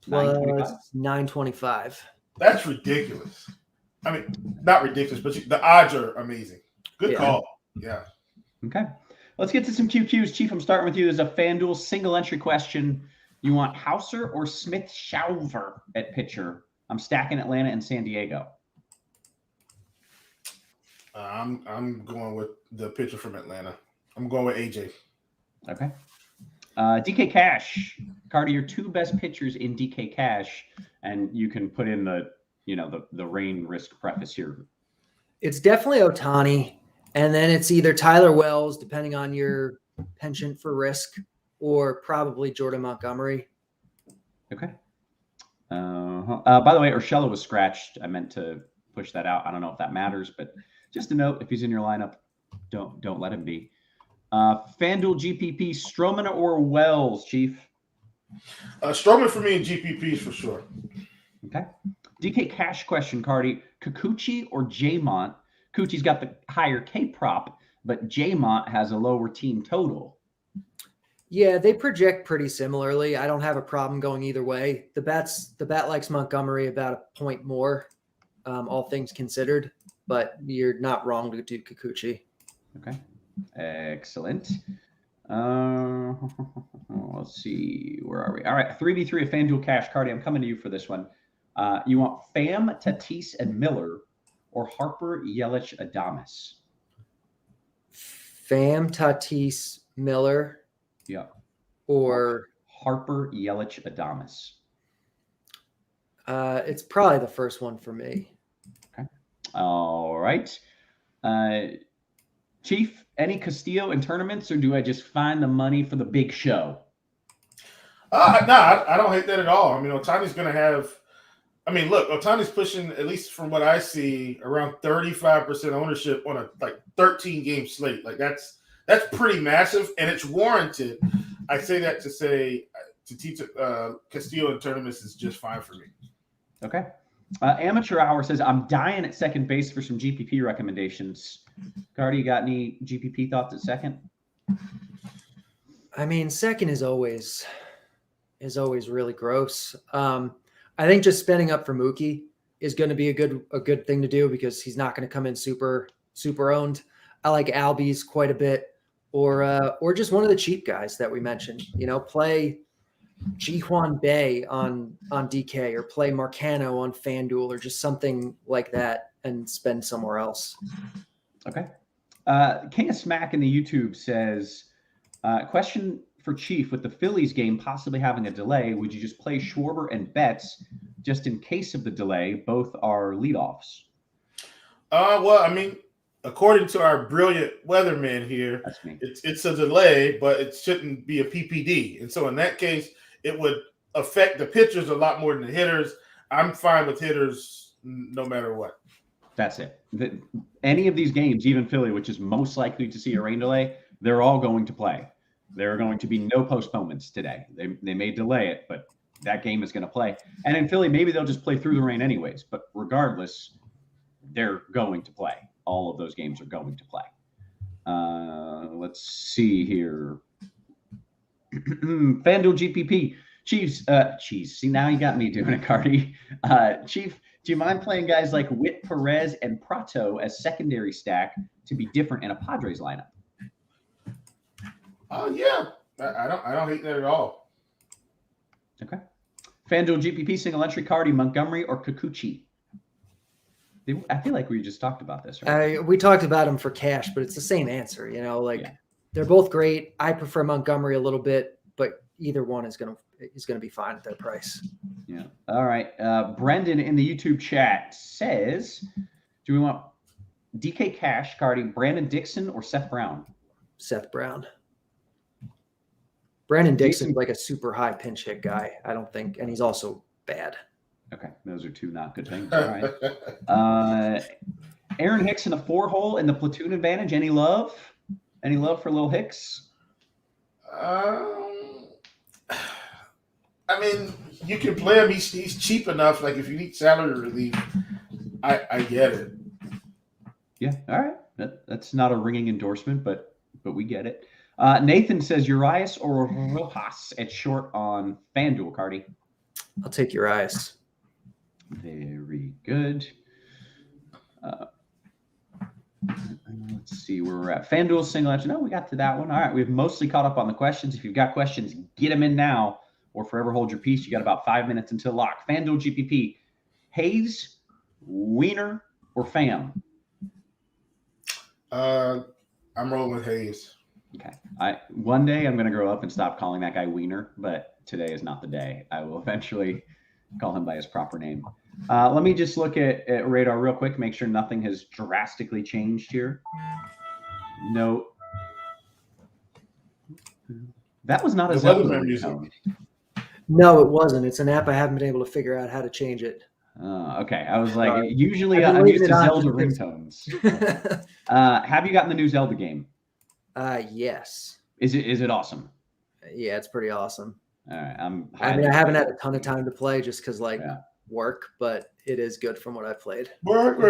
Was 925. That's ridiculous. I mean, not ridiculous, but the odds are amazing. Good call. Yeah. Okay. Let's get to some QQs. Chief, I'm starting with you. There's a FanDuel single entry question. You want Hauser or Smith-Shawver at pitcher? I'm stacking Atlanta and San Diego. I'm going with the pitcher from Atlanta. I'm going with AJ. Okay. DK Cash. Carty, your two best pitchers in DK Cash, and you can put in the rain risk preface here. It's definitely Ohtani, and then it's either Tyler Wells, depending on your penchant for risk, or probably Jordan Montgomery. Okay. By the way, Urshela was scratched. I meant to push that out. I don't know if that matters, but just a note: if he's in your lineup, don't let him be. FanDuel GPP, Stroman or Wells, Chief? Stroman for me and GPPs for sure. Okay. DK Cash question, Carty. Kikuchi or Jamont? Kikuchi's got the higher K prop, but Jamont has a lower team total. Yeah, they project pretty similarly. I don't have a problem going either way. The bat likes Montgomery about a point more, all things considered, but you're not wrong to do Kikuchi. Okay. Excellent. Let's see. Where are we? All right. 3v3 of FanDuel Cash. Carty, I'm coming to you for this one. You want Pham, Tatis, and Miller or Harper, Yelich, Adames? Pham, Tatis, Miller. Yeah. Or Harper, Yelich, Adames. It's probably the first one for me. Okay. All right. Chief, any Castillo in tournaments, or do I just find the money for the big show? No, I don't hate that at all. I mean, Ohtani's going to have – I mean, look, Ohtani's pushing, at least from what I see, around 35% ownership on a 13-game slate. Like that's pretty massive, and it's warranted. I say that to say to teach Castillo in tournaments is just fine for me. Okay. Amateur Hour says, I'm dying at second base for some GPP recommendations. Carty, you got any GPP thoughts at second? I mean, second is always really gross. I think just spending up for Mookie is going to be a good thing to do because he's not going to come in super owned. I like Albies quite a bit, or just one of the cheap guys that we mentioned. Play Jihuan Bei on DK, or play Marcano on FanDuel, or just something like that, and spend somewhere else. Okay. King of Smack in the YouTube says, question for Chief, with the Phillies game possibly having a delay, would you just play Schwarber and Betts just in case of the delay? Both are leadoffs. Well, I mean, according to our brilliant weatherman here, That's me. It's a delay, but it shouldn't be a PPD. And so in that case, it would affect the pitchers a lot more than the hitters. I'm fine with hitters no matter what. That's it. Any of these games, even Philly, which is most likely to see a rain delay, they're all going to play. There are going to be no postponements today. They may delay it, but that game is going to play. And in Philly, maybe they'll just play through the rain anyways. But regardless, they're going to play. All of those games are going to play. Let's see here. FanDuel GPP. Chiefs. See, now you got me doing it, Carty. Chief, do you mind playing guys like Witt, Perez, and Prato as secondary stack to be different in a Padres lineup? Yeah. I don't hate that at all. Okay. FanDuel GPP, single entry, Carty, Montgomery, or Kikuchi? I feel like we just talked about this, right? We talked about them for cash, but it's the same answer. They're both great. I prefer Montgomery a little bit, but either one is gonna be fine at their price. Yeah. All right. Brendan in the YouTube chat says, do we want DK Cash, Carty, Brandon Dixon, or Seth Brown? Seth Brown. Brandon Dixon's like a super high pinch hit guy, I don't think, and he's also bad. Okay, those are two not good things. All right. Aaron Hicks in a 4-hole in the platoon advantage. Any love? Any love for Lil Hicks? I mean, you can play him. He's cheap enough. Like if you need salary relief, I get it. Yeah. All right. That's not a ringing endorsement, but we get it. Nathan says Urias or Rojas at short on FanDuel, Carty. I'll take Urias. Very good. Let's see where we're at. FanDuel single entry. No, we got to that one. All right. We've mostly caught up on the questions. If you've got questions, get them in now or forever hold your peace. You got about 5 minutes until lock. FanDuel GPP. Hayes, Wiener, or Pham? I'm rolling with Hayes. Okay. One day I'm going to grow up and stop calling that guy Wiener, but today is not the day. I will eventually call him by his proper name. Let me just look at radar real quick, make sure nothing has drastically changed here. No. That was not a Zelda music. No, it wasn't. It's an app I haven't been able to figure out how to change it. Okay. I was like, usually I'm used to Zelda ringtones. Have you gotten the new Zelda game? Yes. Is it awesome? Yeah, it's pretty awesome. All right. I haven't had a ton of time to play just because work, but it is good from what I've played. Work.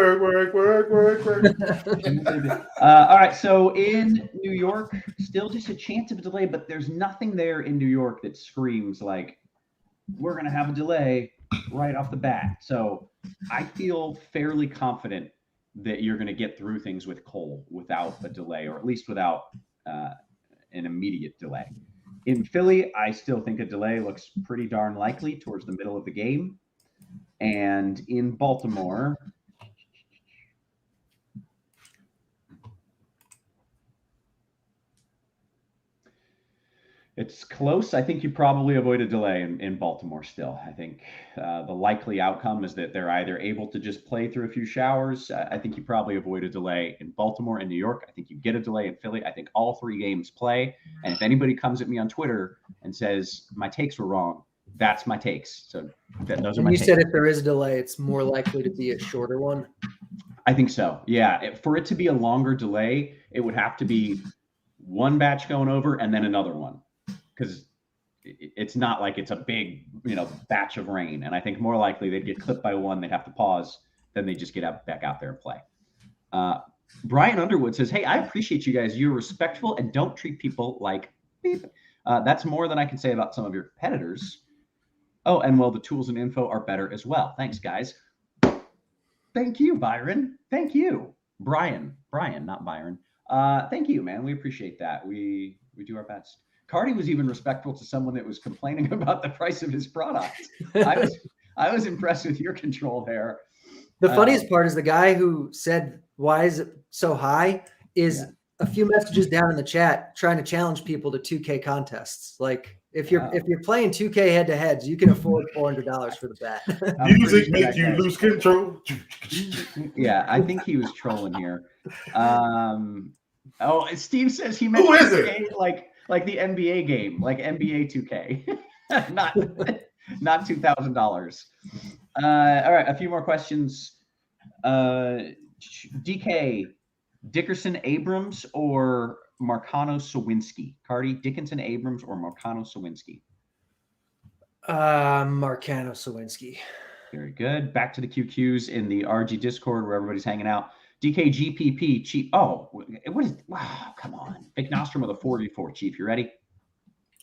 All right. So in New York, still just a chance of a delay, but there's nothing there in New York that screams like we're going to have a delay right off the bat. So I feel fairly confident that you're going to get through things with Cole without a delay, or at least without an immediate delay. In Philly, I still think a delay looks pretty darn likely towards the middle of the game. And in Baltimore, it's close. I think you probably avoid a delay in Baltimore still. I think the likely outcome is that they're either able to just play through a few showers. I think you probably avoid a delay in Baltimore and New York. I think you get a delay in Philly. I think all 3 games play. And if anybody comes at me on Twitter and says my takes were wrong, that's my takes. So those are my takes. You said if there is a delay, it's more likely to be a shorter one. I think so. Yeah. For it to be a longer delay, it would have to be one batch going over and then another one. Because it's not like it's a big, batch of rain. And I think more likely they'd get clipped by one, they'd have to pause, then they just get back out there and play. Brian Underwood says, hey, I appreciate you guys. You're respectful and don't treat people like beep. That's more than I can say about some of your competitors. Oh, and the tools and info are better as well. Thanks, guys. Thank you, Byron. Thank you. Brian, not Byron. Thank you, man. We appreciate that. We do our best. Carty was even respectful to someone that was complaining about the price of his product. I was impressed with your control there. The funniest part is the guy who said, "Why is it so high?" is a few messages down in the chat trying to challenge people to 2K contests. Like if you're playing 2K head to heads, you can afford $400 for the bet. Music makes you lose control. Yeah, I think he was trolling here. Steve says he meant Who is it? Like the NBA game, like NBA 2K, not $2,000. All right, a few more questions. DK, Dickerson Abrams or Marcano Sawinski? Carty, Dickinson Abrams or Marcano Sawinski? Marcano Sawinski. Very good. Back to the QQs in the RG Discord where everybody's hanging out. DKGPP, Chief. Oh, what is? Wow, come on. Big Nostrum with a 4v4. Chief, you ready?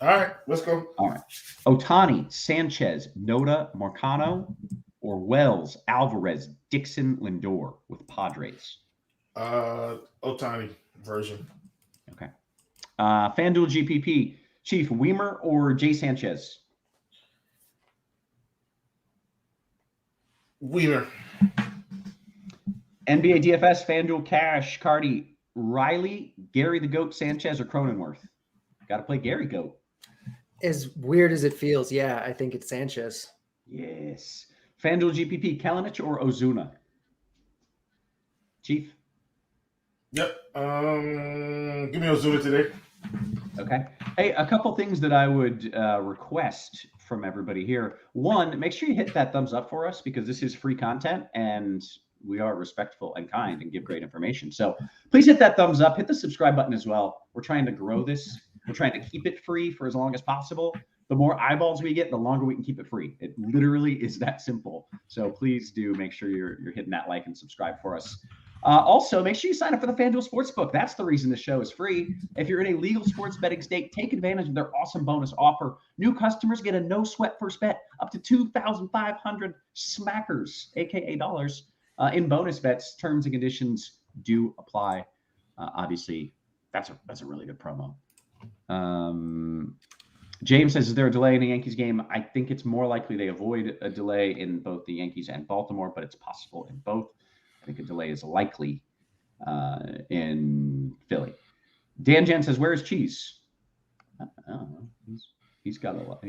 All right, let's go. All right. Otani, Sanchez, Noda, Marcano, or Wells, Alvarez, Dixon, Lindor with Padres? Otani version. Okay. FanDuel GPP, Chief, Weimer or Jay Sanchez? Weimer. NBA DFS, FanDuel Cash, Carty, Riley, Gary the Goat Sanchez, or Cronenworth? Got to play Gary Goat. As weird as it feels, yeah, I think it's Sanchez. Yes. FanDuel GPP, Kalinic or Ozuna? Chief? Yep. Give me Ozuna today. Okay. Hey, a couple things that I would request from everybody here. One, make sure you hit that thumbs up for us because this is free content and we are respectful and kind and give great information. So please hit that thumbs up, hit the subscribe button as well. We're trying to grow this. We're trying to keep it free for as long as possible. The more eyeballs we get, the longer we can keep it free. It literally is that simple. So please do make sure you're hitting that like and subscribe for us. Also, make sure you sign up for the FanDuel Sportsbook. That's the reason the show is free. If you're in a legal sports betting state, take advantage of their awesome bonus offer. New customers get a no-sweat first bet up to 2,500 smackers, aka dollars, in bonus bets. Terms and conditions do apply. Obviously, that's a really good promo. James says, is there a delay in the Yankees game? I think it's more likely they avoid a delay in both the Yankees and Baltimore, but it's possible in both. I think a delay is likely in Philly. Dan Jen says, where is Cheese? I don't know. He's got a lot.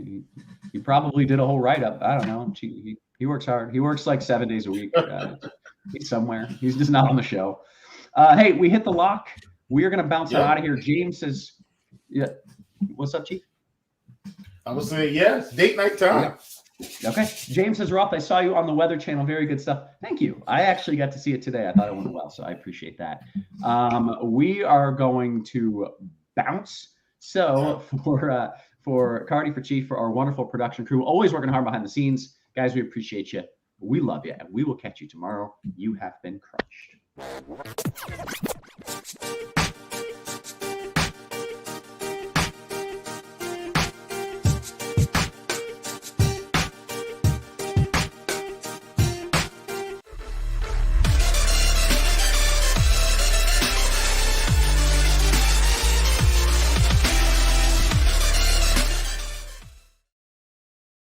He probably did a whole write-up. I don't know. He works hard. He works like 7 days a week. He's somewhere. He's just not on the show. Hey, we hit the lock. We are going to bounce out of here. James says, yeah. What's up, Chief? I was saying, yes, date night time. Okay. James says, Roth, I saw you on the Weather Channel. Very good stuff. Thank you. I actually got to see it today. I thought it went well, so I appreciate that. We are going to bounce. So for Carty, for Chief, for our wonderful production crew, always working hard behind the scenes. Guys, we appreciate you. We love you, and we will catch you tomorrow. You have been crushed.